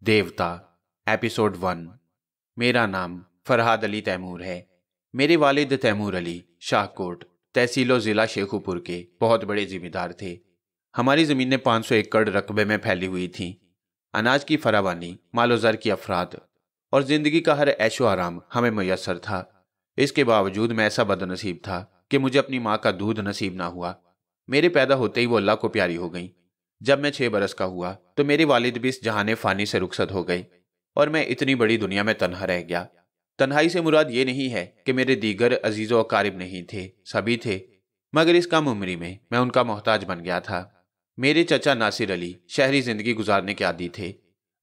देवता एपिसोड 1। मेरा नाम फरहाद अली तैमूर है। मेरे वालिद तैमूर अली शाहकोट तहसीलो ज़िला शेखुपुर के बहुत बड़े जिम्मेदार थे। हमारी ज़मीनें 500 एकड़ रकबे में फैली हुई थीं। अनाज की फरावानी, मालोज़र की अफराद और ज़िंदगी का हर ऐशो आराम हमें मैसर था। इसके बावजूद मैं ऐसा बदनसीब था कि मुझे अपनी माँ का दूध नसीब ना हुआ। मेरे पैदा होते ही वो अल्लाह को प्यारी हो गई। जब मैं 6 बरस का हुआ तो मेरे वालिद भी इस जहाने फ़ानी से रुखसत हो गए और मैं इतनी बड़ी दुनिया में तन्हा रह गया। तन्हाई से मुराद ये नहीं है कि मेरे दीगर अजीज़ो अकारिब नहीं थे, सभी थे, मगर इस कम उम्री में मैं उनका मोहताज बन गया था। मेरे चचा नासिर अली शहरी ज़िंदगी गुजारने के आदी थे।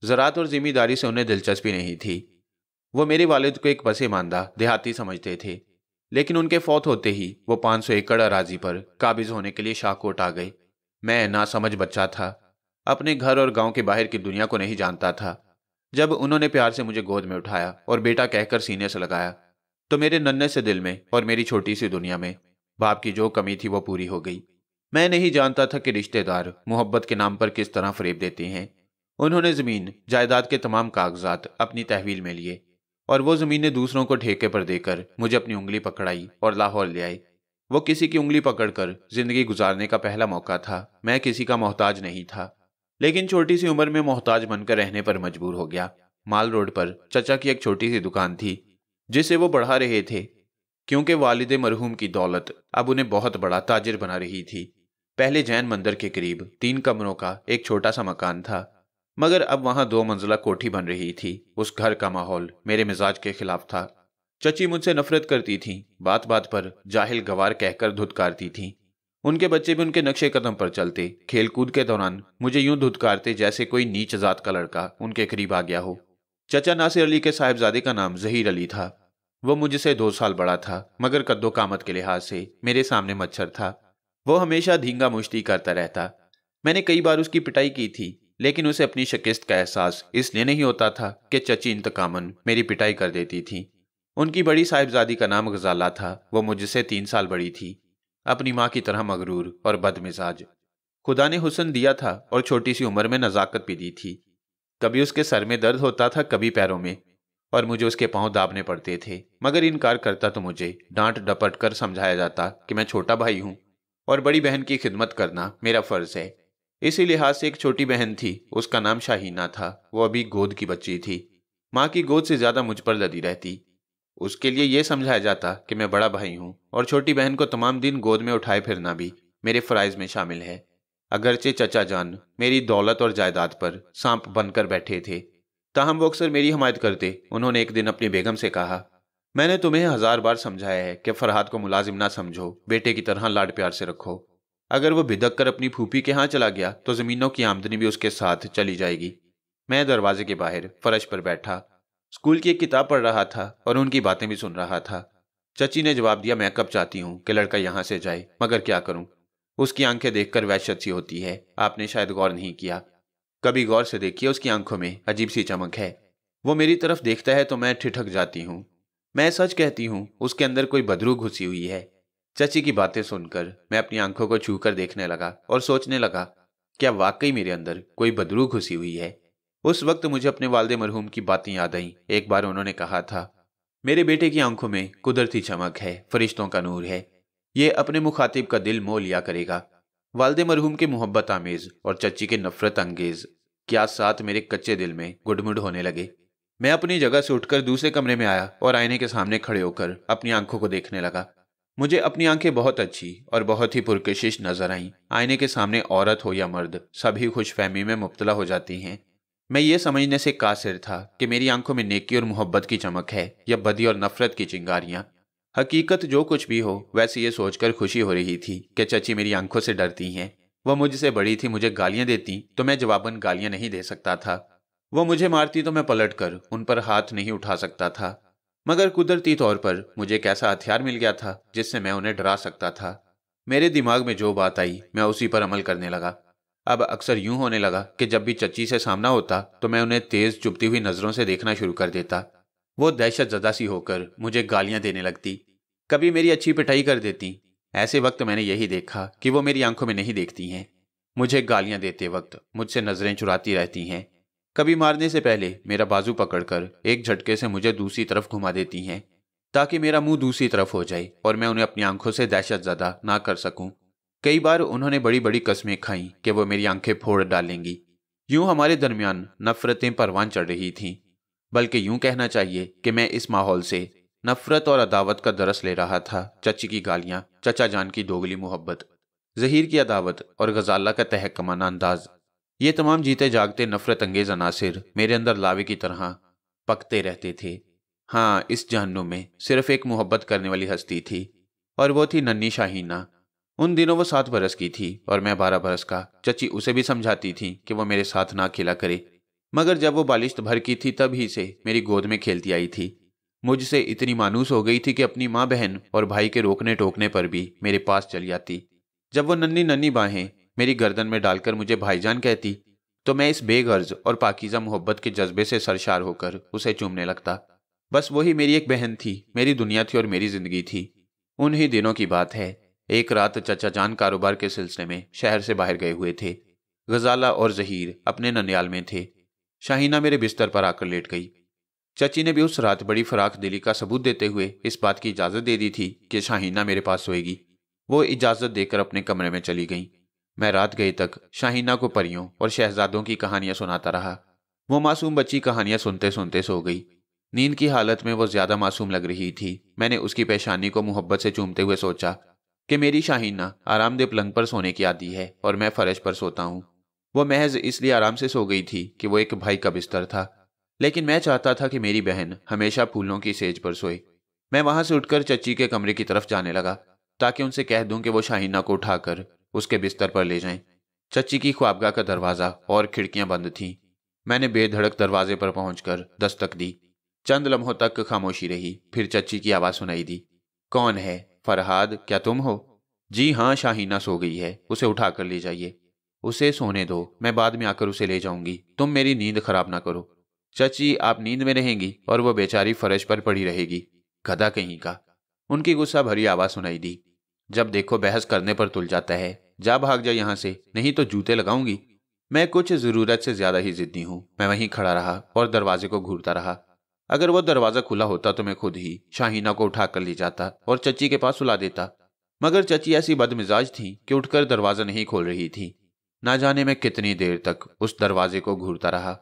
ज़राअत और ज़िम्मेदारी से उन्हें दिलचस्पी नहीं थी। वो मेरे वालिद को एक पसेमानदा देहाती समझते थे, लेकिन उनके फौत होते ही वो 500 एकड़ अराजी पर काबिज होने के लिए शाहकोट आ गए। मैं नासमझ बच्चा था, अपने घर और गांव के बाहर की दुनिया को नहीं जानता था। जब उन्होंने प्यार से मुझे गोद में उठाया और बेटा कहकर सीने से लगाया तो मेरे नन्हे से दिल में और मेरी छोटी सी दुनिया में बाप की जो कमी थी वो पूरी हो गई। मैं नहीं जानता था कि रिश्तेदार मोहब्बत के नाम पर किस तरह फरेब देते हैं। उन्होंने ज़मीन जायदाद के तमाम कागजात अपनी तहवील में लिए और वो ज़मीनें दूसरों को ठेके पर देकर मुझे अपनी उंगली पकड़ाई और लाहौर ले आए। वो किसी की उंगली पकड़कर जिंदगी गुजारने का पहला मौका था। मैं किसी का मोहताज नहीं था, लेकिन छोटी सी उम्र में मोहताज बनकर रहने पर मजबूर हो गया। माल रोड पर चचा की एक छोटी सी दुकान थी जिसे वो बढ़ा रहे थे, क्योंकि वालिदे मरहूम की दौलत अब उन्हें बहुत बड़ा ताजिर बना रही थी। पहले जैन मंदिर के करीब 3 कमरों का एक छोटा सा मकान था, मगर अब वहां 2 मंजिला कोठी बन रही थी। उस घर का माहौल मेरे मिजाज के खिलाफ था। चची मुझसे नफरत करती थीं, बात बात पर जाहिल गवार कहकर धुतकारती थीं। उनके बच्चे भी उनके नक्शे कदम पर चलते, खेल कूद के दौरान मुझे यूं धुतकारते जैसे कोई नीच जात का लड़का उनके करीब आ गया हो। चचा नासिर अली के साहिबजादे का नाम जहीर अली था। वो मुझसे 2 साल बड़ा था, मगर कद्दो कामत के लिहाज से मेरे सामने मच्छर था। वो हमेशा धींगा मुश्ती करता रहता। मैंने कई बार उसकी पिटाई की थी, लेकिन उसे अपनी शिकस्त का एहसास इसलिए नहीं होता था कि चची इंतकामन मेरी पिटाई कर देती थी। उनकी बड़ी साहिबजादी का नाम गजाला था। वो मुझसे 3 साल बड़ी थी, अपनी माँ की तरह मगरूर और बदमिजाज। खुदा ने हुस्न दिया था और छोटी सी उम्र में नजाकत भी दी थी। कभी उसके सर में दर्द होता था, कभी पैरों में, और मुझे उसके पांव दाबने पड़ते थे। मगर इनकार करता तो मुझे डांट डपट कर समझाया जाता कि मैं छोटा भाई हूं और बड़ी बहन की खिदमत करना मेरा फर्ज है। इसी लिहाज से एक छोटी बहन थी, उसका नाम शाहीना था। वो अभी गोद की बच्ची थी, माँ की गोद से ज्यादा मुझ पर लदी रहती। उसके लिए यह समझाया जाता कि मैं बड़ा भाई हूं और छोटी बहन को तमाम दिन गोद में उठाए फिरना भी मेरे फराइज में शामिल है। अगरचे चचा जान मेरी दौलत और जायदाद पर सांप बनकर बैठे थे, ताहम वो अक्सर मेरी हिमायत करते। उन्होंने एक दिन अपनी बेगम से कहा, मैंने तुम्हें 1000 बार समझाया है कि फरहाद को मुलाजिम ना समझो, बेटे की तरह लाड प्यार से रखो। अगर वो बिदक कर अपनी फूफी के यहाँ चला गया तो जमीनों की आमदनी भी उसके साथ चली जाएगी। मैं दरवाजे के बाहर फर्श पर बैठा स्कूल की एक किताब पढ़ रहा था और उनकी बातें भी सुन रहा था। चची ने जवाब दिया, मैं कब चाहती हूँ कि लड़का यहाँ से जाए, मगर क्या करूँ। उसकी आंखें देखकर वहशत सी होती है। आपने शायद गौर नहीं किया। कभी गौर से देखिए, उसकी आंखों में अजीब सी चमक है। वो मेरी तरफ देखता है तो मैं ठिठक जाती हूँ। मैं सच कहती हूँ, उसके अंदर कोई बदरू घुसी हुई है। चची की बातें सुनकर मैं अपनी आंखों को छूकर देखने लगा और सोचने लगा, क्या वाकई मेरे अंदर कोई बदरू घुसी हुई है। उस वक्त मुझे अपने वालिद मरहूम की बातें याद आईं। एक बार उन्होंने कहा था, मेरे बेटे की आंखों में कुदरती चमक है, फरिश्तों का नूर है, ये अपने मुखातिब का दिल मोह लिया करेगा। वालिद मरहूम के मोहब्बत आमेज और चच्ची के नफरत अंगेज क्या साथ मेरे कच्चे दिल में गुडमुड होने लगे। मैं अपनी जगह से उठकर दूसरे कमरे में आया और आईने के सामने खड़े होकर अपनी आंखों को देखने लगा। मुझे अपनी आंखें बहुत अच्छी और बहुत ही पुरकशिश नजर आईं। आईने के सामने औरत हो या मर्द, सभी खुशफहमी में मुब्तला हो जाती हैं। मैं ये समझने से कासिर था कि मेरी आंखों में नेकी और मोहब्बत की चमक है या बदी और नफरत की चिंगारियां। हकीकत जो कुछ भी हो, वैसे ये सोचकर खुशी हो रही थी कि चची मेरी आंखों से डरती हैं। वह मुझसे बड़ी थी, मुझे गालियां देती तो मैं जवाबन गालियां नहीं दे सकता था। वो मुझे मारती तो मैं पलटकर उन पर हाथ नहीं उठा सकता था। मगर कुदरती तौर पर मुझे एक ऐसा हथियार मिल गया था जिससे मैं उन्हें डरा सकता था। मेरे दिमाग में जो बात आई मैं उसी पर अमल करने लगा। अब अक्सर यूं होने लगा कि जब भी चच्ची से सामना होता तो मैं उन्हें तेज चुभती हुई नजरों से देखना शुरू कर देता। वो दहशत ज़दा सी होकर मुझे गालियां देने लगती, कभी मेरी अच्छी पिटाई कर देती। ऐसे वक्त मैंने यही देखा कि वो मेरी आंखों में नहीं देखती हैं। मुझे गालियां देते वक्त मुझसे नजरें चुराती रहती हैं। कभी मारने से पहले मेरा बाजू पकड़कर एक झटके से मुझे दूसरी तरफ घुमा देती हैं ताकि मेरा मुंह दूसरी तरफ हो जाए और मैं उन्हें अपनी आंखों से दहशतज़दा ना कर सकूं। कई बार उन्होंने बड़ी बड़ी कस्में खाई कि वो मेरी आंखें फोड़ डालेंगी। यूं हमारे दरमियान नफरतें परवान चढ़ रही थीं, बल्कि यूं कहना चाहिए कि मैं इस माहौल से नफरत और अदावत का दरस ले रहा था। चची की गालियां, चचा जान की दोगली मोहब्बत, जहीर की अदावत और गजाला का तहकमाना अंदाज, ये तमाम जीते जागते नफरत अंगेज अनासिर मेरे अंदर लावे की तरह पकते रहते थे। हाँ, इस जहन्नुम में सिर्फ एक मोहब्बत करने वाली हस्ती थी और वो थी नन्ही शाहीना। उन दिनों वो 7 बरस की थी और मैं 12 बरस का। चची उसे भी समझाती थी कि वो मेरे साथ ना खेला करे, मगर जब वो बालिश्त भर की थी तब ही से मेरी गोद में खेलती आई थी। मुझसे इतनी मानूस हो गई थी कि अपनी माँ बहन और भाई के रोकने टोकने पर भी मेरे पास चली आती। जब वो नन्ही नन्ही बाहें मेरी गर्दन में डालकर मुझे भाईजान कहती तो मैं इस बेगर्ज और पाकीज़ा मोहब्बत के जज्बे से सरशार होकर उसे चूमने लगता। बस वही मेरी एक बहन थी, मेरी दुनिया थी और मेरी जिंदगी थी। उन्हीं दिनों की बात है। एक रात चचा जान कारोबार के सिलसिले में शहर से बाहर गए हुए थे। गजाला और जहीर अपने ननियाल में थे। शाहीना मेरे बिस्तर पर आकर लेट गई। चची ने भी उस रात बड़ी फराख दिली का सबूत देते हुए इस बात की इजाज़त दे दी थी कि शाहीना मेरे पास सोएगी। वो इजाज़त देकर अपने कमरे में चली गई। मैं रात गए तक शाहीना को परियों और शहजादों की कहानियां सुनाता रहा। वो मासूम बच्ची कहानियां सुनते सुनते सो गई। नींद की हालत में वो ज्यादा मासूम लग रही थी। मैंने उसकी पेशानी को मोहब्बत से चूमते हुए सोचा कि मेरी शाहीना आरामदेह पलंग पर सोने की आदी है और मैं फर्श पर सोता हूँ। वो महज इसलिए आराम से सो गई थी कि वो एक भाई का बिस्तर था, लेकिन मैं चाहता था कि मेरी बहन हमेशा फूलों की सेज पर सोए। मैं वहां से उठकर चची के कमरे की तरफ जाने लगा ताकि उनसे कह दूं कि वो शाहीना को उठाकर उसके बिस्तर पर ले जाएं। चची की ख्वाबगाह का दरवाजा और खिड़कियां बंद थीं। मैंने बेधड़क दरवाजे पर पहुंचकर दस्तक दी। चंद लम्हों तक खामोशी रही, फिर चची की आवाज सुनाई दी। कौन है? फरहाद, क्या तुम हो? जी हाँ, शाहीना सो गई है, उसे उठाकर ले जाइए। उसे सोने दो, मैं बाद में आकर उसे ले जाऊंगी, तुम मेरी नींद खराब ना करो। चची, आप नींद में रहेंगी और वो बेचारी फर्श पर पड़ी रहेगी, गधा कहीं का। उनकी गुस्सा भरी आवाज सुनाई दी। जब देखो बहस करने पर तुल जाता है, जा भाग जा यहाँ से, नहीं तो जूते लगाऊंगी। मैं कुछ जरूरत से ज्यादा ही जिद्दी हूं। मैं वहीं खड़ा रहा और दरवाजे को घूरता रहा। अगर वो दरवाजा खुला होता तो मैं खुद ही शाहीना को उठाकर ले जाता और चची के पास सुला देता, मगर चची ऐसी बदमिजाज थी कि उठकर दरवाजा नहीं खोल रही थी। ना जाने मैं कितनी देर तक उस दरवाजे को घूरता रहा।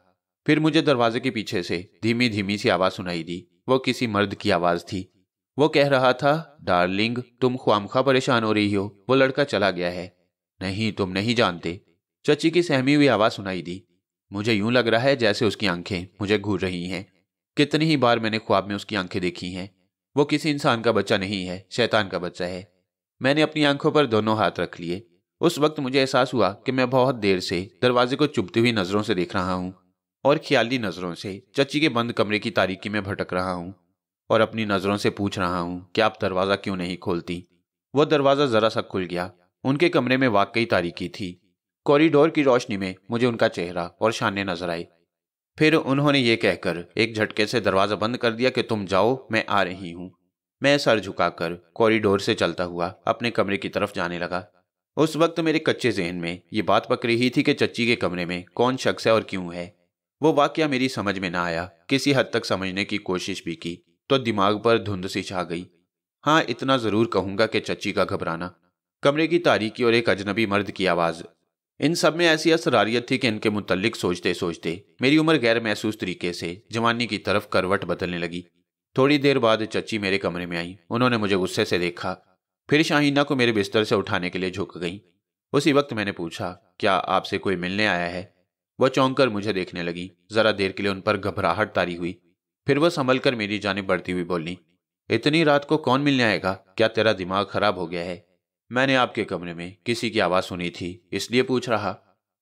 फिर मुझे दरवाजे के पीछे से धीमी धीमी सी आवाज सुनाई दी। वो किसी मर्द की आवाज थी। वो कह रहा था, डार्लिंग, तुम ख्वामखा परेशान हो रही हो, वो लड़का चला गया है। नहीं, तुम नहीं जानते। चची की सहमी हुई आवाज सुनाई दी। मुझे यूं लग रहा है जैसे उसकी आंखें मुझे घूर रही हैं। कितनी ही बार मैंने ख्वाब में उसकी आंखें देखी हैं। वो किसी इंसान का बच्चा नहीं है, शैतान का बच्चा है। मैंने अपनी आंखों पर दोनों हाथ रख लिए। उस वक्त मुझे एहसास हुआ कि मैं बहुत देर से दरवाजे को चुभती हुई नजरों से देख रहा हूं और ख्याली नजरों से चची के बंद कमरे की तारीकी में भटक रहा हूं और अपनी नजरों से पूछ रहा हूं कि आप दरवाजा क्यों नहीं खोलती। वो दरवाजा जरा सा खुल गया। उनके कमरे में वाकई तारीकी थी। कॉरिडोर की रोशनी में मुझे उनका चेहरा और शाने नजर आए। फिर उन्होंने ये कहकर एक झटके से दरवाजा बंद कर दिया कि तुम जाओ, मैं आ रही हूं। मैं सर झुकाकर कॉरिडोर से चलता हुआ अपने कमरे की तरफ जाने लगा। उस वक्त मेरे कच्चे जहन में ये बात पक रही थी कि चच्ची के कमरे में कौन शख्स है और क्यों है। वो वाकया मेरी समझ में ना आया। किसी हद तक समझने की कोशिश भी की तो दिमाग पर धुंध सी छा गई। हाँ, इतना जरूर कहूंगा कि चच्ची का घबराना, कमरे की तारीकी और एक अजनबी मर्द की आवाज, इन सब में ऐसी असरारियत थी कि इनके मुतल्लिक सोचते सोचते मेरी उम्र गैर महसूस तरीके से जवानी की तरफ करवट बदलने लगी। थोड़ी देर बाद चच्ची मेरे कमरे में आई। उन्होंने मुझे गुस्से से देखा, फिर शाहीना को मेरे बिस्तर से उठाने के लिए झुक गई। उसी वक्त मैंने पूछा, क्या आपसे कोई मिलने आया है? वह चौंक कर मुझे देखने लगी। जरा देर के लिए उन पर घबराहट तारी हुई, फिर वह संभल कर मेरी जानिब बढ़ती हुई बोली, इतनी रात को कौन मिलने आएगा? क्या तेरा दिमाग खराब हो गया है? मैंने आपके कमरे में किसी की आवाज सुनी थी, इसलिए पूछ रहा।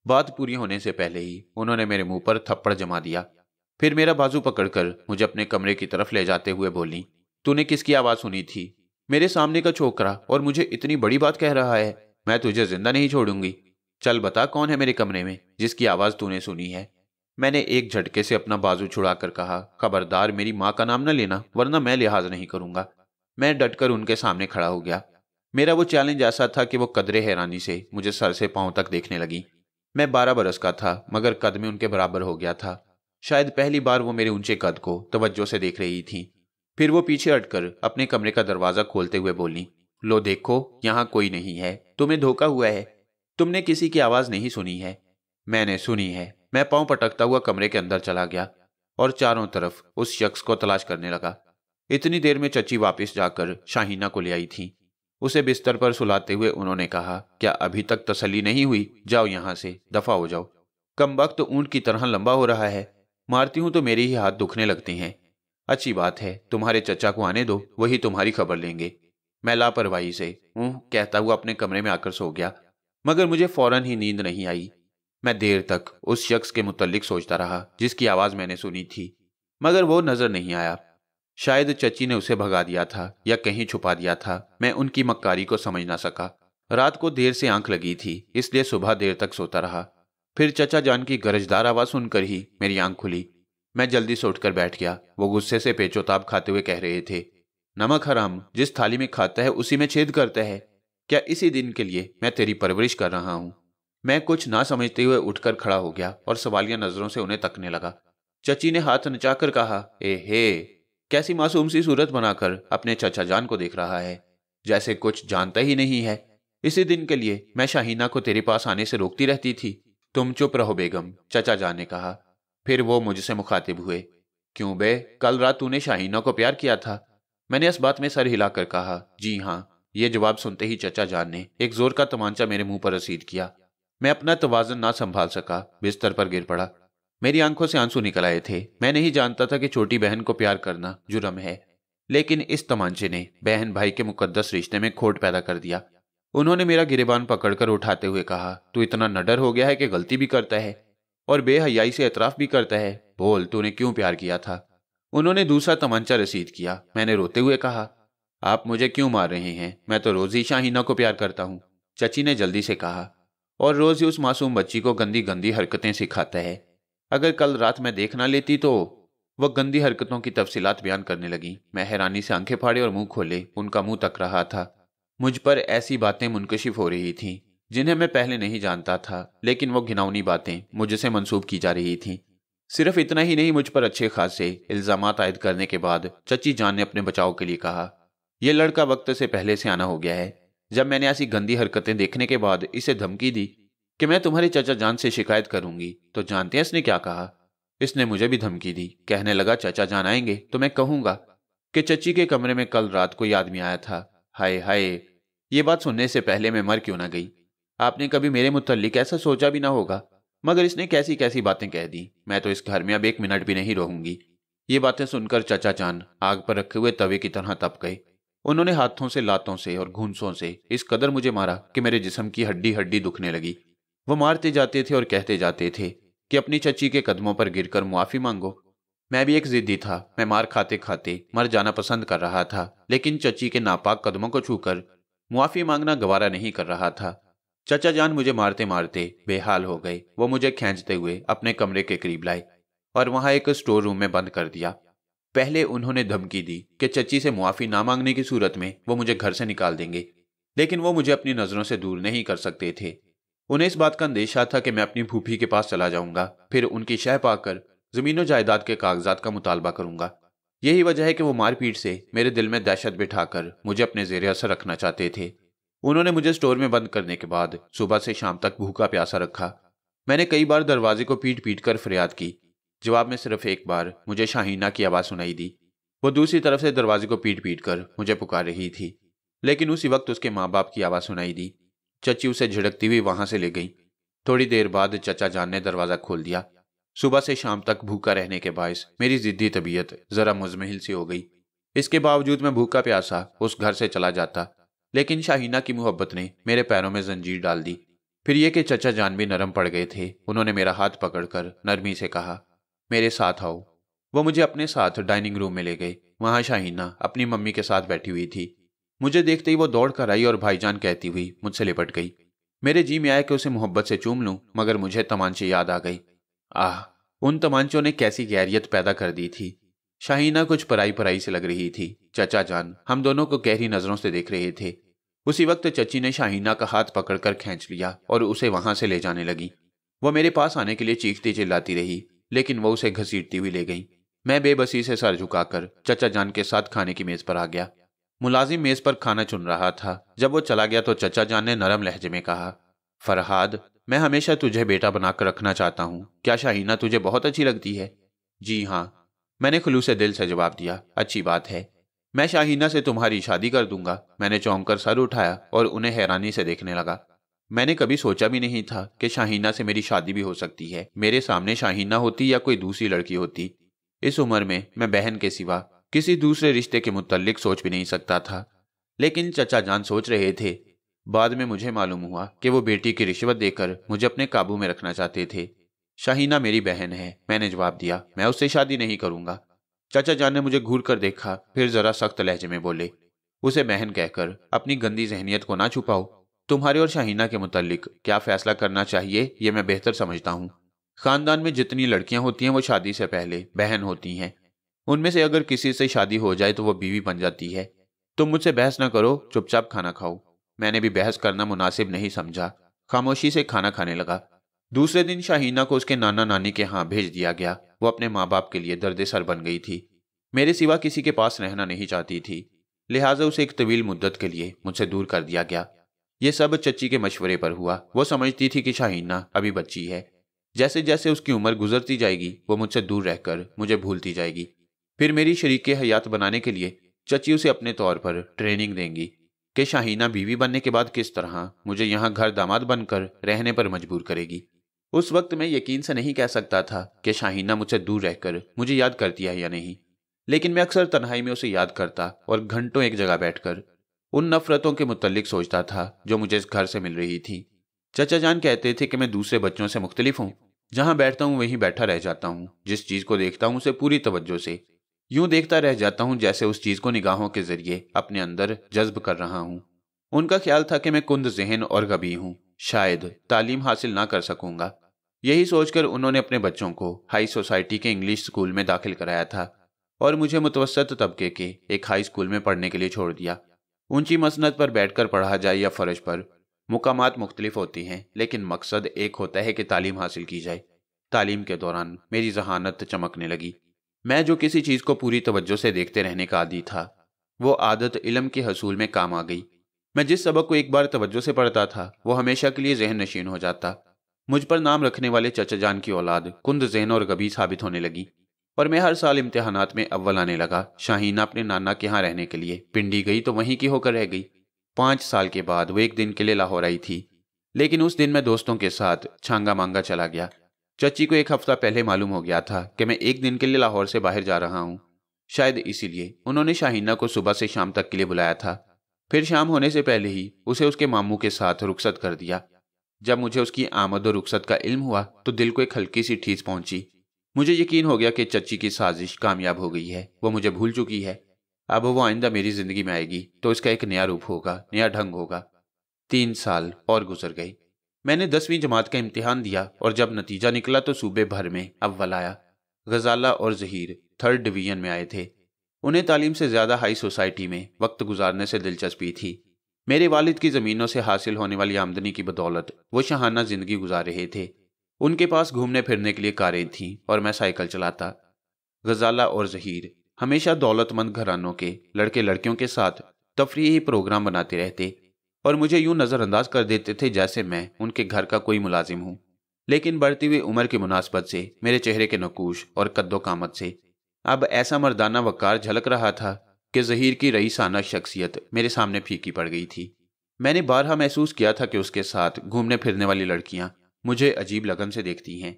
बात पूरी होने से पहले ही उन्होंने मेरे मुंह पर थप्पड़ जमा दिया। फिर मेरा बाजू पकड़कर मुझे अपने कमरे की तरफ ले जाते हुए बोली, तूने किसकी आवाज सुनी थी? मेरे सामने का छोकरा, और मुझे इतनी बड़ी बात कह रहा है। मैं तुझे जिंदा नहीं छोड़ूंगी। चल बता, कौन है मेरे कमरे में जिसकी आवाज तूने सुनी है? मैंने एक झटके से अपना बाजू छुड़ाकर कहा, खबरदार मेरी माँ का नाम न लेना, वरना मैं लिहाज नहीं करूंगा। मैं डटकर उनके सामने खड़ा हो गया। मेरा वो चैलेंज ऐसा था कि वो कदरे हैरानी से मुझे सर से पांव तक देखने लगी। मैं 12 बरस का था, मगर कद में उनके बराबर हो गया था। शायद पहली बार वो मेरे ऊंचे कद को तवज्जो से देख रही थी। फिर वो पीछे हटकर अपने कमरे का दरवाजा खोलते हुए बोली, लो देखो, यहाँ कोई नहीं है, तुम्हें धोखा हुआ है, तुमने किसी की आवाज नहीं सुनी है। मैंने सुनी है। मैं पांव पटकता हुआ कमरे के अंदर चला गया और चारों तरफ उस शख्स को तलाश करने लगा। इतनी देर में चची वापस जाकर शाहीना को ले आई थी। उसे बिस्तर पर सुलाते हुए उन्होंने कहा, क्या अभी तक तसल्ली नहीं हुई? जाओ यहां से, दफा हो जाओ। कमबख्त ऊंट की तरह लंबा हो रहा है, मारती हूं तो मेरे ही हाथ दुखने लगते हैं। अच्छी बात है, तुम्हारे चचा को आने दो, वही तुम्हारी खबर लेंगे। मैं लापरवाही से कहता हुआ अपने कमरे में आकर सो गया, मगर मुझे फौरन ही नींद नहीं आई। मैं देर तक उस शख्स के मुतल्लिक सोचता रहा जिसकी आवाज मैंने सुनी थी, मगर वो नजर नहीं आया। शायद चची ने उसे भगा दिया था या कहीं छुपा दिया था। मैं उनकी मक्कारी को समझ ना सका। रात को देर से आंख लगी थी, इसलिए सुबह देर तक सोता रहा। फिर चचा जान की गरजदार आवाज सुनकर ही मेरी आंख खुली। मैं जल्दी से उठकर बैठ गया। वो गुस्से से पेचोताब खाते हुए कह रहे थे, नमक हराम जिस थाली में खाता है उसी में छेद करता है। क्या इसी दिन के लिए मैं तेरी परवरिश कर रहा हूं? मैं कुछ ना समझते हुए उठकर खड़ा हो गया और सवालिया नजरों से उन्हें तकने लगा। चची ने हाथ नचाकर कहा, ए हे, कैसी मासूम सी सूरत बनाकर अपने चचा जान को देख रहा है, जैसे कुछ जानता ही नहीं है। इसी दिन के लिए मैं शाहीना को तेरे पास आने से रोकती रहती थी। तुम चुप रहो बेगम, चचा जान ने कहा। फिर वो मुझसे मुखातिब हुए, क्यों बे, कल रात तूने शाहीना को प्यार किया था? मैंने इस बात में सर हिलाकर कहा, जी हाँ। ये जवाब सुनते ही चचा जान ने एक जोर का तमांचा मेरे मुंह पर रसीद किया। मैं अपना तवाज़ुन ना संभाल सका, बिस्तर पर गिर पड़ा। मेरी आंखों से आंसू निकल आए थे। मैं नहीं जानता था कि छोटी बहन को प्यार करना जुर्म है, लेकिन इस तमांचे ने बहन भाई के मुकद्दस रिश्ते में खोट पैदा कर दिया। उन्होंने मेरा गिरेबान पकड़कर उठाते हुए कहा, तू इतना नडर हो गया है कि गलती भी करता है और बेहयाई से एतराफ भी करता है। बोल, तूने क्यों प्यार किया था? उन्होंने दूसरा तमांचा रसीद किया। मैंने रोते हुए कहा, आप मुझे क्यों मार रहे हैं? मैं तो रोज ही शाहीना को प्यार करता हूँ। चची ने जल्दी से कहा, और रोज ही उस मासूम बच्ची को गंदी गंदी हरकतें सिखाता है। अगर कल रात मैं देख ना लेती तो। वह गंदी हरकतों की तफसीलात बयान करने लगी। मैं हैरानी से आंखें फाड़े और मुंह खोले उनका मुंह तक रहा था। मुझ पर ऐसी बातें मुनकशिफ हो रही थीं जिन्हें मैं पहले नहीं जानता था, लेकिन वो घिनौनी बातें मुझसे मंसूब की जा रही थीं। सिर्फ इतना ही नहीं, मुझ पर अच्छे खासे इल्जामात आयद करने के बाद चची जान ने अपने बचाव के लिए कहा, यह लड़का वक्त से पहले से आना हो गया है। जब मैंने ऐसी गंदी हरकतें देखने के बाद इसे धमकी दी कि मैं तुम्हारे चाचा जान से शिकायत करूंगी, तो जानते हैं इसने क्या कहा? इसने मुझे भी धमकी दी। कहने लगा, चाचा जान आएंगे तो मैं कहूंगा कि चची के कमरे में कल रात कोई आदमी आया था। हाय हाय, ये बात सुनने से पहले मैं मर क्यों ना गई। आपने कभी मेरे मुतल्लिक ऐसा सोचा भी ना होगा, मगर इसने कैसी कैसी बातें कह दी। मैं तो इस घर में अब 1 मिनट भी नहीं रहूंगी। ये बातें सुनकर चाचा जान आग पर रखे हुए तवे की तरह तप गए। उन्होंने हाथों से, लातों से और घूंसों से इस कदर मुझे मारा कि मेरे जिस्म की हड्डी हड्डी दुखने लगी। वो मारते जाते थे और कहते जाते थे कि अपनी चची के कदमों पर गिरकर मुआफी मांगो। मैं भी एक जिद्दी था। मैं मार खाते खाते मर जाना पसंद कर रहा था, लेकिन चची के नापाक कदमों को छूकर मुआफी मांगना गवारा नहीं कर रहा था। चचा जान मुझे मारते मारते बेहाल हो गए। वो मुझे खींचते हुए अपने कमरे के करीब लाए और वहां एक स्टोर रूम में बंद कर दिया। पहले उन्होंने धमकी दी कि चची से मुआफी ना मांगने की सूरत में वो मुझे घर से निकाल देंगे, लेकिन वो मुझे अपनी नजरों से दूर नहीं कर सकते थे। उन्हें इस बात का अंदेशा था कि मैं अपनी फूफी के पास चला जाऊंगा, फिर उनकी शह पाकर जमीनों जायदाद के कागजात का मुतालबा करूंगा। यही वजह है कि वो मारपीट से मेरे दिल में दहशत बिठाकर मुझे अपने जेर असर रखना चाहते थे। उन्होंने मुझे स्टोर में बंद करने के बाद सुबह से शाम तक भूखा प्यासा रखा। मैंने कई बार दरवाजे को पीट पीट कर फरियाद की। जवाब में सिर्फ एक बार मुझे शाहीना की आवाज़ सुनाई दी। वो दूसरी तरफ से दरवाजे को पीट पीट कर मुझे पुकार रही थी, लेकिन उसी वक्त उसके माँ बाप की आवाज़ सुनाई दी। चची उसे झिड़कती हुई वहां से ले गई। थोड़ी देर बाद चचा जान ने दरवाज़ा खोल दिया। सुबह से शाम तक भूखा रहने के बायस मेरी जिद्दी तबीयत ज़रा मुजमहिल सी हो गई। इसके बावजूद मैं भूखा प्यासा उस घर से चला जाता, लेकिन शाहीना की मोहब्बत ने मेरे पैरों में जंजीर डाल दी। फिर यह कि चचा जान भी नरम पड़ गए थे। उन्होंने मेरा हाथ पकड़कर नरमी से कहा, मेरे साथ आओ। वो मुझे अपने साथ डाइनिंग रूम में ले गए। वहां शाहीना अपनी मम्मी के साथ बैठी हुई थी। मुझे देखते ही वो दौड़ कर आई और भाईजान कहती हुई मुझसे लिपट गई। मेरे जी में आया कि उसे मोहब्बत से चूम लूं, मगर मुझे तमांचे याद आ गई। आह, उन तमांचों ने कैसी गैरियत पैदा कर दी थी। शाहीना कुछ पराई पराई से लग रही थी। चचा जान हम दोनों को गहरी नजरों से देख रहे थे। उसी वक्त चची ने शाहीना का हाथ पकड़कर खींच लिया और उसे वहां से ले जाने लगी। वो मेरे पास आने के लिए चीखती चिल्लाती रही, लेकिन वो उसे घसीटती हुई ले गई। मैं बेबसी से सर झुकाकर चचा जान के साथ खाने की मेज पर आ गया। मुलाजिम मेज पर खाना चुन रहा था। जब वो चला गया तो चचा जान ने नरम लहजे में कहा, फरहाद, मैं हमेशा तुझे बेटा बनाकर रखना चाहता हूँ। क्या शाहीना तुझे बहुत अच्छी लगती है? जी हाँ, मैंने खुलूस दिल से जवाब दिया। अच्छी बात है, मैं शाहीना से तुम्हारी शादी कर दूंगा। मैंने चौंक कर सर उठाया और उन्हें हैरानी से देखने लगा। मैंने कभी सोचा भी नहीं था कि शाहीना से मेरी शादी भी हो सकती है। मेरे सामने शाहीना होती या कोई दूसरी लड़की होती, इस उम्र में मैं बहन के सिवा किसी दूसरे रिश्ते के मुतल्लिक सोच भी नहीं सकता था। लेकिन चचा जान सोच रहे थे। बाद में मुझे मालूम हुआ कि वो बेटी की रिश्वत देकर मुझे अपने काबू में रखना चाहते थे। शाहीना मेरी बहन है, मैंने जवाब दिया। मैं उससे शादी नहीं करूंगा। चाचा जान ने मुझे घूर कर देखा, फिर जरा सख्त लहजे में बोले, उसे बहन कहकर अपनी गंदी जहनियत को ना छुपाओ। तुम्हारे और शाहीना के मुतल्लिक क्या फैसला करना चाहिए ये मैं बेहतर समझता हूँ। खानदान में जितनी लड़कियां होती हैं वो शादी से पहले बहन होती हैं। उनमें से अगर किसी से शादी हो जाए तो वो बीवी बन जाती है। तुम मुझसे बहस ना करो, चुपचाप खाना खाओ। मैंने भी बहस करना मुनासिब नहीं समझा, खामोशी से खाना खाने लगा। दूसरे दिन शाहीना को उसके नाना नानी के यहाँ भेज दिया गया। वो अपने माँ बाप के लिए दर्द-ए-सर बन गई थी। मेरे सिवा किसी के पास रहना नहीं चाहती थी, लिहाजा उसे एक तवील मुद्दत के लिए मुझसे दूर कर दिया गया। ये सब चच्ची के मशवरे पर हुआ। वो समझती थी कि शाहीना अभी बच्ची है। जैसे जैसे उसकी उम्र गुजरती जाएगी वो मुझसे दूर रहकर मुझे भूलती जाएगी। फिर मेरी शरीके हयात बनाने के लिए चची उसे अपने तौर पर ट्रेनिंग देंगी कि शाहीना बीवी बनने के बाद किस तरह मुझे यहाँ घर दामाद बनकर रहने पर मजबूर करेगी। उस वक्त मैं यकीन से नहीं कह सकता था कि शाहीना मुझसे दूर रहकर मुझे याद करती है या नहीं, लेकिन मैं अक्सर तन्हाई में उसे याद करता और घंटों एक जगह बैठकर उन नफरतों के मुतल्लिक सोचता था जो मुझे इस घर से मिल रही थी। चचा जान कहते थे कि मैं दूसरे बच्चों से मुख्तलिफ हूँ। जहाँ बैठता हूँ वहीं बैठा रह जाता हूँ। जिस चीज़ को देखता हूँ उसे पूरी तवज्जो से यूं देखता रह जाता हूँ जैसे उस चीज़ को निगाहों के जरिए अपने अंदर जज्ब कर रहा हूँ। उनका ख्याल था कि मैं कुंद ज़हन और गबी हूँ, शायद तालीम हासिल ना कर सकूंगा। यही सोचकर उन्होंने अपने बच्चों को हाई सोसाइटी के इंग्लिश स्कूल में दाखिल कराया था और मुझे मुतवसत तबके के एक हाई स्कूल में पढ़ने के लिए छोड़ दिया। ऊंची मसनद पर बैठकर पढ़ा जाए या फर्श पर, मुकामात मुख्तलिफ होती हैं, लेकिन मकसद एक होता है कि तालीम हासिल की जाए। तालीम के दौरान मेरी जहानत चमकने लगी। मैं जो किसी चीज़ को पूरी तवज्जो से देखते रहने का आदी था, वो आदत इल्म के हसूल में काम आ गई। मैं जिस सबक को एक बार तवज्जो से पढ़ता था वो हमेशा के लिए जहन नशीन हो जाता। मुझ पर नाम रखने वाले चचा जान की औलाद कुंद जहन और गबी साबित होने लगी और मैं हर साल इम्तिहानात में अव्वल आने लगा। शाहीना अपने नाना के यहाँ रहने के लिए पिंडी गई तो वहीं की होकर रह गई। 5 साल के बाद वो एक दिन के लिए लाहौर आई थी, लेकिन उस दिन मैं दोस्तों के साथ छांगा मांगा चला गया। चची को एक हफ्ता पहले मालूम हो गया था कि मैं एक दिन के लिए लाहौर से बाहर जा रहा हूँ। शायद इसीलिए उन्होंने शाहीना को सुबह से शाम तक के लिए बुलाया था। फिर शाम होने से पहले ही उसे उसके मामू के साथ रुखसत कर दिया। जब मुझे उसकी आमद और रुखसत का इल्म हुआ तो दिल को एक हल्की सी ठेस पहुंची। मुझे यकीन हो गया कि चची की साजिश कामयाब हो गई है। वो मुझे भूल चुकी है। अब वो आइंदा मेरी जिंदगी में आएगी तो इसका एक नया रूप होगा, नया ढंग होगा। 3 साल और गुजर गए। मैंने 10वीं जमात का इम्तिहान दिया और जब नतीजा निकला तो सूबे भर में अव्वल आया। गजाला और जहीर 3rd डिवीजन में आए थे। उन्हें तालीम से ज्यादा हाई सोसाइटी में वक्त गुजारने से दिलचस्पी थी। मेरे वालिद की ज़मीनों से हासिल होने वाली आमदनी की बदौलत वो शाहाना जिंदगी गुजार रहे थे। उनके पास घूमने फिरने के लिए कारें थीं और मैं साइकिल चलाता। गजाला और जहीर हमेशा दौलतमंद घरानों के लड़के लड़कियों के साथ तफरीही प्रोग्राम बनाते रहते और मुझे यूं नज़रअंदाज कर देते थे जैसे मैं उनके घर का कोई मुलाजिम हूं। लेकिन बढ़ती हुई उम्र की मुनासबत से, मेरे चेहरे के नकूश और कद्दो कामत से अब ऐसा मर्दाना वकार झलक रहा था कि जहीर की रईसाना शख्सियत मेरे सामने फीकी पड़ गई थी। मैंने बारहा महसूस किया था कि उसके साथ घूमने फिरने वाली लड़कियां मुझे अजीब लगन से देखती हैं।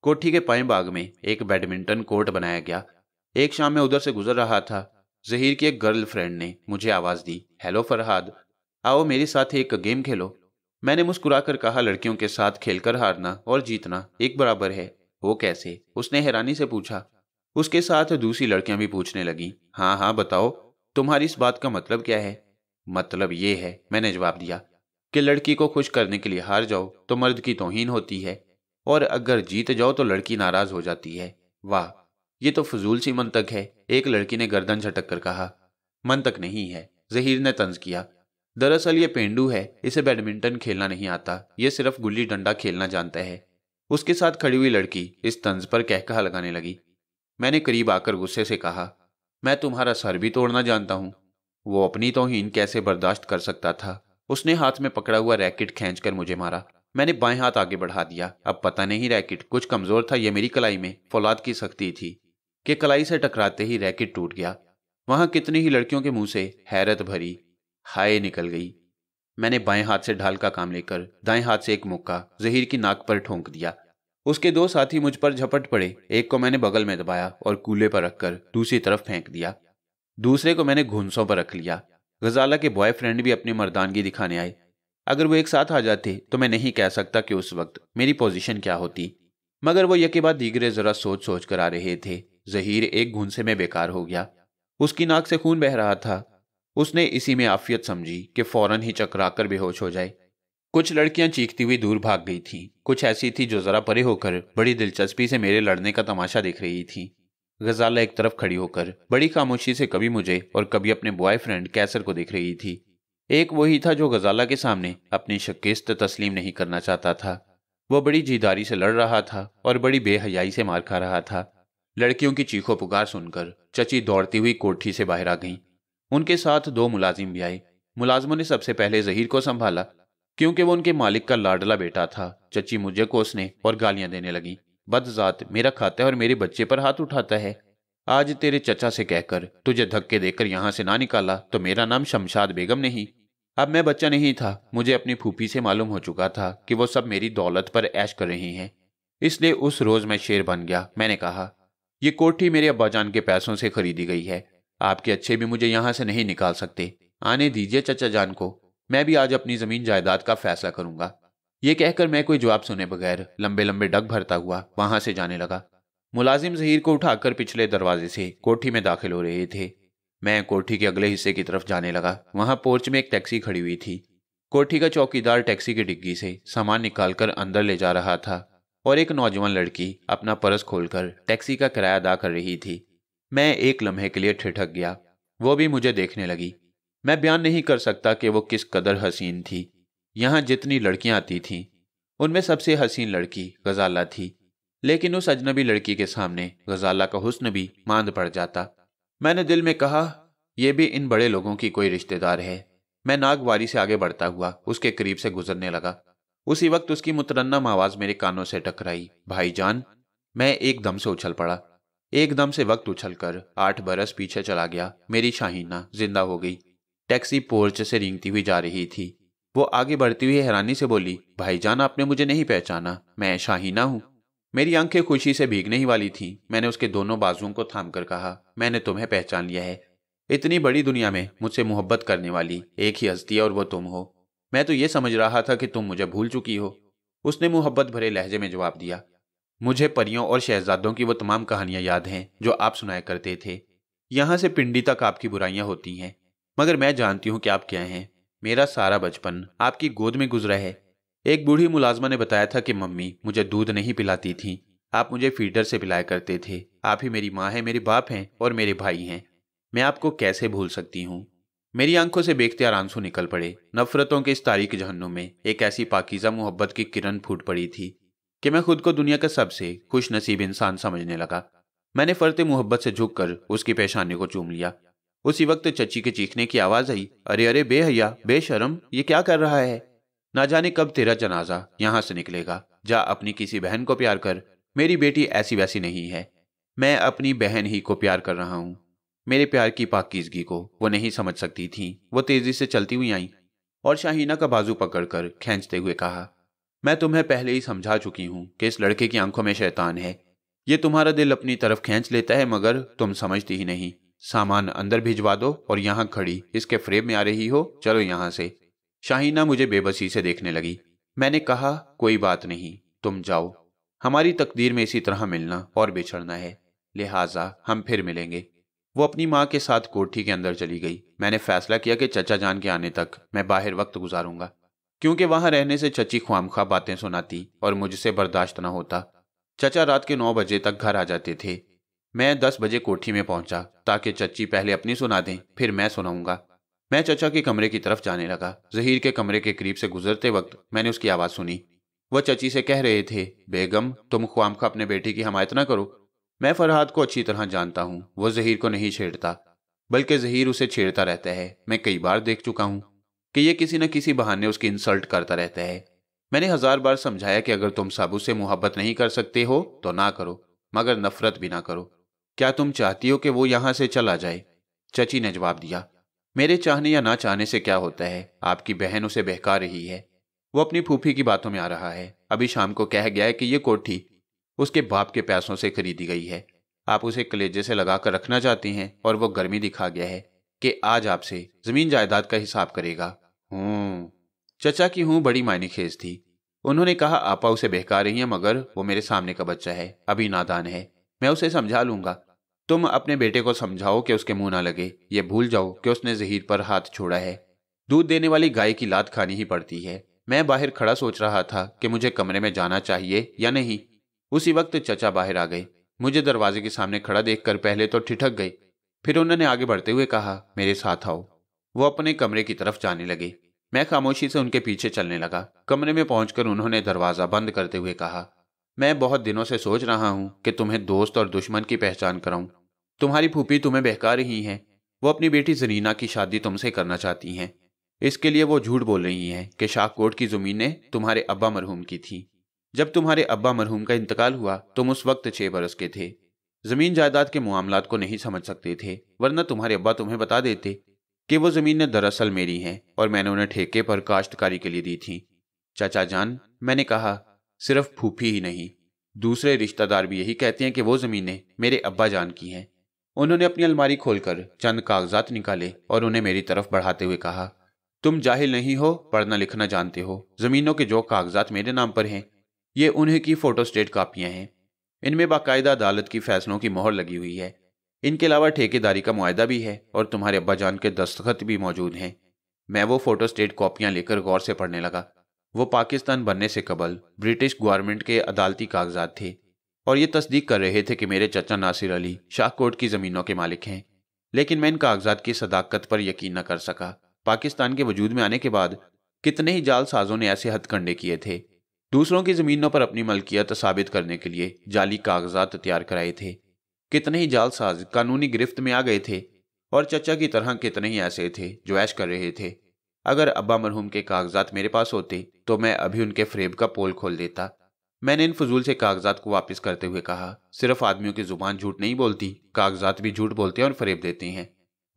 कोठी के पाए बाग में एक बैडमिंटन कोर्ट बनाया गया। एक शाम में उधर से गुजर रहा था। जहीर की एक गर्लफ्रेंड ने मुझे आवाज़ दी, हेलो फरहाद, आओ मेरे साथ एक गेम खेलो। मैंने मुस्कुराकर कहा, लड़कियों के साथ खेलकर हारना और जीतना एक बराबर है। वो कैसे? उसने हैरानी से पूछा। उसके साथ दूसरी लड़कियां भी पूछने लगीं, हाँ हाँ बताओ, तुम्हारी इस बात का मतलब क्या है? मतलब ये है, मैंने जवाब दिया, कि लड़की को खुश करने के लिए हार जाओ तो मर्द की तौहीन होती है और अगर जीत जाओ तो लड़की नाराज हो जाती है। वाह, ये तो फजूल सी मंतक है, एक लड़की ने गर्दन झटक कर कहा। मंतक नहीं है, जहीर ने तंज किया। दरअसल ये पेंडू है, इसे बैडमिंटन खेलना नहीं आता, ये सिर्फ गुल्ली डंडा खेलना जानता है। उसके साथ खड़ी हुई लड़की इस तंज पर कहकहा लगाने लगी। मैंने करीब आकर गुस्से से कहा, मैं तुम्हारा सर भी तोड़ना जानता हूं। वो अपनी तौहीन कैसे बर्दाश्त कर सकता था। उसने हाथ में पकड़ा हुआ रैकेट खींचकर मुझे मारा। मैंने बाएं हाथ आगे बढ़ा दिया। अब पता नहीं रैकेट कुछ कमजोर था या मेरी कलाई में फौलाद की सख्ती थी कि कलाई से टकराते ही रैकेट टूट गया। वहां कितनी ही लड़कियों के मुंह से हैरत भरी हाय निकल गई। मैंने बाएं हाथ से ढाल का काम लेकर दाएं हाथ से एक मुक्का जहीर की नाक पर ठोंक दिया। उसके दो साथी मुझ पर झपट पड़े। एक को मैंने बगल में दबाया और कूले पर रखकर दूसरी तरफ फेंक दिया। दूसरे को मैंने घुंसों पर रख लिया। गजाला के बॉयफ्रेंड भी अपनी मर्दानगी दिखाने आए। अगर वो एक साथ आ जाते तो मैं नहीं कह सकता कि उस वक्त मेरी पोजीशन क्या होती, मगर वो यके बाद दीगरे जरा सोच सोच कर आ रहे थे। जहीर एक घुंसे में बेकार हो गया। उसकी नाक से खून बह रहा था। उसने इसी में आफियत समझी कि फौरन ही चकराकर बेहोश हो जाए। कुछ लड़कियां चीखती हुई दूर भाग गई थीं। कुछ ऐसी थी जो जरा परे होकर बड़ी दिलचस्पी से मेरे लड़ने का तमाशा देख रही थी। गजाला एक तरफ खड़ी होकर बड़ी खामोशी से कभी मुझे और कभी अपने बॉयफ्रेंड कैसर को देख रही थी। एक वही था जो गजाला के सामने अपनी शिकस्त तस्लीम नहीं करना चाहता था। वो बड़ी जीदारी से लड़ रहा था और बड़ी बेहयाई से मार खा रहा था। लड़कियों की चीखों पुकार सुनकर चची दौड़ती हुई कोठी से बाहर आ गईं। उनके साथ दो मुलाजिम भी आए। मुलाजमों ने सबसे पहले जहीर को संभाला, क्योंकि वो उनके मालिक का लाडला बेटा था। चची मुझे कोसने और गालियां देने लगी। बदजात, मेरा खाता है और मेरे बच्चे पर हाथ उठाता है। आज तेरे चचा से कहकर तुझे धक्के देकर यहां से ना निकाला तो मेरा नाम शमशाद बेगम नहीं। अब मैं बच्चा नहीं था। मुझे अपनी फूफी से मालूम हो चुका था कि वो सब मेरी दौलत पर ऐश कर रही हैं, इसलिए उस रोज मैं शेर बन गया। मैंने कहा, ये कोठी मेरे अब्बाजान के पैसों से खरीदी गई है। आपके अच्छे भी मुझे यहां से नहीं निकाल सकते। आने दीजिए चचा जान को, मैं भी आज अपनी जमीन जायदाद का फैसला करूंगा। ये कहकर मैं कोई जवाब सुने बगैर लंबे लंबे डग भरता हुआ वहां से जाने लगा। मुलाजिम जहीर को उठाकर पिछले दरवाजे से कोठी में दाखिल हो रहे थे। मैं कोठी के अगले हिस्से की तरफ जाने लगा। वहां पोर्च में एक टैक्सी खड़ी हुई थी। कोठी का चौकीदार टैक्सी की डिग्गी से सामान निकालकर अंदर ले जा रहा था और एक नौजवान लड़की अपना पर्स खोलकर टैक्सी का किराया अदा कर रही थी। मैं एक लम्हे के लिए ठिठक गया। वो भी मुझे देखने लगी। मैं बयान नहीं कर सकता कि वो किस कदर हसीन थी। यहाँ जितनी लड़कियां आती थीं, उनमें सबसे हसीन लड़की गजाला थी, लेकिन उस अजनबी लड़की के सामने गजाला का हुस्न भी मांद पड़ जाता। मैंने दिल में कहा, यह भी इन बड़े लोगों की कोई रिश्तेदार है। मैं नागवारी से आगे बढ़ता हुआ उसके करीब से गुजरने लगा। उसी वक्त उसकी मुतरन्नम आवाज मेरे कानों से टकराई, भाईजान। मैं एकदम से उछल पड़ा। एकदम से वक्त उछलकर 8 बरस पीछे चला गया। मेरी शाहीना जिंदा हो गई। टैक्सी पोर्च से रेंगती हुई जा रही थी। वो आगे बढ़ती हुई हैरानी से बोली, भाईजान आपने मुझे नहीं पहचाना, मैं शाहीना हूं। मेरी आंखें खुशी से भीगने ही वाली थीं। मैंने उसके दोनों बाजुओं को थामकर कहा, मैंने तुम्हें पहचान लिया है। इतनी बड़ी दुनिया में मुझसे मोहब्बत करने वाली एक ही हस्ती है और वो तुम हो। मैं तो ये समझ रहा था कि तुम मुझे भूल चुकी हो। उसने मोहब्बत भरे लहजे में जवाब दिया, मुझे परियों और शहजादों की वो तमाम कहानियां याद हैं जो आप सुनाया करते थे। यहां से पिंडी तक आपकी बुराइयां होती हैं, मगर मैं जानती हूं कि आप क्या हैं। मेरा सारा बचपन आपकी गोद में गुजरा है। एक बूढ़ी मुलाजमा ने बताया था कि मम्मी मुझे दूध नहीं पिलाती थी, आप मुझे फीडर से पिलाया करते थे। आप ही मेरी माँ हैं, मेरे बाप हैं और मेरे भाई हैं। मैं आपको कैसे भूल सकती हूँ। मेरी आंखों से बेख्तियार आंसू निकल पड़े। नफरतों के इस तारीक जहन्नुम में एक ऐसी पाकीज़ा मोहब्बत की किरण फूट पड़ी थी कि मैं खुद को दुनिया का सबसे खुश नसीब इंसान समझने लगा। मैंने फरते मोहब्बत से झुककर उसकी पेशानी को चूम लिया। उसी वक्त चची के चीखने की आवाज आई, अरे अरे बेहया, बेशरम, ये क्या कर रहा है? ना जाने कब तेरा जनाजा यहां से निकलेगा। जा अपनी किसी बहन को प्यार कर। मेरी बेटी ऐसी वैसी नहीं है। मैं अपनी बहन ही को प्यार कर रहा हूं। मेरे प्यार की पाकीज़गी को वो नहीं समझ सकती थी। वो तेजी से चलती हुई आई और शाहीना का बाजू पकड़कर खींचते हुए कहा, मैं तुम्हें पहले ही समझा चुकी हूं कि इस लड़के की आंखों में शैतान है। ये तुम्हारा दिल अपनी तरफ खींच लेता है, मगर तुम समझती ही नहीं। सामान अंदर भिजवा दो और यहां खड़ी इसके फ्रेम में आ रही हो, चलो यहां से। शाहीना मुझे बेबसी से देखने लगी। मैंने कहा, कोई बात नहीं, तुम जाओ। हमारी तकदीर में इसी तरह मिलना और बिछड़ना है, लिहाजा हम फिर मिलेंगे। वो अपनी माँ के साथ कोठी के अंदर चली गई। मैंने फैसला किया कि चचा जान के आने तक मैं बाहर वक्त गुजारूंगा, क्योंकि वहां रहने से चची ख्वामख्वाह बातें सुनाती और मुझसे बर्दाश्त न होता। चचा रात के 9 बजे तक घर आ जाते थे। मैं 10 बजे कोठी में पहुंचा ताकि चची पहले अपनी सुना दें, फिर मैं सुनाऊंगा। मैं चचा के कमरे की तरफ जाने लगा। जहीर के कमरे के करीब से गुजरते वक्त मैंने उसकी आवाज़ सुनी, वह चची से कह रहे थे, बेगम तुम ख्वामखा अपने बेटे की हिमायत ना करो। मैं फरहाद को अच्छी तरह जानता हूँ, वो जहीर को नहीं छेड़ता, बल्कि जहीर उसे छेड़ता रहता है। मैं कई बार देख चुका हूँ कि ये किसी न किसी बहाने उसकी इंसल्ट करता रहता है। मैंने 1000 बार समझाया कि अगर तुम साबू से मोहब्बत नहीं कर सकते हो तो ना करो, मगर नफरत भी ना करो। क्या तुम चाहती हो कि वो यहां से चला जाए? चची ने जवाब दिया, मेरे चाहने या ना चाहने से क्या होता है? आपकी बहन उसे बहका रही है। वो अपनी फूफी की बातों में आ रहा है। अभी शाम को कह गया है कि ये कोठी उसके बाप के पैसों से खरीदी गई है। आप उसे कलेजे से लगाकर रखना चाहती हैं और वो गर्मी दिखा गया है कि आज आपसे जमीन जायदाद का हिसाब करेगा। चचा की हूं बड़ी मायनेखेज थी। उन्होंने कहा, आपा उसे बहका रही हैं, मगर वो मेरे सामने का बच्चा है, अभी नादान है, मैं उसे समझा लूंगा। तुम अपने बेटे को समझाओ कि उसके मुंह ना लगे। ये भूल जाओ कि उसने जहीर पर हाथ छोड़ा है। दूध देने वाली गाय की लात खानी ही पड़ती है। मैं बाहर खड़ा सोच रहा था कि मुझे कमरे में जाना चाहिए या नहीं। उसी वक्त चचा बाहर आ गए। मुझे दरवाजे के सामने खड़ा देखकर पहले तो ठिठक गए, फिर उन्होंने आगे बढ़ते हुए कहा, मेरे साथ आओ। वो अपने कमरे की तरफ जाने लगे। मैं खामोशी से उनके पीछे चलने लगा। कमरे में पहुंचकर उन्होंने दरवाजा बंद करते हुए कहा, मैं बहुत दिनों से सोच रहा हूं कि तुम्हें दोस्त और दुश्मन की पहचान कराऊं। तुम्हारी फूफी तुम्हें बहका रही हैं। वो अपनी बेटी जरीना की शादी तुमसे करना चाहती हैं। इसके लिए वो झूठ बोल रही हैं कि शाहकोट की जमीनें तुम्हारे अब्बा मरहूम की थी। जब तुम्हारे अब्बा मरहूम का इंतकाल हुआ तुम उस वक्त 6 बरस के थे। जमीन जायदाद के मामलात को नहीं समझ सकते थे, वरना तुम्हारे अब्बा तुम्हें बता देते कि वो जमीनें दरअसल मेरी हैं और मैंने उन्हें ठेके पर काश्तकारी के लिए दी थी। चाचा जान, मैंने कहा, सिर्फ फूफी ही नहीं, दूसरे रिश्तेदार भी यही कहते हैं कि वो जमीनें मेरे अब्बा जान की हैं। उन्होंने अपनी अलमारी खोलकर चंद कागजात निकाले और उन्हें मेरी तरफ बढ़ाते हुए कहा, तुम जाहिल नहीं हो, पढ़ना लिखना जानते हो। जमीनों के जो कागजात मेरे नाम पर हैं, ये उन्हीं की फोटोस्टेट कापियां हैं। इनमें बाकायदा अदालत की फैसलों की मोहर लगी हुई है। इनके अलावा ठेकेदारी का मुआयदा भी है और तुम्हारे अब्बा जान के दस्तखत भी मौजूद हैं। मैं वो फोटोस्टेट कॉपियां लेकर गौर से पढ़ने लगा। वो पाकिस्तान बनने से कबल ब्रिटिश गवर्नमेंट के अदालती कागजात थे और ये तस्दीक कर रहे थे कि मेरे चचा नासिर अली शाहकोट की जमीनों के मालिक हैं। लेकिन मैं इन कागजात की सदाकत पर यकीन न कर सका। पाकिस्तान के वजूद में आने के बाद कितने ही जालसाजों ने ऐसे हथकंडे किए थे। दूसरों की जमीनों पर अपनी मलकियत साबित करने के लिए जाली कागजात तैयार कराए थे। कितने ही जालसाज कानूनी गिरफ्त में आ गए थे और चचा की तरह कितने ही ऐसे थे जो ऐश कर रहे थे। अगर अब्बा मरहूम के कागजात मेरे पास होते तो मैं अभी उनके फ्रेब का पोल खोल देता। मैंने इन फजूल से कागजात को वापस करते हुए कहा, सिर्फ आदमियों की जुबान झूठ नहीं बोलती, कागजात भी झूठ बोलते हैं और फरेब देते हैं।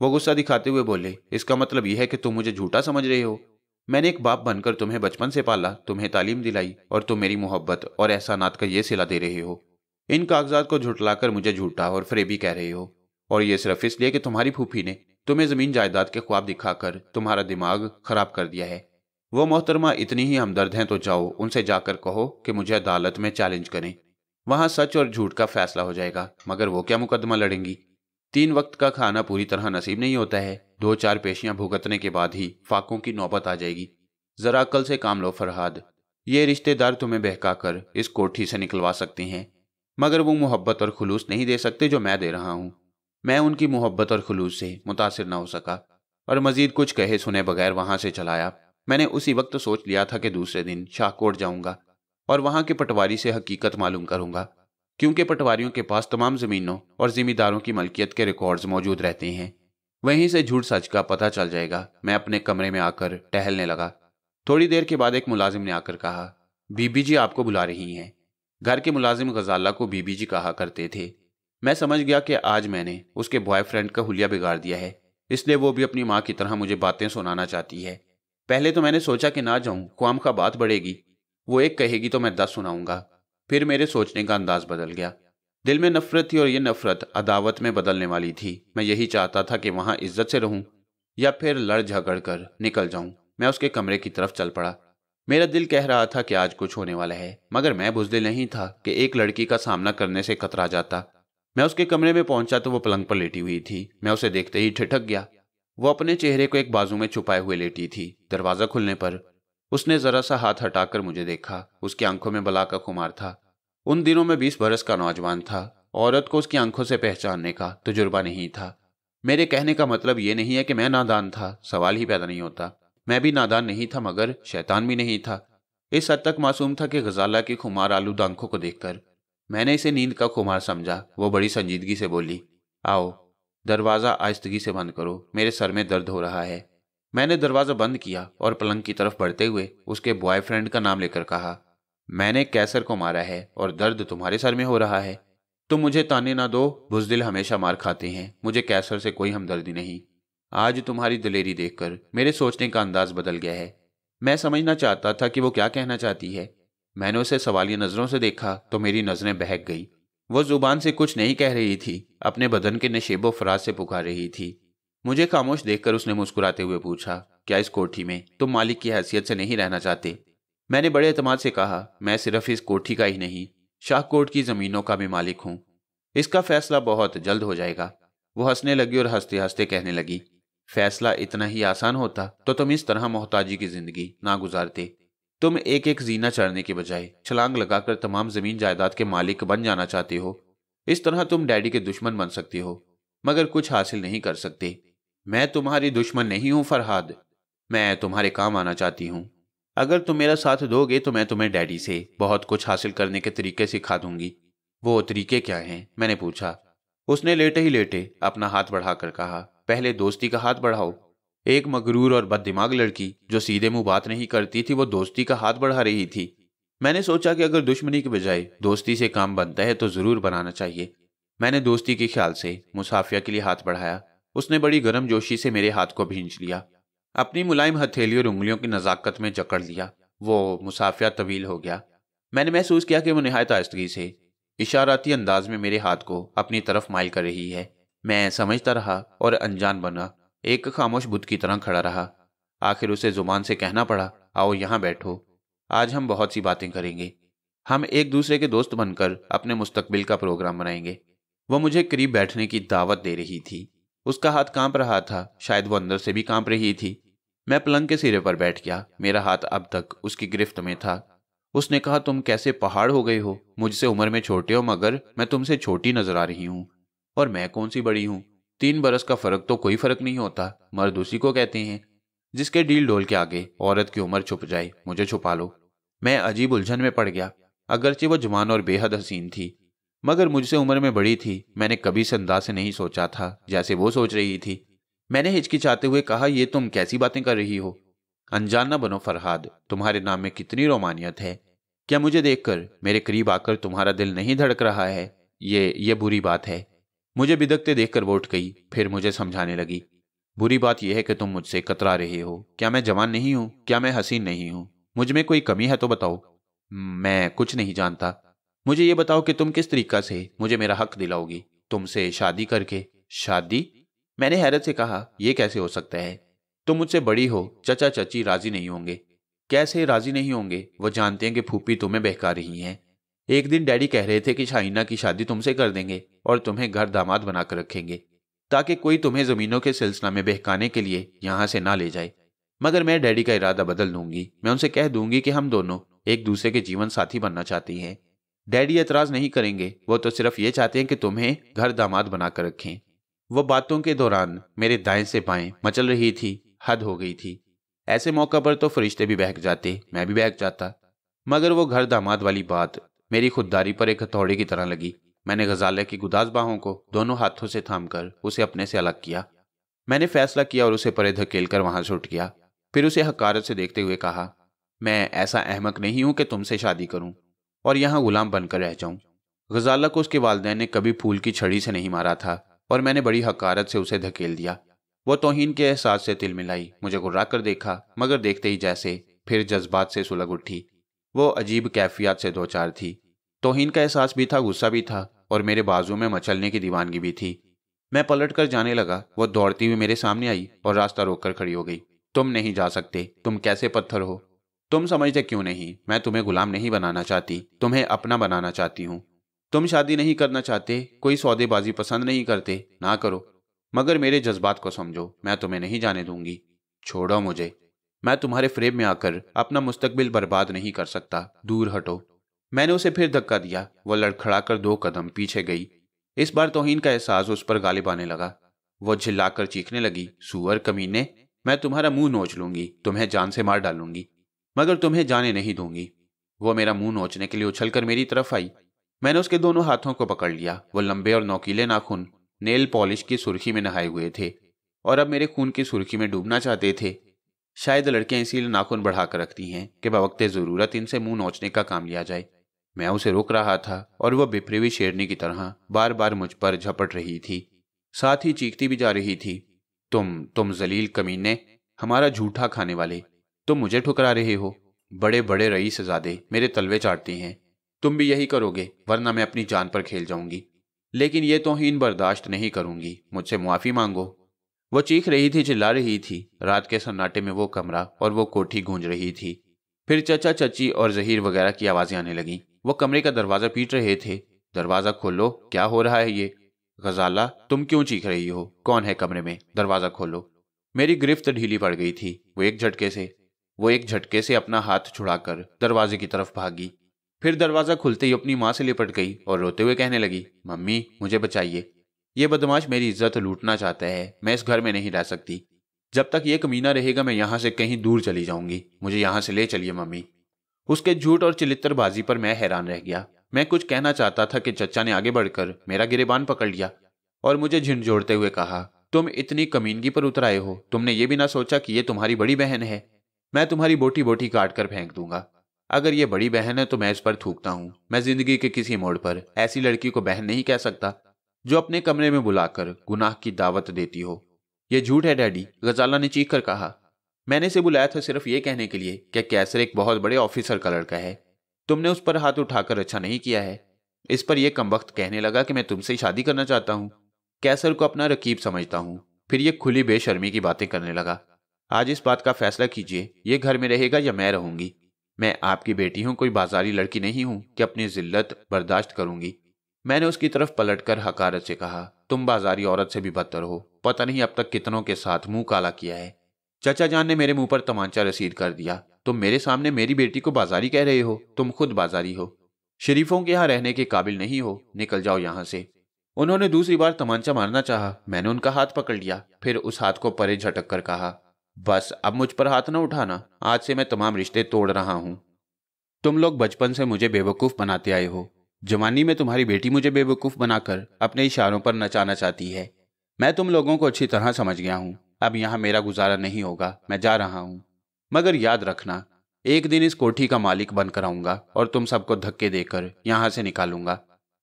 वो गुस्सा दिखाते हुए बोले, इसका मतलब यह है कि तुम मुझे झूठा समझ रहे हो। मैंने एक बाप बनकर तुम्हें बचपन से पाला, तुम्हें तालीम दिलाई और तुम मेरी मोहब्बत और एहसानात का ये सिला दे रहे हो। इन कागजात को झुठलाकर मुझे झूठा और फरेबी कह रहे हो, और ये सिर्फ इसलिए कि तुम्हारी फूफी ने तुम्हें जमीन जायदाद के ख्वाब दिखाकर तुम्हारा दिमाग खराब कर दिया है। वो मोहतरमा इतनी ही हमदर्द हैं तो जाओ उनसे जाकर कहो कि मुझे अदालत में चैलेंज करें। वहां सच और झूठ का फैसला हो जाएगा। मगर वो क्या मुकदमा लड़ेंगी? 3 वक्त का खाना पूरी तरह नसीब नहीं होता है। 2-4 पेशियां भुगतने के बाद ही फाकों की नौबत आ जाएगी। जरा अकल से काम लो फरहाद। ये रिश्तेदार तुम्हें बहकाकर इस कोठी से निकलवा सकते हैं, मगर वो मोहब्बत और खुलूस नहीं दे सकते जो मैं दे रहा हूं। मैं उनकी मोहब्बत और खुलूस से मुतासिर न हो सका और मजीद कुछ कहे सुने बगैर वहां से चलाया। मैंने उसी वक्त सोच लिया था कि दूसरे दिन शाहकोट जाऊंगा और वहां के पटवारी से हकीकत मालूम करूंगा, क्योंकि पटवारियों के पास तमाम जमीनों और जिम्मेदारों की मलकियत के रिकॉर्ड्स मौजूद रहते हैं। वहीं से झूठ सच का पता चल जाएगा। मैं अपने कमरे में आकर टहलने लगा। थोड़ी देर के बाद एक मुलाजिम ने आकर कहा, बीबी जी आपको बुला रही हैं। घर के मुलाजिम गजाला को बीबी जी कहा करते थे। मैं समझ गया कि आज मैंने उसके बॉयफ्रेंड का हुलिया बिगाड़ दिया है, इसलिए वो भी अपनी माँ की तरह मुझे बातें सुनाना चाहती है। पहले तो मैंने सोचा कि ना जाऊं, ख्वामखा बात बढ़ेगी। वो एक कहेगी तो मैं 10 सुनाऊंगा। फिर मेरे सोचने का अंदाज बदल गया। दिल में नफरत थी और ये नफरत अदावत में बदलने वाली थी। मैं यही चाहता था कि वहां इज्जत से रहूं या फिर लड़ झगड़ कर निकल जाऊं। मैं उसके कमरे की तरफ चल पड़ा। मेरा दिल कह रहा था कि आज कुछ होने वाला है, मगर मैं बुज़दिल नहीं था कि एक लड़की का सामना करने से कतरा जाता। मैं उसके कमरे में पहुंचा तो वो पलंग पर लेटी हुई थी। मैं उसे देखते ही ठिठक गया। वो अपने चेहरे को एक बाजू में छुपाए हुए लेटी थी। दरवाजा खुलने पर उसने जरा सा हाथ हटाकर मुझे देखा। उसकी आंखों में बला का खुमार था। उन दिनों में 20 बरस का नौजवान था। औरत को उसकी आंखों से पहचानने का तजुर्बा नहीं था। मेरे कहने का मतलब ये नहीं है कि मैं नादान था, सवाल ही पैदा नहीं होता। मैं भी नादान नहीं था, मगर शैतान भी नहीं था। इस हद तक मासूम था कि गजाला की खुमार आलूद आंखों को देखकर मैंने इसे नींद का खुमार समझा। वो बड़ी संजीदगी से बोली, आओ, दरवाज़ा आहिस्तगी से बंद करो, मेरे सर में दर्द हो रहा है। मैंने दरवाज़ा बंद किया और पलंग की तरफ बढ़ते हुए उसके बॉयफ्रेंड का नाम लेकर कहा, मैंने कैसर को मारा है और दर्द तुम्हारे सर में हो रहा है। तुम मुझे ताने ना दो, बुज़दिल हमेशा मार खाते हैं। मुझे कैसर से कोई हमदर्दी नहीं। आज तुम्हारी दिलेरी देखकर मेरे सोचने का अंदाज बदल गया है। मैं समझना चाहता था कि वो क्या कहना चाहती है। मैंने उसे सवालिया नज़रों से देखा तो मेरी नज़रें बहक गई। वो जुबान से कुछ नहीं कह रही थी, अपने बदन के नशेबो फराज से पुकार रही थी। मुझे खामोश देखकर उसने मुस्कुराते हुए पूछा, क्या इस कोठी में तुम मालिक की हैसियत से नहीं रहना चाहते? मैंने बड़े एतमाद से कहा, मैं सिर्फ इस कोठी का ही नहीं, शाहकोट की ज़मीनों का भी मालिक हूँ। इसका फैसला बहुत जल्द हो जाएगा। वो हंसने लगी और हंसते हंसते कहने लगी, फैसला इतना ही आसान होता तो तुम इस तरह मोहताजी की जिंदगी ना गुजारते। तुम एक एक जीना चढ़ने के बजाय छलांग लगाकर तमाम जमीन जायदाद के मालिक बन जाना चाहते हो। इस तरह तुम डैडी के दुश्मन बन सकते हो, मगर कुछ हासिल नहीं कर सकते। मैं तुम्हारी दुश्मन नहीं हूं फरहाद, मैं तुम्हारे काम आना चाहती हूं। अगर तुम मेरा साथ दोगे तो मैं तुम्हें डैडी से बहुत कुछ हासिल करने के तरीके सिखा दूंगी। वो तरीके क्या हैं? मैंने पूछा। उसने लेटे ही लेटे अपना हाथ बढ़ाकर कहा, पहले दोस्ती का हाथ बढ़ाओ। एक मगरूर और बददिमाग लड़की जो सीधे मुंह बात नहीं करती थी, वो दोस्ती का हाथ बढ़ा रही थी। मैंने सोचा कि अगर दुश्मनी के बजाय दोस्ती से काम बनता है तो जरूर बनाना चाहिए। मैंने दोस्ती के ख्याल से मुसाफिया के लिए हाथ बढ़ाया। उसने बड़ी गर्म जोशी से मेरे हाथ को भींच लिया, अपनी मुलायम हथेली और उंगलियों की नजाकत में जकड़ लिया। वो मुसाफिया तवील हो गया। मैंने महसूस किया कि वो निहायत आहिस्तगी से इशाराती अंदाज में मेरे हाथ को अपनी तरफ माइल कर रही है। मैं समझता रहा और अनजान बना एक खामोश बुत की तरह खड़ा रहा। आखिर उसे जुबान से कहना पड़ा, आओ यहाँ बैठो, आज हम बहुत सी बातें करेंगे। हम एक दूसरे के दोस्त बनकर अपने मुस्तकबिल का प्रोग्राम बनाएंगे। वो मुझे करीब बैठने की दावत दे रही थी। उसका हाथ कांप रहा था, शायद वो अंदर से भी कांप रही थी। मैं पलंग के सिरे पर बैठ गया, मेरा हाथ अब तक उसकी गिरफ्त में था। उसने कहा, तुम कैसे पहाड़ हो गए हो? मुझसे उम्र में छोटे हो, मगर मैं तुमसे छोटी नजर आ रही हूँ। और मैं कौन सी बड़ी हूँ? 3 बरस का फर्क तो कोई फर्क नहीं होता। मर्द उसी को कहते हैं जिसके डील डोल के आगे औरत की उम्र छुप जाए। मुझे छुपा लो। मैं अजीब उलझन में पड़ गया। अगरचे वो जवान और बेहद हसीन थी, मगर मुझसे उम्र में बड़ी थी। मैंने कभी इस अंदाज से नहीं सोचा था जैसे वो सोच रही थी। मैंने हिचकिचाते हुए कहा, ये तुम कैसी बातें कर रही हो? अनजान ना बनो फरहाद, तुम्हारे नाम में कितनी रोमानियत है। क्या मुझे देखकर, मेरे करीब आकर तुम्हारा दिल नहीं धड़क रहा है? ये बुरी बात है। मुझे बिदकते देखकर वो उठ गई, फिर मुझे समझाने लगी, बुरी बात यह है कि तुम मुझसे कतरा रहे हो। क्या मैं जवान नहीं हूं? क्या मैं हसीन नहीं हूं? मुझ में कोई कमी है तो बताओ। मैं कुछ नहीं जानता। मुझे ये बताओ कि तुम किस तरीका से मुझे मेरा हक दिलाओगी? तुमसे शादी करके? शादी? मैंने हैरत से कहा, यह कैसे हो सकता है? तुम मुझसे बड़ी हो, चचा चची राजी नहीं होंगे। कैसे राजी नहीं होंगे? वो जानते हैं कि फूफी तुम्हें बहका रही हैं। एक दिन डैडी कह रहे थे कि शाहीना की शादी तुमसे कर देंगे और तुम्हें घर दामाद बनाकर रखेंगे, ताकि कोई तुम्हें जमीनों के सिलसिला में बहकाने के लिए यहां से ना ले जाए। मगर मैं डैडी का इरादा बदल दूंगी। मैं उनसे कह दूंगी कि हम दोनों एक दूसरे के जीवन साथी बनना चाहती हैं। डैडी एतराज नहीं करेंगे। वो तो सिर्फ ये चाहते हैं कि तुम्हें घर दामाद बनाकर रखें। वो बातों के दौरान मेरे दाएं से बाएं मचल रही थी। हद हो गई थी। ऐसे मौका पर तो फरिश्ते भी बहक जाते, मैं भी बहक जाता। मगर वो घर दामाद वाली बात मेरी खुददारी पर एक हथौड़े की तरह लगी। मैंने गजाले की गुदाज बाहों को दोनों हाथों से थामकर उसे अपने से अलग किया। मैंने फैसला किया और उसे परे धकेल कर वहां से उठ गया। फिर उसे हकारत से देखते हुए कहा, मैं ऐसा अहमक नहीं हूं कि तुमसे शादी करूं और यहां गुलाम बनकर रह जाऊं। गजाला को उसके वालिदैन ने कभी फूल की छड़ी से नहीं मारा था और मैंने बड़ी हकारत से उसे धकेल दिया। वो तौहीन के एहसास से तिल मिलाई, मुझे घुर्रा कर देखा, मगर देखते ही जैसे फिर जज्बात से सुलग उठी। वो अजीब कैफियत से दो चार थी। तौहीन का एहसास भी था, गुस्सा भी था और मेरे बाजू में मचलने की दीवानगी भी थी। मैं पलट कर जाने लगा। वो दौड़ती हुई मेरे सामने आई और रास्ता रोककर खड़ी हो गई। तुम नहीं जा सकते। तुम कैसे पत्थर हो? तुम समझते क्यों नहीं? मैं तुम्हें गुलाम नहीं बनाना चाहती, तुम्हें अपना बनाना चाहती हूँ। तुम शादी नहीं करना चाहते, कोई सौदेबाजी पसंद नहीं करते, ना करो, मगर मेरे जज्बात को समझो। मैं तुम्हें नहीं जाने दूंगी। छोड़ो मुझे। मैं तुम्हारे फ्रेम में आकर अपना मुस्तकबिल बर्बाद नहीं कर सकता। दूर हटो। मैंने उसे फिर धक्का दिया। वो लड़खड़ाकर 2 कदम पीछे गई। इस बार तौहीन का एहसास उस पर गालिब आने लगा। वो चिल्लाकर चीखने लगी, सुअर कमीने, मैं तुम्हारा मुंह नोच लूंगी, तुम्हें जान से मार डालूंगी। मगर तुम्हें जाने नहीं दूंगी। वो मेरा मुंह नोचने के लिए उछलकर मेरी तरफ आई। मैंने उसके दोनों हाथों को पकड़ लिया। वो लंबे और नोकीले नाखून नेल पॉलिश की सुर्खी में नहाए हुए थे और अब मेरे खून की सुर्खी में डूबना चाहते थे। शायद लड़कियां इसीलिए नाखून बढ़ाकर रखती हैं कि बवक्ते ज़रूरत इनसे मुंह नोचने का काम लिया जाए। मैं उसे रोक रहा था और वह बिफरी हुई शेरनी की तरह बार बार मुझ पर झपट रही थी, साथ ही चीखती भी जा रही थी। तुम जलील कमीने, हमारा झूठा खाने वाले, तुम मुझे ठुकरा रहे हो। बड़े बड़े रईसज़ादे मेरे तलवे चाटते हैं। तुम भी यही करोगे, वरना मैं अपनी जान पर खेल जाऊंगी। लेकिन ये तौहीन बर्दाश्त नहीं करूंगी, मुझसे मुआफ़ी मांगो। वो चीख रही थी, चिल्ला रही थी। रात के सन्नाटे में वो कमरा और वो कोठी गूंज रही थी। फिर चचा चची और जहीर वगैरह की आवाज़ें आने लगीं। वो कमरे का दरवाज़ा पीट रहे थे। दरवाज़ा खोलो, क्या हो रहा है ये? गजाला, तुम क्यों चीख रही हो? कौन है कमरे में? दरवाज़ा खोलो। मेरी गिरफ्त ढीली पड़ गई थी। वो एक झटके से अपना हाथ छुड़ाकर दरवाजे की तरफ भागी। फिर दरवाज़ा खुलते ही अपनी माँ से लिपट गई और रोते हुए कहने लगी, मम्मी मुझे बचाइए। ये बदमाश मेरी इज्जत लूटना चाहता है। मैं इस घर में नहीं रह सकती। जब तक ये कमीना रहेगा मैं यहाँ से कहीं दूर चली जाऊंगी। मुझे यहाँ से ले चलिए मम्मी। उसके झूठ और चिलित्तरबाजी पर मैं हैरान रह गया। मैं कुछ कहना चाहता था कि चचा ने आगे बढ़कर मेरा गिरेबान पकड़ लिया और मुझे झिंझोड़ते हुए कहा, तुम इतनी कमीनगी पर उतर आए हो? तुमने ये भी ना सोचा कि ये तुम्हारी बड़ी बहन है? मैं तुम्हारी बोटी बोटी काट कर फेंक दूंगा। अगर ये बड़ी बहन है तो मैं इस पर थूकता हूँ। मैं जिंदगी के किसी मोड़ पर ऐसी लड़की को बहन नहीं कह सकता जो अपने कमरे में बुलाकर गुनाह की दावत देती हो। ये झूठ है डैडी, गजाला ने चीख कर कहा। मैंने इसे बुलाया था सिर्फ ये कहने के लिए कि कैसर एक बहुत बड़े ऑफिसर का लड़का है। तुमने उस पर हाथ उठाकर अच्छा नहीं किया है। इस पर यह कमबख्त कहने लगा कि मैं तुमसे शादी करना चाहता हूँ। कैसर को अपना रकीब समझता हूँ। फिर ये खुली बेशर्मी की बातें करने लगा। आज इस बात का फैसला कीजिए, ये घर में रहेगा या मैं रहूंगी। मैं आपकी बेटी हूं, कोई बाजारी लड़की नहीं हूं कि अपनी जिल्लत बर्दाश्त करूंगी। मैंने उसकी तरफ पलटकर हकारत से कहा, तुम बाजारी औरत से भी बदतर हो। पता नहीं अब तक कितनों के साथ मुंह काला किया है। चचा जान ने मेरे मुंह पर तमाचा रसीद कर दिया। तुम मेरे सामने मेरी बेटी को बाजारी कह रहे हो? तुम खुद बाजारी हो। शरीफों के यहाँ रहने के काबिल नहीं हो। निकल जाओ यहाँ से। उन्होंने दूसरी बार तमाचा मारना चाहा। मैंने उनका हाथ पकड़ लिया, फिर उस हाथ को परे झटक कर कहा, बस अब मुझ पर हाथ न उठाना। आज से मैं तमाम रिश्ते तोड़ रहा हूं। तुम लोग बचपन से मुझे बेवकूफ बनाते आए हो। जवानी में तुम्हारी बेटी मुझे बेवकूफ बनाकर अपने इशारों पर नचाना चाहती है। मैं तुम लोगों को अच्छी तरह समझ गया हूं। अब यहां मेरा गुजारा नहीं होगा, मैं जा रहा हूं। मगर याद रखना, एक दिन इस कोठी का मालिक बनकर आऊंगा और तुम सबको धक्के देकर यहां से निकालूंगा।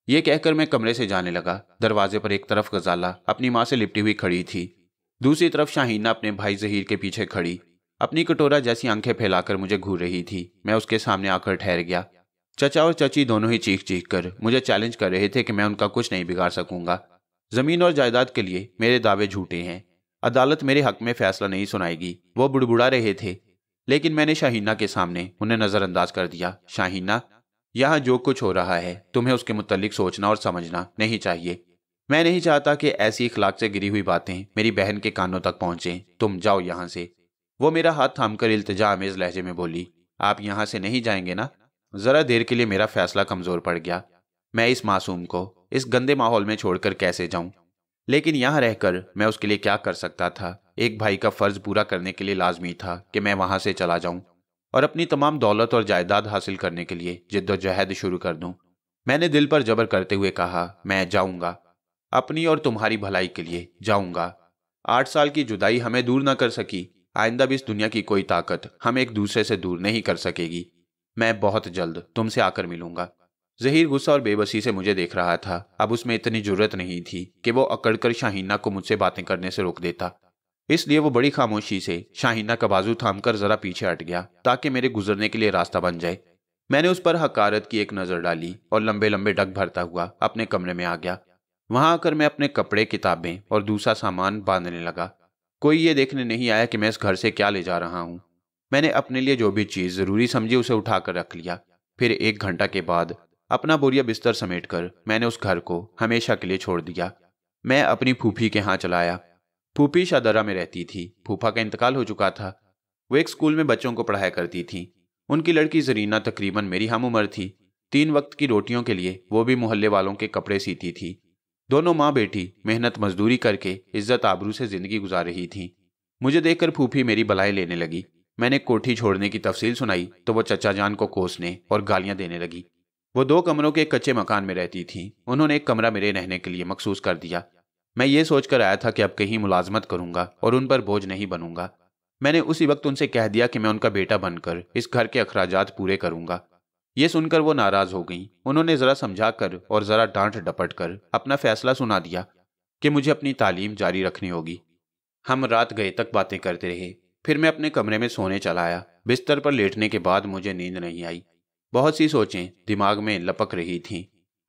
ये कहकर मैं कमरे से जाने लगा। दरवाजे पर एक तरफ गजाला अपनी माँ से लिपटी हुई खड़ी थी, दूसरी तरफ शाहीना अपने भाई जहीर के पीछे खड़ी अपनी कटोरा जैसी आंखें फैलाकर मुझे घूर रही थी। मैं उसके सामने आकर ठहर गया। चचा और चची दोनों ही चीख चीख कर मुझे चैलेंज कर रहे थे कि मैं उनका कुछ नहीं बिगाड़ सकूंगा। जमीन और जायदाद के लिए मेरे दावे झूठे हैं। अदालत मेरे हक में फैसला नहीं सुनाएगी। वो बुड़बुड़ा रहे थे, लेकिन मैंने शाहीना के सामने उन्हें नजरअंदाज कर दिया। शाहीना, यहाँ जो कुछ हो रहा है तुम्हें उसके मुतालिक सोचना और समझना नहीं चाहिए। मैं नहीं चाहता कि ऐसी इखलाक से गिरी हुई बातें मेरी बहन के कानों तक पहुंचें। तुम जाओ यहाँ से। वो मेरा हाथ थामकर इल्तिजा आमेज लहजे में बोली, आप यहाँ से नहीं जाएंगे ना? जरा देर के लिए मेरा फैसला कमजोर पड़ गया। मैं इस मासूम को इस गंदे माहौल में छोड़कर कैसे जाऊं? लेकिन यहाँ रहकर मैं उसके लिए क्या कर सकता था? एक भाई का फर्ज पूरा करने के लिए लाजमी था कि मैं वहां से चला जाऊं और अपनी तमाम दौलत और जायदाद हासिल करने के लिए जिद्दोजहद शुरू कर दूं। मैंने दिल पर जबर करते हुए कहा, मैं जाऊंगा, अपनी और तुम्हारी भलाई के लिए जाऊंगा। 8 साल की जुदाई हमें दूर न कर सकी। आइंदा भी इस दुनिया की कोई ताकत हम एक दूसरे से दूर नहीं कर सकेगी। मैं बहुत जल्द तुमसे आकर मिलूंगा। जहीर गुस्सा और बेबसी से मुझे देख रहा था। अब उसमें इतनी जुर्रत नहीं थी कि वो अकड़कर शाहीना को मुझसे बातें करने से रोक देता। इसलिए वो बड़ी खामोशी से शाहीना का बाजू थामकर जरा पीछे हट गया ताकि मेरे गुजरने के लिए रास्ता बन जाए। मैंने उस पर हकारत की एक नजर डाली और लंबे लंबे डग भरता हुआ अपने कमरे में आ गया। वहां आकर मैं अपने कपड़े, किताबें और दूसरा सामान बांधने लगा। कोई ये देखने नहीं आया कि मैं इस घर से क्या ले जा रहा हूं। मैंने अपने लिए जो भी चीज जरूरी समझी उसे उठाकर रख लिया। फिर 1 घंटा के बाद अपना बोरिया बिस्तर समेटकर मैंने उस घर को हमेशा के लिए छोड़ दिया। मैं अपनी फूफी के यहाँ चला आया। फूफी शादरा में रहती थी। फूफा का इंतकाल हो चुका था। वो एक स्कूल में बच्चों को पढ़ाया करती थी। उनकी लड़की जरीना तकरीबन मेरी हम उम्र थी। 3 वक्त की रोटियों के लिए वो भी मोहल्ले वालों के कपड़े सीती थी। दोनों माँ बेटी मेहनत मजदूरी करके इज्जत आबरू से जिंदगी गुजार रही थी। मुझे देखकर फूफी मेरी बलाई लेने लगी। मैंने कोठी छोड़ने की तफसील सुनाई तो वो चचा जान को कोसने और गालियां देने लगी। वो 2 कमरों के एक कच्चे मकान में रहती थी। उन्होंने एक कमरा मेरे रहने के लिए मखसूस कर दिया। मैं ये सोचकर आया था कि अब कहीं मुलाजमत करूंगा और उन पर बोझ नहीं बनूंगा। मैंने उसी वक्त उनसे कह दिया कि मैं उनका बेटा बनकर इस घर के अखराजात पूरे करूंगा। ये सुनकर वो नाराज हो गईं। उन्होंने जरा समझा कर और जरा डांट डपट कर अपना फैसला सुना दिया कि मुझे अपनी तालीम जारी रखनी होगी। हम रात गए तक बातें करते रहे। फिर मैं अपने कमरे में सोने चला आया। बिस्तर पर लेटने के बाद मुझे नींद नहीं आई। बहुत सी सोचें दिमाग में लपक रही थीं।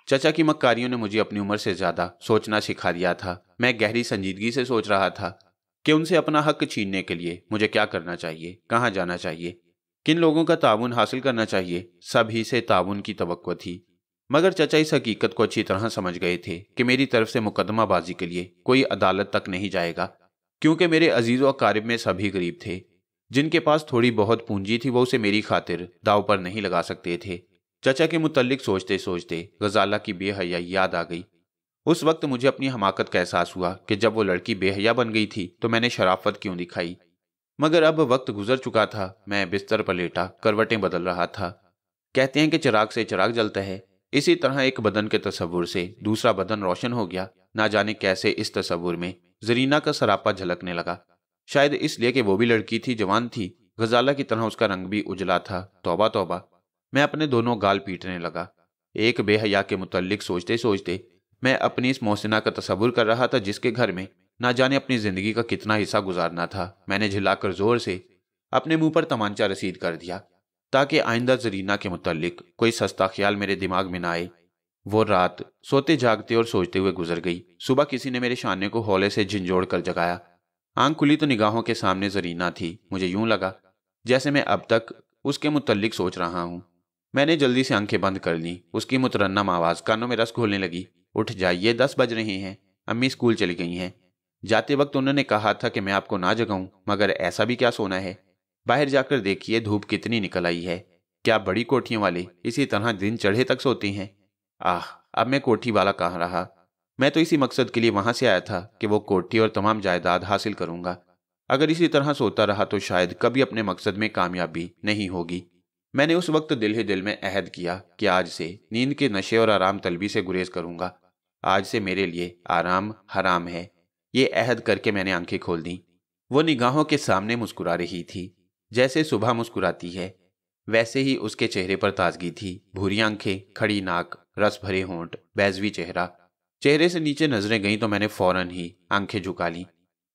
चचा की मक्कारियों ने मुझे अपनी उम्र से ज्यादा सोचना सिखा दिया था। मैं गहरी संजीदगी से सोच रहा था कि उनसे अपना हक छीनने के लिए मुझे क्या करना चाहिए, कहाँ जाना चाहिए, किन लोगों का ताउन हासिल करना चाहिए। सभी से ताउन की तवक्को थी, मगर चचा इस हकीकत को अच्छी तरह समझ गए थे कि मेरी तरफ से मुकदमाबाजी के लिए कोई अदालत तक नहीं जाएगा, क्योंकि मेरे अजीज़ व अकारिब में सभी गरीब थे। जिनके पास थोड़ी बहुत पूंजी थी वो उसे मेरी खातिर दाव पर नहीं लगा सकते थे। चचा के मुतल्लिक सोचते सोचते गजाला की बेहयाई याद आ गई। उस वक्त मुझे अपनी हमाकत का एहसास हुआ कि जब वो लड़की बेहया बन गई थी तो मैंने शराफत क्यों दिखाई। मगर अब वक्त गुजर चुका था। मैं बिस्तर पर लेटा करवटें बदल रहा था। कहते हैं कि चिराग से चिराग जलता है। इसी तरह एक बदन के तस्वुर से दूसरा बदन रोशन हो गया। ना जाने कैसे इस तस्वुर में जरीना का सरापा झलकने लगा। शायद इसलिए कि वो भी लड़की थी, जवान थी। गजाला की तरह उसका रंग भी उजला था। तौबा तौबा। मैं अपने दोनों गाल पीटने लगा। एक बेहया के मुतल्लिक सोचते सोचते मैं अपनी इस मोहसिना का तस्वुर कर रहा था जिसके घर में ना जाने अपनी जिंदगी का कितना हिस्सा गुजारना था। मैंने झिल्लाकर जोर से अपने मुंह पर तमांचा रसीद कर दिया ताकि आइंदा जरीना के मुतल्लिक कोई सस्ता ख्याल मेरे दिमाग में ना आए। वो रात सोते जागते और सोचते हुए गुजर गई। सुबह किसी ने मेरे शाने को हौले से झिंझोड़ कर जगाया। आंख खुली तो निगाहों के सामने जरीना थी। मुझे यूं लगा जैसे मैं अब तक उसके मुतल्लिक सोच रहा हूं। मैंने जल्दी से आंखें बंद कर ली। उसकी मुतरन्नम आवाज कानों में रस घोलने लगी। उठ जाइए, 10 बज रहे हैं। अम्मी स्कूल चली गई हैं। जाते वक्त उन्होंने कहा था कि मैं आपको ना जगाऊं, मगर ऐसा भी क्या सोना है। बाहर जाकर देखिए धूप कितनी निकल आई है। क्या बड़ी कोठियों वाले इसी तरह दिन चढ़े तक सोते हैं। आह, अब मैं कोठी वाला कहाँ रहा। मैं तो इसी मकसद के लिए वहां से आया था कि वो कोठी और तमाम जायदाद हासिल करूंगा। अगर इसी तरह सोता रहा तो शायद कभी अपने मकसद में कामयाबी नहीं होगी। मैंने उस वक्त दिल ही दिल में अहद किया कि आज से नींद के नशे और आराम तलबी से गुरेज करूंगा। आज से मेरे लिए आराम हराम है। ये अहद करके मैंने आंखें खोल दी। वो निगाहों के सामने मुस्कुरा रही थी। जैसे सुबह मुस्कुराती है वैसे ही उसके चेहरे पर ताजगी थी। भूरी आंखें, खड़ी नाक, रस भरे होंठ, बैजवी चेहरा। चेहरे से नीचे नजरें गईं तो मैंने फौरन ही आंखें झुका ली।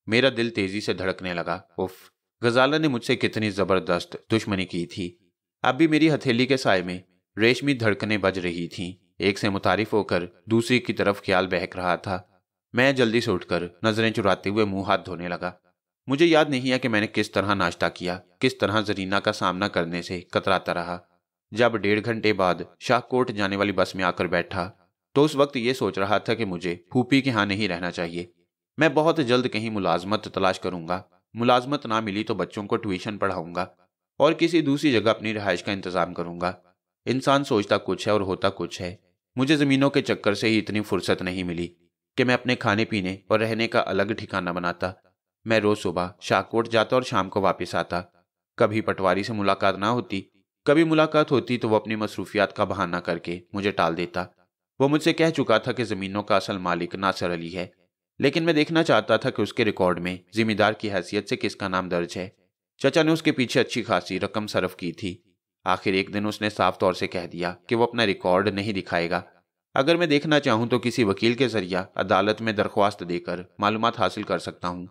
मेरा दिल तेजी से धड़कने लगा। उफ, गजाला ने मुझसे कितनी जबरदस्त दुश्मनी की थी। अब भी मेरी हथेली के साए में रेशमी धड़कनें बज रही थीं। एक से मुतारिफ होकर दूसरी की तरफ ख्याल बहक रहा था। मैं जल्दी से उठकर नजरें चुराते हुए मुंह हाथ धोने लगा। मुझे याद नहीं है कि मैंने किस तरह नाश्ता किया, किस तरह जरीना का सामना करने से कतराता रहा। जब 1.5 घंटे बाद शाहकोट जाने वाली बस में आकर बैठा तो उस वक्त ये सोच रहा था कि मुझे फूफी के यहाँ नहीं रहना चाहिए। मैं बहुत जल्द कहीं मुलाजमत तलाश करूंगा। मुलाजमत ना मिली तो बच्चों को ट्यूशन पढ़ाऊंगा और किसी दूसरी जगह अपनी रिहाइश का इंतजाम करूंगा। इंसान सोचता कुछ है और होता कुछ है। मुझे जमीनों के चक्कर से ही इतनी फुर्सत नहीं मिली कि मैं अपने खाने पीने और रहने का अलग ठिकाना बनाता। मैं रोज सुबह शाहकोट जाता और शाम को वापस आता। कभी पटवारी से मुलाकात ना होती, कभी मुलाकात होती तो वो अपनी मसरूफियात का बहाना करके मुझे टाल देता। वो मुझसे कह चुका था कि जमीनों का असल मालिक नासिर अली है, लेकिन मैं देखना चाहता था कि उसके रिकॉर्ड में जिम्मेदार की हैसियत से किसका नाम दर्ज है। चचा ने उसके पीछे अच्छी खासी रकम सरफ की थी। आखिर एक दिन उसने साफ तौर से कह दिया कि वो अपना रिकॉर्ड नहीं दिखाएगा। अगर मैं देखना चाहूं तो किसी वकील के जरिया अदालत में दरख्वास्त देकर मालूमात हासिल कर सकता हूं।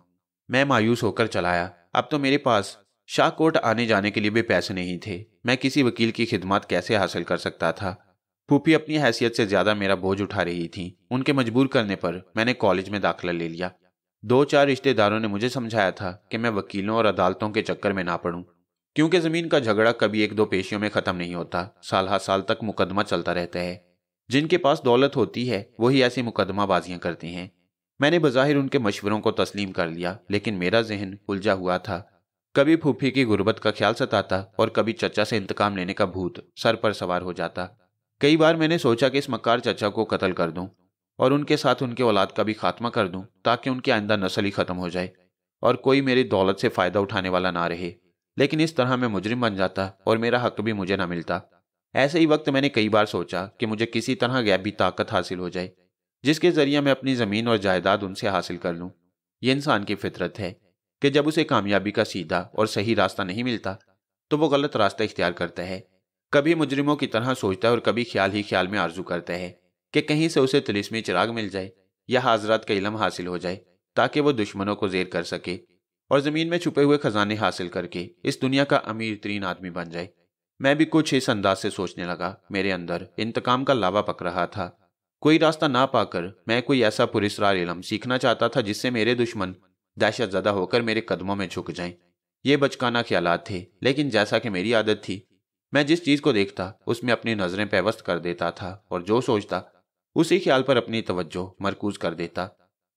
मैं मायूस होकर चलाया। अब तो मेरे पास शाहकोट आने जाने के लिए भी पैसे नहीं थे। मैं किसी वकील की खिदमत कैसे हासिल कर सकता था। फूफी अपनी हैसियत से ज्यादा मेरा बोझ उठा रही थी। उनके मजबूर करने पर मैंने कॉलेज में दाखिला ले लिया। 2-4 रिश्तेदारों ने मुझे समझाया था कि मैं वकीलों और अदालतों के चक्कर में ना पड़ूं, क्योंकि जमीन का झगड़ा कभी 1-2 पेशियों में खत्म नहीं होता। साल हर साल तक मुकदमा चलता रहता है। जिनके पास दौलत होती है वही ऐसी मुकदमाबाजियां करते हैं। मैंने बज़ाहिर उनके मशवरों को तस्लीम कर लिया, लेकिन मेरा जहन उलझा हुआ था। कभी फूफी की गुर्बत का ख्याल सताता और कभी चचा से इंतकाम लेने का भूत सर पर सवार हो जाता। कई बार मैंने सोचा कि इस मक्कार चचा को कत्ल कर दूं और उनके साथ उनके औलाद का भी खात्मा कर दूं, ताकि उनकी आइंदा नस्ल ही खत्म हो जाए और कोई मेरी दौलत से फायदा उठाने वाला ना रहे। लेकिन इस तरह मैं मुजरिम बन जाता और मेरा हक भी मुझे ना मिलता। ऐसे ही वक्त मैंने कई बार सोचा कि मुझे किसी तरह गैबी ताकत हासिल हो जाए, जिसके जरिए मैं अपनी ज़मीन और जायदाद उनसे हासिल कर लूँ। ये इंसान की फितरत है कि जब उसे कामयाबी का सीधा और सही रास्ता नहीं मिलता तो वो गलत रास्ता इख्तियार करता है। कभी मुजरिमों की तरह सोचता है और कभी ख्याल ही ख्याल में आरजू करता है कि कहीं से उसे तिलिस्मी चिराग मिल जाए या हाजरात का इल्म हासिल हो जाए, ताकि वो दुश्मनों को जेर कर सके और ज़मीन में छुपे हुए खजाने हासिल करके इस दुनिया का अमीर तरीन आदमी बन जाए। मैं भी कुछ इस अंदाज से सोचने लगा। मेरे अंदर इंतकाम का लावा पक रहा था। कोई रास्ता ना पाकर मैं कोई ऐसा पुरस्कार इल्म सीखना चाहता था जिससे मेरे दुश्मन दहशत ज़दा होकर मेरे कदमों में झुक जाएं। ये बचकाना ख्यालात थे, लेकिन जैसा कि मेरी आदत थी, मैं जिस चीज़ को देखता उसमें अपनी नज़रें पेवस्त कर देता था और जो सोचता उसी ख्याल पर अपनी तवज्जो मरकूज कर देता।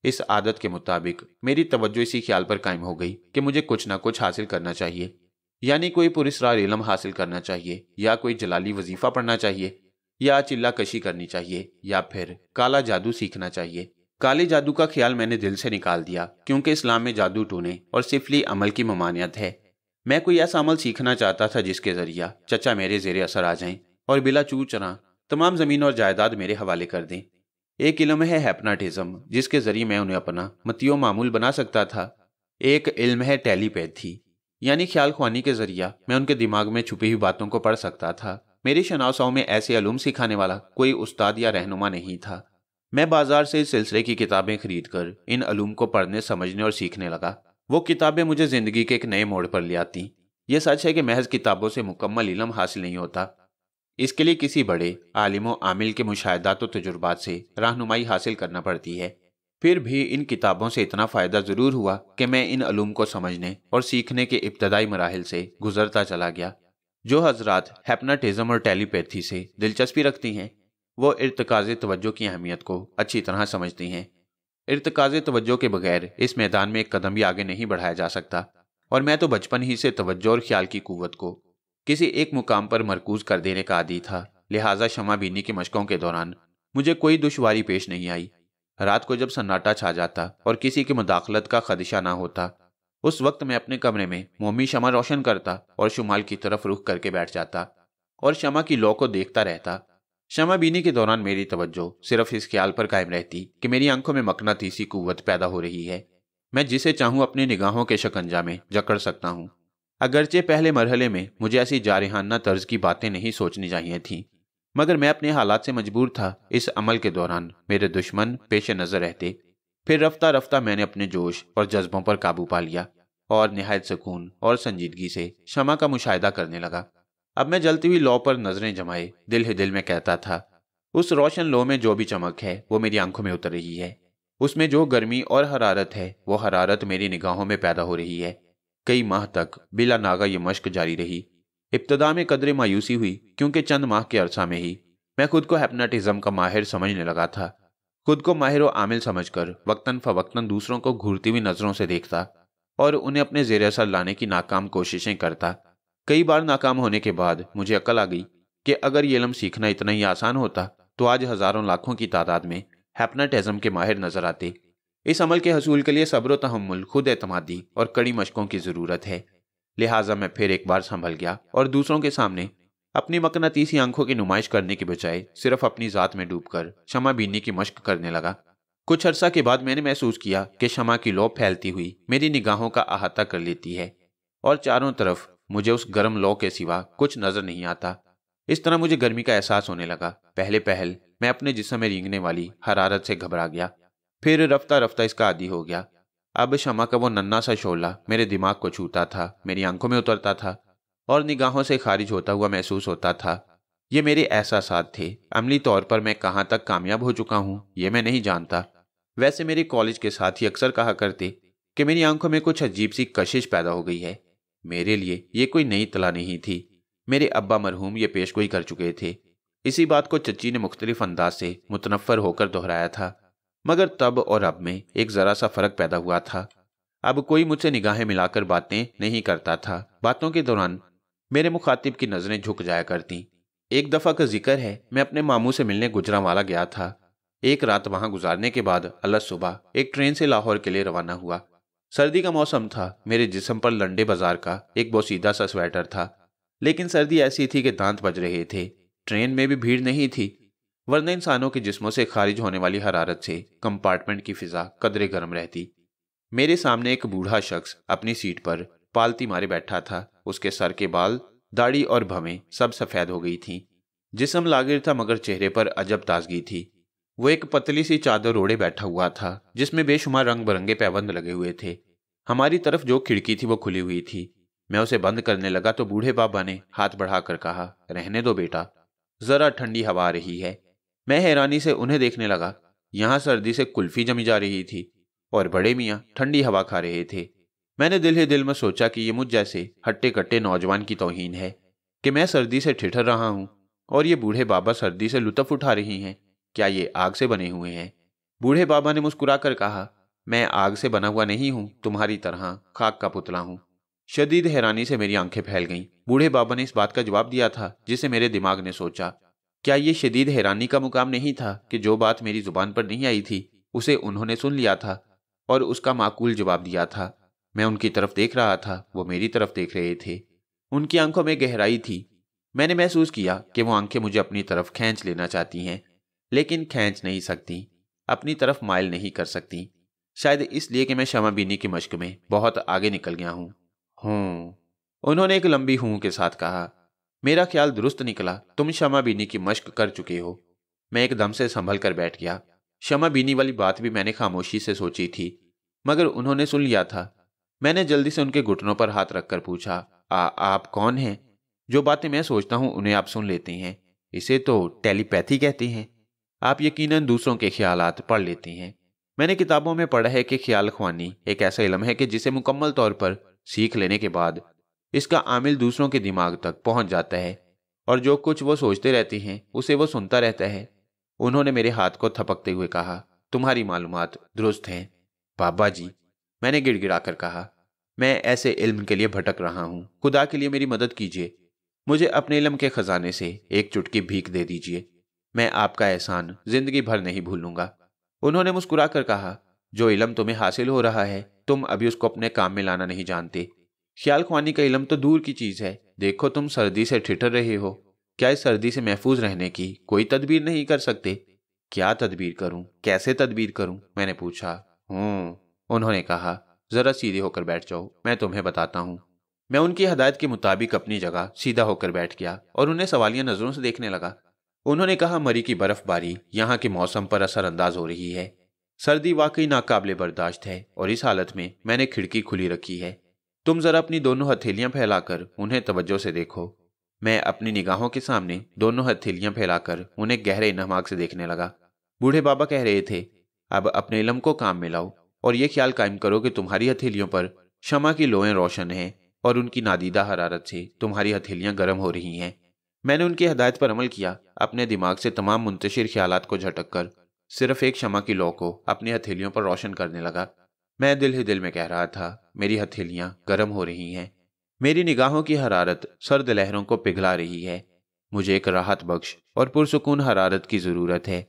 इस आदत के मुताबिक मेरी तवज्जो इसी ख्याल पर कायम हो गई कि मुझे कुछ ना कुछ हासिल करना चाहिए, यानी कोई पुरस्कार इल्म हासिल करना चाहिए, या कोई जलाली वजीफा पढ़ना चाहिए, या चिल्ला कशी करनी चाहिए, या फिर काला जादू सीखना चाहिए। काले जादू का ख्याल मैंने दिल से निकाल दिया, क्योंकि इस्लाम में जादू टोने और सिफली अमल की ममानियत है। मैं कोई ऐसा अमल सीखना चाहता था जिसके जरिया चचा मेरे जेरे असर आ जाएं और बिला चू चरा तमाम ज़मीन और जायदाद मेरे हवाले कर दें। एक इल्म है हैप्नाटिज्म, जिसके जरिए मैं उन्हें अपना मतियो मामूल बना सकता था। एक इल्म है टेलीपैथी, यानी ख्याल ख्वानी के जरिया मैं उनके दिमाग में छुपी हुई बातों को पढ़ सकता था। मेरी शनासाओं में ऐसे अलूम सिखाने वाला कोई उस्ताद या रहनुमा नहीं था। मैं बाजार से इस सिलसिले की किताबें खरीद कर इन अलूम को पढ़ने, समझने और सीखने लगा। वो किताबें मुझे जिंदगी के एक नए मोड़ पर ले आती। ये सच है कि महज किताबों से मुकम्मल इल्म हासिल नहीं होता। इसके लिए किसी बड़े आलिम व आमिल के मुशाहिदात और तजुर्बात से रहनुमाई हासिल करना पड़ती है। फिर भी इन किताबों से इतना फ़ायदा ज़रूर हुआ कि मैं इन अलूम को समझने और सीखने के इब्तदाई मराहिल से गुजरता चला गया। जो हजरात हैप्नाटिज्म और टेलीपैथी से दिलचस्पी रखती हैं, वो इर्तिकाज़ तवज्जो की अहमियत को अच्छी तरह समझती हैं। इर्तिकाज़ तवज्जो के बगैर इस मैदान में एक कदम भी आगे नहीं बढ़ाया जा सकता, और मैं तो बचपन ही से तवज्जो और ख्याल की कुव्वत को किसी एक मुकाम पर मरकूज कर देने का आदी था। लिहाजा शमा बीनी की मशकों के दौरान मुझे कोई दुश्वारी पेश नहीं आई। रात को जब सन्नाटा छा जाता और किसी की मुदाखलत का खदशा ना होता, उस वक्त मैं अपने कमरे में मोमी शमा रोशन करता और शुमाल की तरफ रुख करके बैठ जाता और शमा की लौ को देखता रहता। शमा बीनी के दौरान मेरी तवज्जो सिर्फ इस ख्याल पर कायम रहती कि मेरी आंखों में मकनातीसी कुव्वत पैदा हो रही है। मैं जिसे चाहूं अपनी निगाहों के शकंजा में जकड़ सकता हूं। अगरचे पहले मरहले में मुझे ऐसी जारिहाना तर्ज की बातें नहीं सोचनी चाहिए थीं, मगर मैं अपने हालात से मजबूर था। इस अमल के दौरान मेरे दुश्मन पेश नज़र रहते। फिर रफ्ता रफ्ता मैंने अपने जोश और जज्बों पर काबू पा लिया और निहायत सुकून और संजीदगी से शमा का मुशाहिदा करने लगा। अब मैं जलती हुई लौ पर नजरें जमाए दिल ही दिल में कहता था, उस रोशन लौ में जो भी चमक है वो मेरी आंखों में उतर रही है। उसमें जो गर्मी और हरारत है वो हरारत मेरी निगाहों में पैदा हो रही है। कई माह तक बिला नागा ये मश्क जारी रही। इब्तदा में कदरे मायूसी हुई, क्योंकि चंद माह के अरसा में ही मैं खुद को हैप्नाटिज्म का माहिर समझने लगा था। खुद को माहिर व आमिल समझकर वक्तन फवक्तन दूसरों को घूरती हुई नजरों से देखता और उन्हें अपने ज़ेर असर लाने की नाकाम कोशिशें करता। कई बार नाकाम होने के बाद मुझे अकल आ गई कि अगर ये इल्म सीखना इतना ही आसान होता तो आज हज़ारों लाखों की तादाद में हैप्नाटिज्म के माहिर नजर आते। इस अमल के हसूल के लिए सब्र व तहम्मुल, खुद एतमादी और कड़ी मशकों की ज़रूरत है। लिहाजा मैं फिर एक बार संभल गया और दूसरों के सामने अपनी मकनातीसी आंखों की नुमाइश करने के बजाय सिर्फ अपनी ज़ात में डूबकर शमा बीनी की मश्क करने लगा। कुछ अरसा के बाद मैंने महसूस किया कि शमा की लौ फैलती हुई मेरी निगाहों का अहाता कर लेती है और चारों तरफ मुझे उस गर्म लौ के सिवा कुछ नजर नहीं आता। इस तरह मुझे गर्मी का एहसास होने लगा। पहले पहल मैं अपने जिस्म में रेंगने वाली हरारत से घबरा गया, फिर रफ्ता रफ्ता इसका आदी हो गया। अब शमा का वो नन्ना सा शोला मेरे दिमाग को छूता था, मेरी आंखों में उतरता था और निगाहों से खारिज होता हुआ महसूस होता था। ये मेरे एहसासात थे। अमली तौर पर मैं कहाँ तक कामयाब हो चुका हूँ ये मैं नहीं जानता। वैसे मेरे कॉलेज के साथी अक्सर कहा करते कि मेरी आंखों में कुछ अजीब सी कशिश पैदा हो गई है। मेरे लिए ये कोई नई तला नहीं थी। मेरे अब्बा मरहूम ये पेशगोई कर चुके थे। इसी बात को चच्ची ने मुख्तलिफ अंदाज से मुतनफ़र होकर दोहराया था, मगर तब और अब में एक ज़रा सा फ़र्क पैदा हुआ था। अब कोई मुझसे निगाहें मिलाकर बातें नहीं करता था। बातों के दौरान मेरे मुखातिब की नज़रें झुक जाया करती। एक दफ़ा का जिक्र है, मैं अपने मामू से मिलने गुजरांवाला गया था। एक रात वहाँ गुजारने के बाद अलग सुबह एक ट्रेन से लाहौर के लिए रवाना हुआ। सर्दी का मौसम था। मेरे जिस्म पर लंडे बाजार का एक बोसीदा सा स्वेटर था, लेकिन सर्दी ऐसी थी कि दांत बज रहे थे। ट्रेन में भी भीड़ नहीं थी, वरना इंसानों के जिस्मों से खारिज होने वाली हरारत से कंपार्टमेंट की फिजा कदरे गर्म रहती। मेरे सामने एक बूढ़ा शख्स अपनी सीट पर पालती मारे बैठा था। उसके सर के बाल, दाढ़ी और भवें सब सफ़ेद हो गई थीं। जिस्म लागिर था, मगर चेहरे पर अजब ताजगी थी। वो एक पतली सी चादर ओढ़े बैठा हुआ था, जिसमें बेशुमार रंग बिरंगे पैबंद लगे हुए थे। हमारी तरफ जो खिड़की थी वो खुली हुई थी। मैं उसे बंद करने लगा तो बूढ़े बाबा ने हाथ बढ़ाकर कहा, रहने दो बेटा, जरा ठंडी हवा आ रही है। मैं हैरानी से उन्हें देखने लगा। यहाँ सर्दी से कुल्फी जमी जा रही थी और बड़े मियाँ ठंडी हवा खा रहे थे। मैंने दिल ही दिल में सोचा कि ये मुझ जैसे हट्टे कट्टे नौजवान की तौहीन है कि मैं सर्दी से ठिठर रहा हूँ और ये बूढ़े बाबा सर्दी से लुत्फ उठा रही हैं। क्या ये आग से बने हुए हैं? बूढ़े बाबा ने मुस्कुराकर कहा, मैं आग से बना हुआ नहीं हूं, तुम्हारी तरह खाक का पुतला हूं। शदीद हैरानी से मेरी आंखें फैल गईं। बूढ़े बाबा ने इस बात का जवाब दिया था जिसे मेरे दिमाग ने सोचा। क्या ये शदीद हैरानी का मुकाम नहीं था कि जो बात मेरी जुबान पर नहीं आई थी उसे उन्होंने सुन लिया था और उसका माकूल जवाब दिया था। मैं उनकी तरफ देख रहा था, वो मेरी तरफ देख रहे थे। उनकी आंखों में गहराई थी। मैंने महसूस किया कि वो आंखें मुझे अपनी तरफ खींच लेना चाहती हैं, लेकिन खींच नहीं सकती, अपनी तरफ माइल नहीं कर सकती। शायद इसलिए कि मैं क्षमा बीनी की मश्क में बहुत आगे निकल गया हूं। उन्होंने एक लंबी हूं के साथ कहा। मेरा ख्याल दुरुस्त निकला, तुम क्षमा बीनी की मश्क कर चुके हो। मैं एकदम से संभल कर बैठ गया। क्षमा बीनी वाली बात भी मैंने खामोशी से सोची थी, मगर उन्होंने सुन लिया था। मैंने जल्दी से उनके घुटनों पर हाथ रखकर पूछा, आप कौन हैं? जो बातें मैं सोचता हूं उन्हें आप सुन लेते हैं। इसे तो टेलीपैथी कहते हैं। आप यकीनन दूसरों के ख्यालात पढ़ लेते हैं। मैंने किताबों में पढ़ा है कि ख्याल ख्वानी एक ऐसा इल्म है कि जिसे मुकम्मल तौर पर सीख लेने के बाद इसका आमिल दूसरों के दिमाग तक पहुंच जाता है और जो कुछ वो सोचते रहते हैं उसे वो सुनता रहता है। उन्होंने मेरे हाथ को थपकते हुए कहा, तुम्हारी मालूमात दुरुस्त हैं बाबा जी। मैंने गिड़गिड़ाकर कहा, मैं ऐसे इल्म के लिए भटक रहा हूं, खुदा के लिए मेरी मदद कीजिए। मुझे अपने इल्म के खजाने से एक चुटकी भीख दे दीजिए। मैं आपका एहसान जिंदगी भर नहीं भूलूंगा। उन्होंने मुस्कुराकर कहा, जो इल्म तुम्हें हासिल हो रहा है तुम अभी उसको अपने काम में लाना नहीं जानते। ख्याल ख्वानी का इल्म तो दूर की चीज है। देखो तुम सर्दी से ठिठर रहे हो, क्या इस सर्दी से महफूज रहने की कोई तदबीर नहीं कर सकते? क्या तदबीर करूं, कैसे तदबीर करूं? मैंने पूछा। उन्होंने कहा, जरा सीधे होकर बैठ जाओ, मैं तुम्हें बताता हूं। मैं उनकी हदायत के मुताबिक अपनी जगह सीधा होकर बैठ गया और उन्हें सवालिया नजरों से देखने लगा। उन्होंने कहा, मरी की बर्फबारी यहाँ के मौसम पर असरअंदाज हो रही है। सर्दी वाकई नाकाबिले बर्दाश्त है और इस हालत में मैंने खिड़की खुली रखी है। तुम जरा अपनी दोनों हथेलियां फैलाकर उन्हें तवज्जो से देखो। मैं अपनी निगाहों के सामने दोनों हथेलियां फैलाकर उन्हें गहरे नहमाक से देखने लगा। बूढ़े बाबा कह रहे थे, अब अपने इल्म को काम में लाओ और यह ख्याल कायम करो कि तुम्हारी हथेलियों पर शमा की लोएं रोशन हैं और उनकी नादीदा हरारत से तुम्हारी हथेलियां गर्म हो रही हैं। मैंने उनकी हदायत पर अमल किया। अपने दिमाग से तमाम मुंतशिर ख्यालात को झटक कर सिर्फ एक शमा की लौ को अपनी हथेलियों पर रोशन करने लगा। मैं दिल ही दिल में कह रहा था, मेरी हथेलियां गर्म हो रही हैं। मेरी निगाहों की हरारत सर्द लहरों को पिघला रही है। मुझे एक राहत बख्श और पुरसुकून हरारत की जरूरत है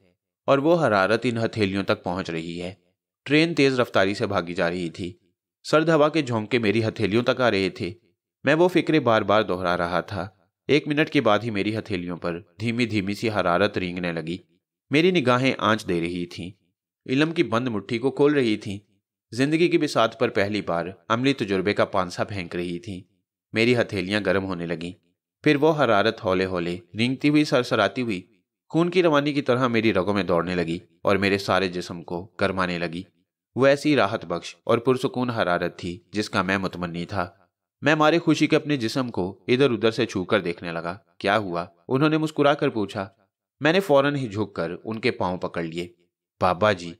और वो हरारत इन हथेलियों तक पहुंच रही है। ट्रेन तेज रफ्तारी से भागी जा रही थी। सर्द हवा के झोंके मेरी हथेलियों तक आ रहे थे। मैं वो फिक्रे बार बार दोहरा रहा था। 1 मिनट के बाद ही मेरी हथेलियों पर धीमी धीमी सी हरारत रेंगने लगी। मेरी निगाहें आंच दे रही थीं, इल्म की बंद मुट्ठी को खोल रही थीं, जिंदगी की बिसात पर पहली बार अमली तजुर्बे का पांसा फेंक रही थीं। मेरी हथेलियां गर्म होने लगीं। फिर वो हरारत हौले हौले रेंगती हुई सरसराती हुई खून की रवानी की तरह मेरी रगों में दौड़ने लगी और मेरे सारे जिस्म को गरमाने लगी। वो ऐसी राहत बख्श और पुरसुकून हरारत थी जिसका मैं मुतमन्नी था। मैं मारे खुशी के अपने जिस्म को इधर उधर से छूकर देखने लगा। क्या हुआ? उन्होंने मुस्कुराकर पूछा। मैंने फौरन ही झुककर उनके पांव पकड़ लिए। बाबा जी,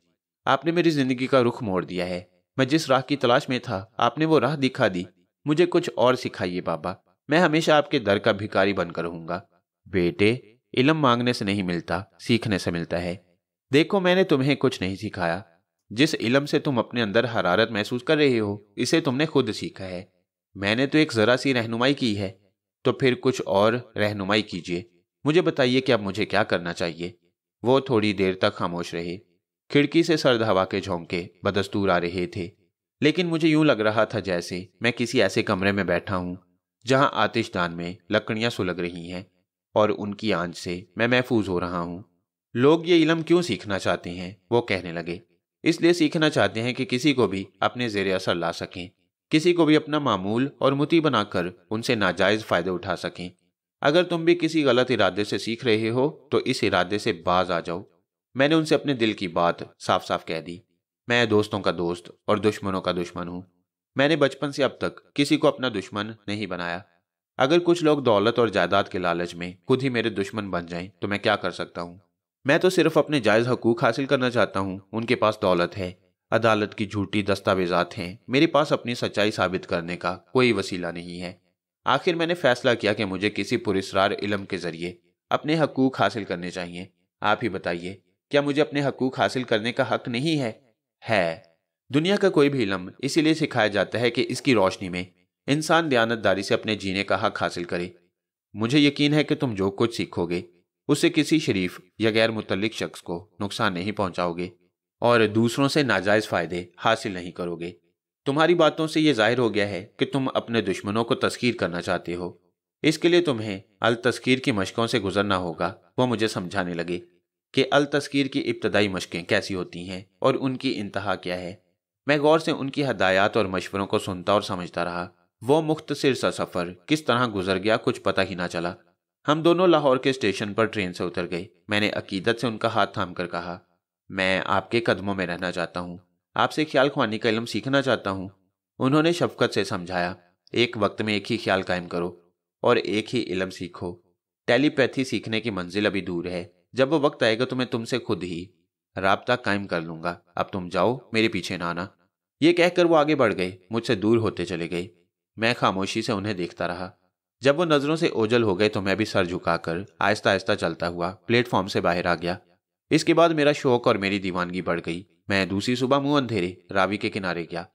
आपने मेरी जिंदगी का रुख मोड़ दिया है। मैं जिस राह की तलाश में था आपने वो राह दिखा दी। मुझे कुछ और सिखाइए बाबा, मैं हमेशा आपके दर का भिखारी बनकर रहूंगा। बेटे, इल्म मांगने से नहीं मिलता, सीखने से मिलता है। देखो, मैंने तुम्हें कुछ नहीं सिखाया। जिस इल्म से तुम अपने अंदर हरारत महसूस कर रहे हो इसे तुमने खुद सीखा है। मैंने तो एक जरा सी रहनुमाई की है, तो फिर कुछ और रहनुमाई कीजिए। मुझे बताइए कि अब मुझे क्या करना चाहिए। वो थोड़ी देर तक खामोश रहे। खिड़की से सर्द हवा के झोंके बदस्तूर आ रहे थे। लेकिन मुझे यूं लग रहा था जैसे मैं किसी ऐसे कमरे में बैठा हूं जहां आतिशदान में लकड़ियां सुलग रही हैं और उनकी आंच से मैं महफूज हो रहा हूं। लोग ये इल्म क्यों सीखना चाहते हैं? वो कहने लगे। इसलिए सीखना चाहते हैं कि किसी को भी अपने जेर असर ला सकें, किसी को भी अपना मामूल और मुती बनाकर उनसे नाजायज फायदे उठा सकें। अगर तुम भी किसी गलत इरादे से सीख रहे हो तो इस इरादे से बाज आ जाओ। मैंने उनसे अपने दिल की बात साफ साफ कह दी। मैं दोस्तों का दोस्त और दुश्मनों का दुश्मन हूं। मैंने बचपन से अब तक किसी को अपना दुश्मन नहीं बनाया। अगर कुछ लोग दौलत और जायदाद के लालच में खुद ही मेरे दुश्मन बन जाएं तो मैं क्या कर सकता हूं? मैं तो सिर्फ अपने जायज हकूक हासिल करना चाहता हूं। उनके पास दौलत है, अदालत की झूठी दस्तावेजात हैं, मेरे पास अपनी सच्चाई साबित करने का कोई वसीला नहीं है। आखिर मैंने फैसला किया कि मुझे किसी पुरस्कार इल्म के जरिए अपने हकूक हासिल करने चाहिए। आप ही बताइए, क्या मुझे अपने हकूक हासिल करने का हक नहीं है? है। दुनिया का कोई भी इल्म इसीलिए सिखाया जाता है कि इसकी रोशनी में इंसान दयानतदारी से अपने जीने का हक हासिल करे। मुझे यकीन है कि तुम जो कुछ सीखोगे उससे किसी शरीफ या गैर मुतल्लिक शख्स को नुकसान नहीं पहुंचाओगे और दूसरों से नाजायज फायदे हासिल नहीं करोगे। तुम्हारी बातों से यह जाहिर हो गया है कि तुम अपने दुश्मनों को तस्कीर करना चाहते हो। इसके लिए तुम्हें अल तस्कीर की मशकों से गुजरना होगा। वो मुझे समझाने लगे कि अल तस्कीर की इब्तदाई मशकें कैसी होती हैं और उनकी इंतहा क्या है। मैं गौर से उनकी हदायत और मशवरों को सुनता और समझता रहा। वो मुख्तसर सा सफ़र किस तरह गुजर गया कुछ पता ही ना चला। हम दोनों लाहौर के स्टेशन पर ट्रेन से उतर गए। मैंने अकीदत से उनका हाथ थाम कर कहा, मैं आपके कदमों में रहना चाहता हूँ, आपसे ख्याल ख्वानी का इल्म सीखना चाहता हूँ। उन्होंने शफकत से समझाया, एक वक्त में एक ही ख्याल कायम करो और एक ही इल्म सीखो। टेलीपैथी सीखने की मंजिल अभी दूर है। जब वो वक्त आएगा तो मैं तुमसे खुद ही राब्ता कायम कर लूंगा। अब तुम जाओ, मेरे पीछे ना आना। ये कहकर वो आगे बढ़ गए, मुझसे दूर होते चले गए। मैं खामोशी से उन्हें देखता रहा। जब वो नजरों से ओझल हो गए तो मैं भी सर झुकाकर आहिस्ता आहिस्ता चलता हुआ प्लेटफॉर्म से बाहर आ गया। इसके बाद मेरा शौक और मेरी दीवानगी बढ़ गई। मैं दूसरी सुबह मुंह अंधेरे रावी के किनारे गया।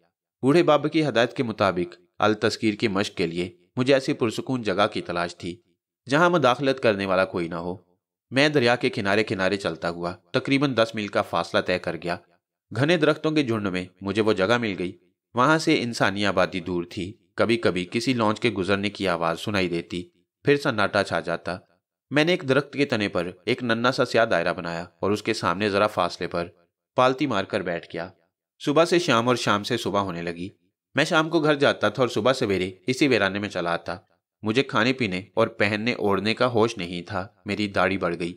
बूढ़े बाबा की हदायत के मुताबिक अल तस्कीर की मश्क के लिए मुझे ऐसी पुरसुकून जगह की तलाश थी जहां मुदाखलत करने वाला कोई ना हो। मैं दरिया के किनारे किनारे चलता हुआ तकरीबन 10 मील का फासला तय कर गया। घने दरख्तों के झुंड में मुझे वो जगह मिल गई। वहां से इंसानी आबादी दूर थी। कभी कभी किसी लॉन्च के गुजरने की आवाज सुनाई देती, फिर सन्नाटा छा जाता। मैंने एक दरख्त के तने पर एक नन्हा सा स्याह दायरा बनाया और उसके सामने जरा फासले पर पालती मारकर बैठ गया। सुबह से शाम और शाम से सुबह होने लगी। मैं शाम को घर जाता था और सुबह सवेरे इसी वीराने में चला आता। मुझे खाने पीने और पहनने ओढ़ने का होश नहीं था। मेरी दाढ़ी बढ़ गई।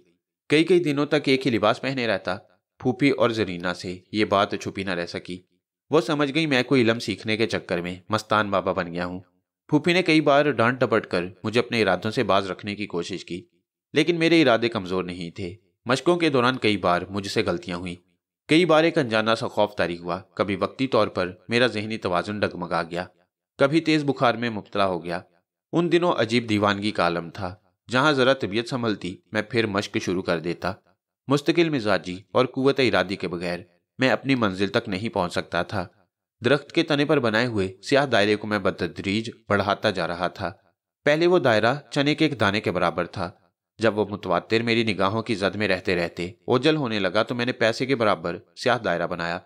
कई कई दिनों तक एक ही लिबास पहने रहता। फूफी और जरीना से ये बात छुपी न रह सकी। वो समझ गई मैं कोई इल्म सीखने के चक्कर में मस्तान बाबा बन गया हूँ। फूफी ने कई बार डांट डपट कर मुझे अपने इरादों से बाज रखने की कोशिश की, लेकिन मेरे इरादे कमजोर नहीं थे। मशकों के दौरान कई बार मुझसे गलतियां हुई। कई बार एक अनजाना सा खौफ तारी हुआ। कभी वक्ती तौर पर मेरा जहनी तवाजुन डगमगा गया, कभी तेज बुखार में मुब्तला हो गया। उन दिनों अजीब दीवानगी का आलम था। जहां जरा तबीयत संभलती मैं फिर मश्क शुरू कर देता। मुस्तकिल मिजाजी और कुव्वत इरादी के बगैर मैं अपनी मंजिल तक नहीं पहुंच सकता था। दरख्त के तने पर बनाए हुए स्याह दायरे को मैं बतदरीज बढ़ाता जा रहा था। पहले वो दायरा चने के एक दाने के बराबर था। जब वो मुतवातिर मेरी निगाहों की जद में रहते रहते ओझल होने लगा तो मैंने पैसे के बराबर स्याह दायरा बनाया।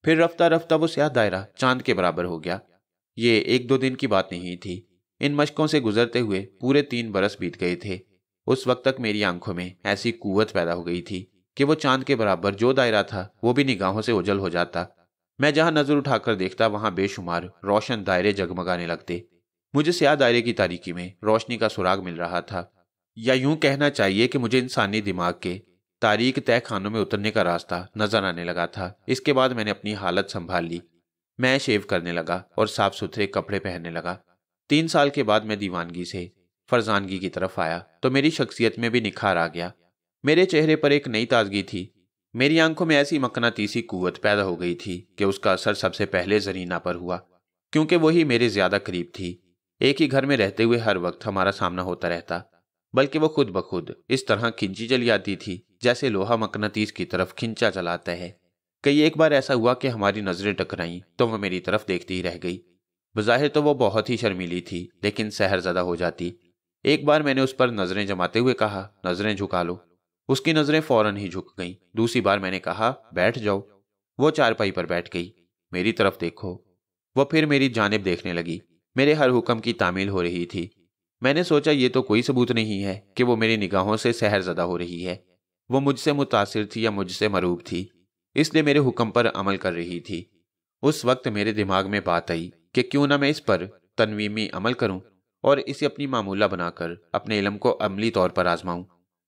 फिर रफ्ता रफ्ता वो स्याह दायरा चांद के बराबर हो गया। ये 1-2 दिन की बात नहीं थी। इन मशकों से गुजरते हुए पूरे 3 बरस बीत गए थे। उस वक्त तक मेरी आंखों में ऐसी कुव्वत पैदा हो गई थी कि वो चांद के बराबर जो दायरा था वो भी निगाहों से ओझल हो जाता। मैं जहां नजर उठाकर देखता वहां बेशुमार रोशन दायरे जगमगाने लगते। मुझे स्याह दायरे की तारीकी में रोशनी का सुराग मिल रहा था, या यूं कहना चाहिए कि मुझे इंसानी दिमाग के तारीक तय खानों में उतरने का रास्ता नजर आने लगा था। इसके बाद मैंने अपनी हालत संभाल ली। मैं शेव करने लगा और साफ सुथरे कपड़े पहनने लगा। 3 साल के बाद मैं दीवानगी से फरजानगी की तरफ आया तो मेरी शख्सियत में भी निखार आ गया। मेरे चेहरे पर एक नई ताजगी थी। मेरी आंखों में ऐसी मकनातीसी कुव्वत पैदा हो गई थी कि उसका असर सबसे पहले जरीना पर हुआ, क्योंकि वही मेरे ज्यादा करीब थी। एक ही घर में रहते हुए हर वक्त हमारा सामना होता रहता, बल्कि वो खुद ब खुद इस तरह खिंची चली आती थी जैसे लोहा मकनातीस की तरफ खिंचा चलाता है। कई एक बार ऐसा हुआ कि हमारी नजरें टकराईं तो वह मेरी तरफ देखती ही रह गई। बज़ाहिर तो वो बहुत ही शर्मीली थी, लेकिन सहरज़दा हो जाती। एक बार मैंने उस पर नजरें जमाते हुए कहा, नजरें झुका लो। उसकी नजरें फौरन ही झुक गईं। दूसरी बार मैंने कहा, बैठ जाओ। वो चारपाई पर बैठ गई। मेरी तरफ देखो। वो फिर मेरी जानिब देखने लगी। मेरे हर हुक्म की तामील हो रही थी। मैंने सोचा ये तो कोई सबूत नहीं है कि वो मेरी निगाहों से सहरज़दा हो रही है। वो मुझसे मुतासिर थी या मुझसे मरूब थी, इसलिए मेरे हुक्म पर अमल कर रही थी। उस वक्त मेरे दिमाग में बात आई कि क्यों ना मैं इस पर तनवीमी अमल करूं और इसे अपनी मामूला बनाकर अपने इल्म को अमली तौर पर आजमाऊं।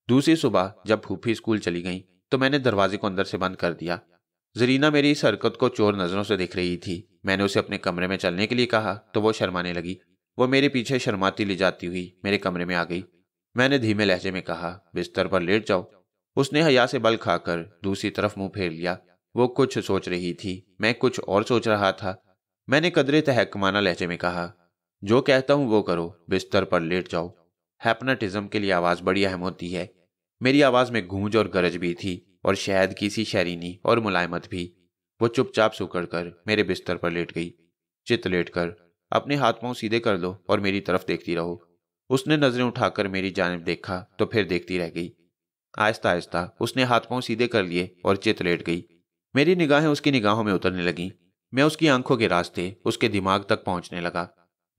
दूसरी सुबह जब फूफी स्कूल चली गई तो मैंने दरवाजे को अंदर से बंद कर दिया। जरीना मेरी इस हरकत को चोर नजरों से देख रही थी। मैंने उसे अपने कमरे में चलने के लिए कहा तो वो शर्माने लगी। वो मेरे पीछे शर्माती ले जाती हुई मेरे कमरे में आ गई। मैंने धीमे लहजे में कहा, बिस्तर पर लेट जाओ। उसने हया से बल खाकर दूसरी तरफ मुंह फेर लिया। वो कुछ सोच रही थी, मैं कुछ और सोच रहा था। मैंने कदरे तहक्कुमाना लहजे में कहा, जो कहता हूं वो करो, बिस्तर पर लेट जाओ। हैप्नोटिज्म के लिए आवाज़ बड़ी अहम होती है। मेरी आवाज़ में गूंज और गरज भी थी और शायद की सी शरीनी और मुलायमत भी। वो चुपचाप सुकड़ कर मेरे बिस्तर पर लेट गई। चित लेट कर अपने हाथ पांव सीधे कर लो और मेरी तरफ देखती रहो। उसने नजरें उठाकर मेरी जानिब देखा तो फिर देखती रह गई। आहिस्ता आहिस्ता उसने हाथ पांव सीधे कर लिए और चित लेट गई। मेरी निगाहें उसकी निगाहों में उतरने लगीं। मैं उसकी आंखों के रास्ते उसके दिमाग तक पहुंचने लगा।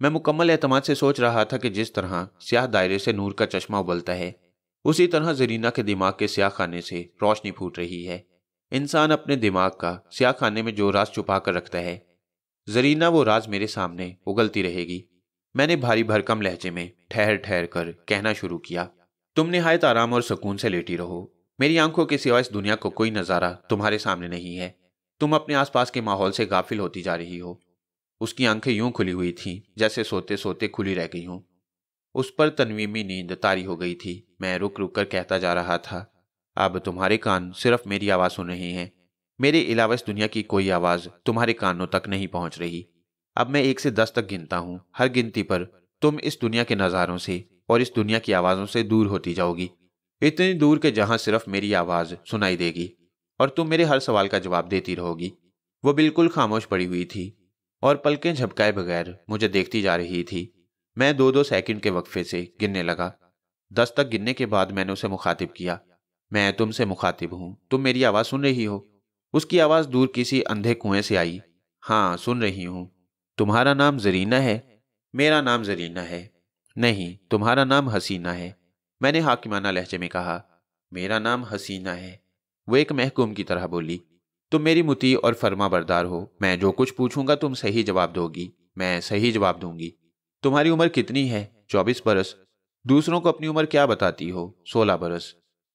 मैं मुकम्मल एतमाद से सोच रहा था कि जिस तरह स्याह दायरे से नूर का चश्मा उबलता है, उसी तरह जरीना के दिमाग के स्याह खाने से रोशनी फूट रही है। इंसान अपने दिमाग का स्याह खाने में जो राज छुपा कर रखता है, जरीना वो राज मेरे सामने उगलती रहेगी। मैंने भारी भरकम लहजे में ठहर ठहर कर कहना शुरू किया, तुम निहायत आराम और सुकून से लेटी रहो। मेरी आंखों के सिवा इस दुनिया को कोई नज़ारा तुम्हारे सामने नहीं है। तुम अपने आसपास के माहौल से गाफिल होती जा रही हो। उसकी आंखें यूं खुली हुई थीं जैसे सोते सोते खुली रह गई हों। उस पर तनवीमी नींद तारी हो गई थी। मैं रुक रुक कर कहता जा रहा था, अब तुम्हारे कान सिर्फ मेरी आवाज़ सुन रहे हैं। मेरे अलावा इस दुनिया की कोई आवाज़ तुम्हारे कानों तक नहीं पहुंच रही। अब मैं 1 से 10 तक गिनता हूं। हर गिनती पर तुम इस दुनिया के नज़ारों से और इस दुनिया की आवाज़ों से दूर होती जाओगी, इतनी दूर के जहां सिर्फ मेरी आवाज़ सुनाई देगी और तुम मेरे हर सवाल का जवाब देती रहोगी। वो बिल्कुल खामोश पड़ी हुई थी और पलकें झपकाए बगैर मुझे देखती जा रही थी। मैं 2-2 सेकंड के वक्फे से गिनने लगा। 10 तक गिनने के बाद मैंने उसे मुखातिब किया, मैं तुमसे मुखातिब हूं, तुम मेरी आवाज़ सुन रही हो? उसकी आवाज़ दूर किसी अंधे कुएं से आई। हाँ, सुन रही हूं। तुम्हारा नाम जरीना है? मेरा नाम जरीना है। नहीं, तुम्हारा नाम हसीना है। मैंने हाकिमाना लहजे में कहा, मेरा नाम हसीना है। वो एक महकूम की तरह बोली, तुम मेरी मुती और फर्मा बरदार हो। मैं जो कुछ पूछूंगा तुम सही जवाब दोगी। मैं सही जवाब दूंगी। तुम्हारी उम्र कितनी है? 24 बरस। दूसरों को अपनी उम्र क्या बताती हो? 16 बरस।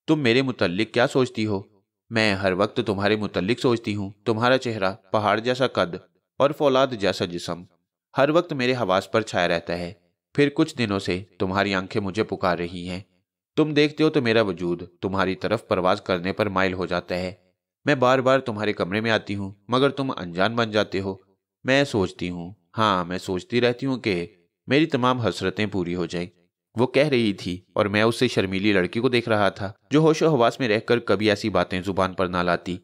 तुम मेरे मुतल्लिक क्या सोचती हो? मैं हर वक्त तुम्हारे मुतल्लिक सोचती हूँ। तुम्हारा चेहरा, पहाड़ जैसा कद और फौलाद जैसा जिस्म हर वक्त मेरे हवास पर छाया रहता है। फिर कुछ दिनों से तुम्हारी आंखें मुझे पुकार रही हैं। तुम देखते हो तो मेरा वजूद तुम्हारी तरफ परवाज करने पर माइल हो जाता है। मैं बार बार तुम्हारे कमरे में आती हूँ मगर तुम अनजान बन जाते हो। मैं सोचती हूँ, हाँ मैं सोचती रहती हूँ कि मेरी तमाम हसरतें पूरी हो जाएं। वो कह रही थी और मैं उससे शर्मीली लड़की को देख रहा था जो होशो हवास में रहकर कभी ऐसी बातें जुबान पर ना लाती,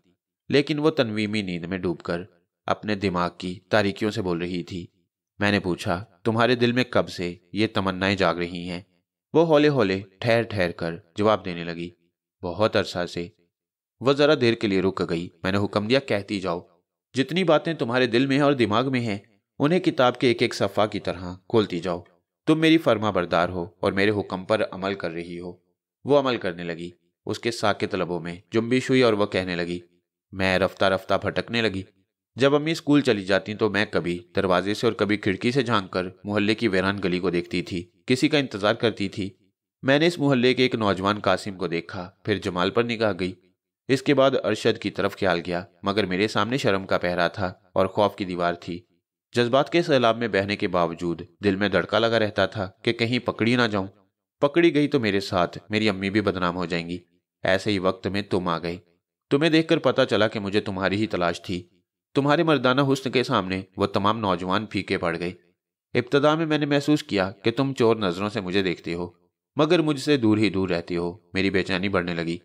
लेकिन वो तनवीमी नींद में डूबकर अपने दिमाग की तारीकियों से बोल रही थी। मैंने पूछा, तुम्हारे दिल में कब से ये तमन्नाएं जाग रही हैं? वो हौले हौले ठहर ठहर कर जवाब देने लगी, बहुत अरसा से। वह जरा देर के लिए रुक गई। मैंने हुक्म दिया, कहती जाओ। जितनी बातें तुम्हारे दिल में हैं और दिमाग में हैं, उन्हें किताब के एक एक सफ़ा की तरह खोलती जाओ। तुम मेरी फर्मा बरदार हो और मेरे हुक्म पर अमल कर रही हो। वो अमल करने लगी। उसके साकित लबों में जुम्बिश हुई और वह कहने लगी। मैं रफ्ता रफ्ता भटकने लगी। जब अम्मी स्कूल चली जाती तो मैं कभी दरवाजे से और कभी खिड़की से झांककर मोहल्ले की वीरान गली को देखती थी, किसी का इंतजार करती थी। मैंने इस मोहल्ले के एक नौजवान कासिम को देखा, फिर जमाल पर निगाह गई। इसके बाद अरशद की तरफ ख्याल गया, मगर मेरे सामने शर्म का पहरा था और खौफ की दीवार थी। जज्बात के सैलाब में बहने के बावजूद दिल में धड़का लगा रहता था कि कहीं पकड़ी ना जाऊं। पकड़ी गई तो मेरे साथ मेरी अम्मी भी बदनाम हो जाएंगी। ऐसे ही वक्त में तुम आ गए। तुम्हें देखकर पता चला कि मुझे तुम्हारी ही तलाश थी। तुम्हारे मर्दाना हुस्न के सामने वो तमाम नौजवान फीके पड़ गए। इब्तदा में मैंने महसूस किया कि तुम चोर नजरों से मुझे देखते हो, मगर मुझसे दूर ही दूर रहती हो। मेरी बेचैनी बढ़ने लगी।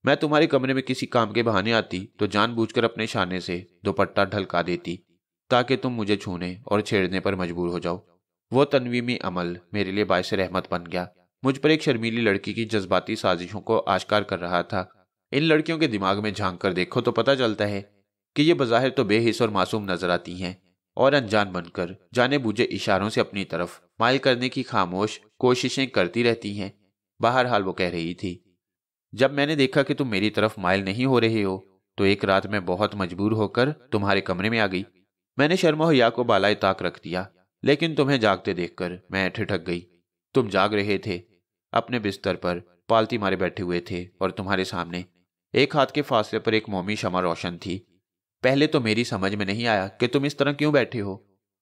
मैं तुम्हारे कमरे में किसी काम के बहाने आती तो जानबूझकर अपने शाने से दुपट्टा ढलका देती ताकि तुम मुझे छूने और छेड़ने पर मजबूर हो जाओ। वो तनवीमी अमल मेरे लिए बायस रहमत बन गया। मुझ पर एक शर्मीली लड़की की जज्बाती साजिशों को आश्कार कर रहा था। इन लड़कियों के दिमाग में झांक कर देखो तो पता चलता है कि ये बज़ाहिर तो बेहिस और मासूम नजर आती हैं, और अनजान बनकर जाने बूझे इशारों से अपनी तरफ माइल करने की खामोश कोशिशें करती रहती हैं। बहरहाल वो कह रही थी, जब मैंने देखा कि तुम मेरी तरफ माइल नहीं हो रहे हो तो एक रात मैं बहुत मजबूर होकर तुम्हारे कमरे में आ गई। मैंने शर्मा हुआ को बालाए ताक रख दिया, लेकिन तुम्हें जागते देखकर मैं ठिठक गई। तुम जाग रहे थे, अपने बिस्तर पर पालती मारे बैठे हुए थे और तुम्हारे सामने एक हाथ के फासले पर एक मोमी शमा रोशन थी। पहले तो मेरी समझ में नहीं आया कि तुम इस तरह क्यों बैठे हो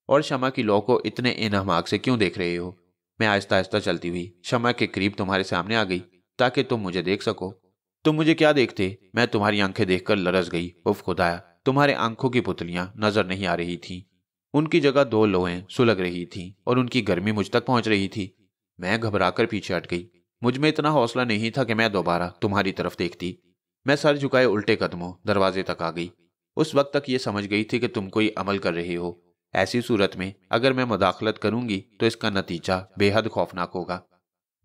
और शमा की लौ को इतने इनहमाक से क्यों देख रहे हो। मैं आहिस्ता आहिस्ता चलती हुई शमा के करीब तुम्हारे सामने आ गई ताकि तुम मुझे देख सको। तुम मुझे क्या देखते, मैं तुम्हारी आंखें देखकर लरस गई। उफ खुदाया, तुम्हारे आंखों की पुतलियां नजर नहीं आ रही थीं। उनकी जगह दो लोहें सुलग रही थीं और उनकी गर्मी मुझ तक पहुंच रही थी। मैं घबराकर पीछे हट गई। मुझ में इतना हौसला नहीं था कि मैं दोबारा तुम्हारी तरफ देखती। मैं सर झुकाए उल्टे कदमों दरवाजे तक आ गई। उस वक्त तक ये समझ गई थी कि तुम कोई अमल कर रहे हो। ऐसी सूरत में अगर मैं मुदाखलत करूंगी तो इसका नतीजा बेहद खौफनाक होगा।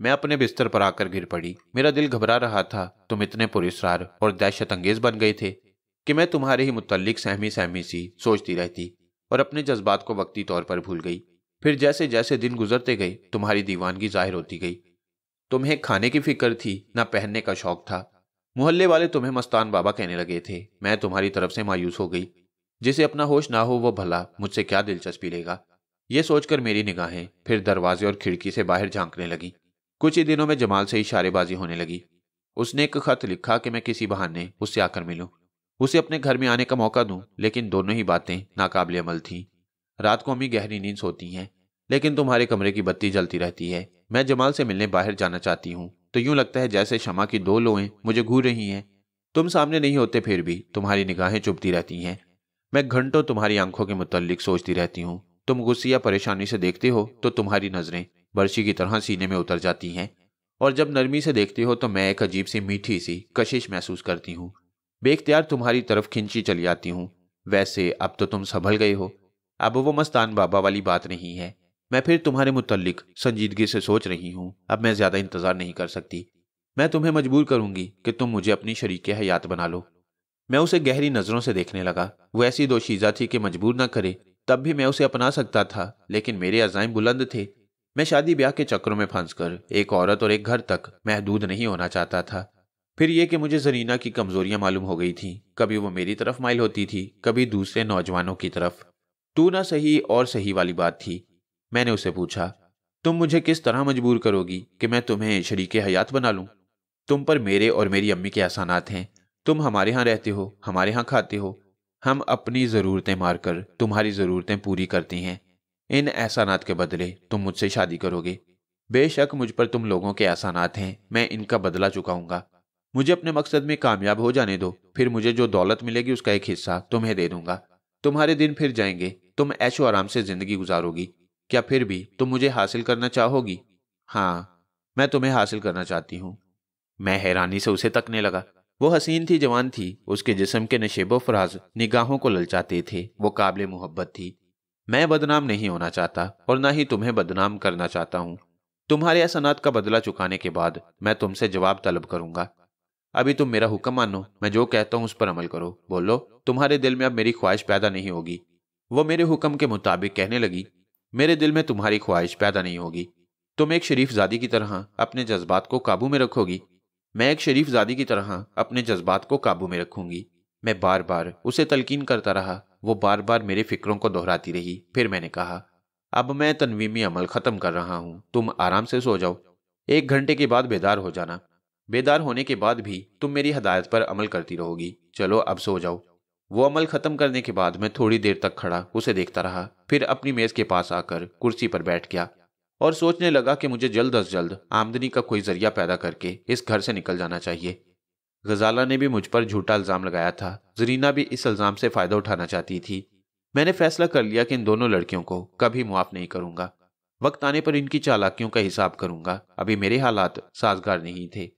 मैं अपने बिस्तर पर आकर गिर पड़ी। मेरा दिल घबरा रहा था। तुम इतने पुरस्कार और दहशत अंगेज बन गए थे कि मैं तुम्हारे ही मुतल्लिक सहमी सहमी सी सोचती रहती और अपने जज्बात को वक्ती तौर पर भूल गई। फिर जैसे जैसे दिन गुजरते गए तुम्हारी दीवानगी जाहिर होती गई। तुम्हें खाने की फिक्र थी, ना पहनने का शौक था। मोहल्ले वाले तुम्हें मस्तान बाबा कहने लगे थे। मैं तुम्हारी तरफ से मायूस हो गई। जिसे अपना होश ना हो वो भला मुझसे क्या दिलचस्पी लेगा, ये सोचकर मेरी निगाहें फिर दरवाजे और खिड़की से बाहर झांकने लगी। कुछ ही दिनों में जमाल से इशारेबाजी होने लगी। उसने एक खत लिखा कि मैं किसी बहाने उससे आकर मिलूं, उसे अपने घर में आने का मौका दूं, लेकिन दोनों ही बातें नाकाबिले अमल थीं। रात को अम्मी गहरी नींद सोती हैं, लेकिन तुम्हारे कमरे की बत्ती जलती रहती है। मैं जमाल से मिलने बाहर जाना चाहती हूँ तो यूं लगता है जैसे शमा की दो लोएं मुझे घूर रही हैं। तुम सामने नहीं होते फिर भी तुम्हारी निगाहें चुभती रहती हैं। मैं घंटों तुम्हारी आंखों के मुतल्लिक सोचती रहती हूँ। तुम गुस्से या परेशानी से देखते हो तो तुम्हारी नजरें बर्शी की तरह सीने में उतर जाती हैं, और जब नरमी से देखती हो तो मैं एक अजीब सी मीठी सी कशिश महसूस करती हूँ। बेख्तियार तुम्हारी तरफ खिंची चली आती हूँ। वैसे अब तो तुम संभल गए हो। अब वो मस्तान बाबा वाली बात नहीं है। मैं फिर तुम्हारे मुतल्लिक संजीदगी से सोच रही हूँ। अब मैं ज्यादा इंतजार नहीं कर सकती। मैं तुम्हें मजबूर करूंगी कि तुम मुझे अपनी शरीके हयात बना लो। मैं उसे गहरी नजरों से देखने लगा। वो ऐसी दोशीज़ा थी कि मजबूर न करे तब भी मैं उसे अपना सकता था, लेकिन मेरे अज़ाइम बुलंद थे। मैं शादी ब्याह के चक्रों में फंसकर एक औरत और एक घर तक महदूद नहीं होना चाहता था। फिर यह कि मुझे जरीना की कमजोरियां मालूम हो गई थी। कभी वो मेरी तरफ माइल होती थी, कभी दूसरे नौजवानों की तरफ। तू ना सही और सही वाली बात थी। मैंने उसे पूछा, तुम मुझे किस तरह मजबूर करोगी कि मैं तुम्हें शरीके हयात बना लूं? तुम पर मेरे और मेरी अम्मी के एहसानात हैं। तुम हमारे यहाँ रहते हो, हमारे यहाँ खाते हो। हम अपनी ज़रूरतें मारकर तुम्हारी ज़रूरतें पूरी करते हैं। इन एहसानात के बदले तुम मुझसे शादी करोगे। बेशक मुझ पर तुम लोगों के एहसानात हैं, मैं इनका बदला चुकाऊंगा। मुझे अपने मकसद में कामयाब हो जाने दो, फिर मुझे जो दौलत मिलेगी उसका एक हिस्सा तुम्हें दे दूंगा। तुम्हारे दिन फिर जाएंगे, तुम ऐशो आराम से जिंदगी गुजारोगी। क्या फिर भी तुम मुझे हासिल करना चाहोगी? हाँ, मैं तुम्हें हासिल करना चाहती हूँ। मैं हैरानी से उसे तकने लगा। वो हसीन थी, जवान थी। उसके जिस्म के नशेबो फराज निगाहों को ललचाते थे। वो काबिल मोहब्बत थी। मैं बदनाम नहीं होना चाहता और ना ही तुम्हें बदनाम करना चाहता हूँ। तुम्हारे एहसानात का बदला चुकाने के बाद मैं तुमसे जवाब तलब करूंगा। अभी तुम मेरा हुक्म मानो, मैं जो कहता हूँ उस पर अमल करो। बोलो, तुम्हारे दिल में अब मेरी ख्वाहिश पैदा नहीं होगी। वो मेरे हुक्म के मुताबिक कहने लगी, मेरे दिल में तुम्हारी ख्वाहिश पैदा नहीं होगी। तुम एक शरीफ जादी की तरह अपने जज्बात को काबू में रखोगी। मैं एक शरीफ जादी की तरह अपने जज्बात को काबू में रखूंगी। मैं बार बार उसे तलकीन करता रहा। वो बार बार मेरे फिक्रों को दोहराती रही। फिर मैंने कहा, अब मैं तनवीमी अमल खत्म कर रहा हूं, तुम आराम से सो जाओ। 1 घंटे के बाद बेदार हो जाना। बेदार होने के बाद भी तुम मेरी हदायत पर अमल करती रहोगी। चलो अब सो जाओ। वो अमल खत्म करने के बाद मैं थोड़ी देर तक खड़ा उसे देखता रहा। फिर अपनी मेज के पास आकर कुर्सी पर बैठ गया और सोचने लगा कि मुझे जल्द अज जल्द आमदनी का कोई जरिया पैदा करके इस घर से निकल जाना चाहिए। गजाला ने भी मुझ पर झूठा इल्जाम लगाया था। जरीना भी इस इल्जाम से फायदा उठाना चाहती थी। मैंने फैसला कर लिया कि इन दोनों लड़कियों को कभी मुआफ नहीं करूंगा। वक्त आने पर इनकी चालाकियों का हिसाब करूंगा। अभी मेरे हालात साजगार नहीं थे।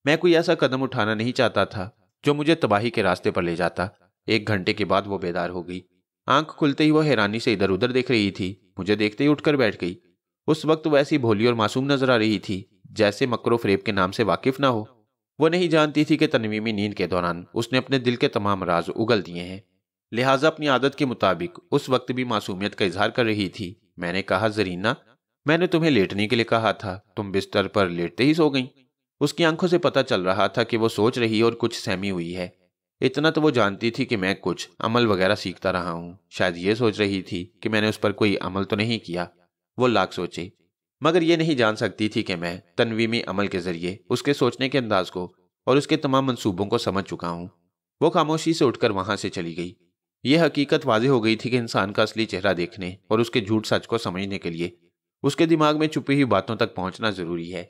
मैं कोई ऐसा कदम उठाना नहीं चाहता था जो मुझे तबाही के रास्ते पर ले जाता। 1 घंटे के बाद वो बेदार हो गई। आंख खुलते ही वो हैरानी से इधर उधर देख रही थी। मुझे देखते ही उठकर बैठ गई। उस वक्त वो ऐसी भोली और मासूम नजर आ रही थी जैसे मकरो फरेब के नाम से वाकिफ ना हो। वो नहीं जानती थी कि तनवीमी नींद के दौरान उसने अपने दिल के तमाम राज उगल दिए हैं। लिहाजा अपनी आदत के मुताबिक उस वक्त भी मासूमियत का इजहार कर रही थी। मैंने कहा, जरीना, मैंने तुम्हें लेटने के लिए कहा था, तुम बिस्तर पर लेटते ही सो गईं। उसकी आंखों से पता चल रहा था कि वो सोच रही और कुछ सहमी हुई है। इतना तो वो जानती थी कि मैं कुछ अमल वगैरह सीखता रहा हूँ। शायद ये सोच रही थी कि मैंने उस पर कोई अमल तो नहीं किया। वो लाख सोचे, मगर ये नहीं जान सकती थी कि मैं तनवीमी अमल के जरिए उसके सोचने के अंदाज को और उसके तमाम मंसूबों को समझ चुका हूँ। वो खामोशी से उठकर वहां से चली गई। यह हकीकत वाज़ेह हो गई थी कि इंसान का असली चेहरा देखने और उसके झूठ सच को समझने के लिए उसके दिमाग में छुपी हुई बातों तक पहुंचना जरूरी है।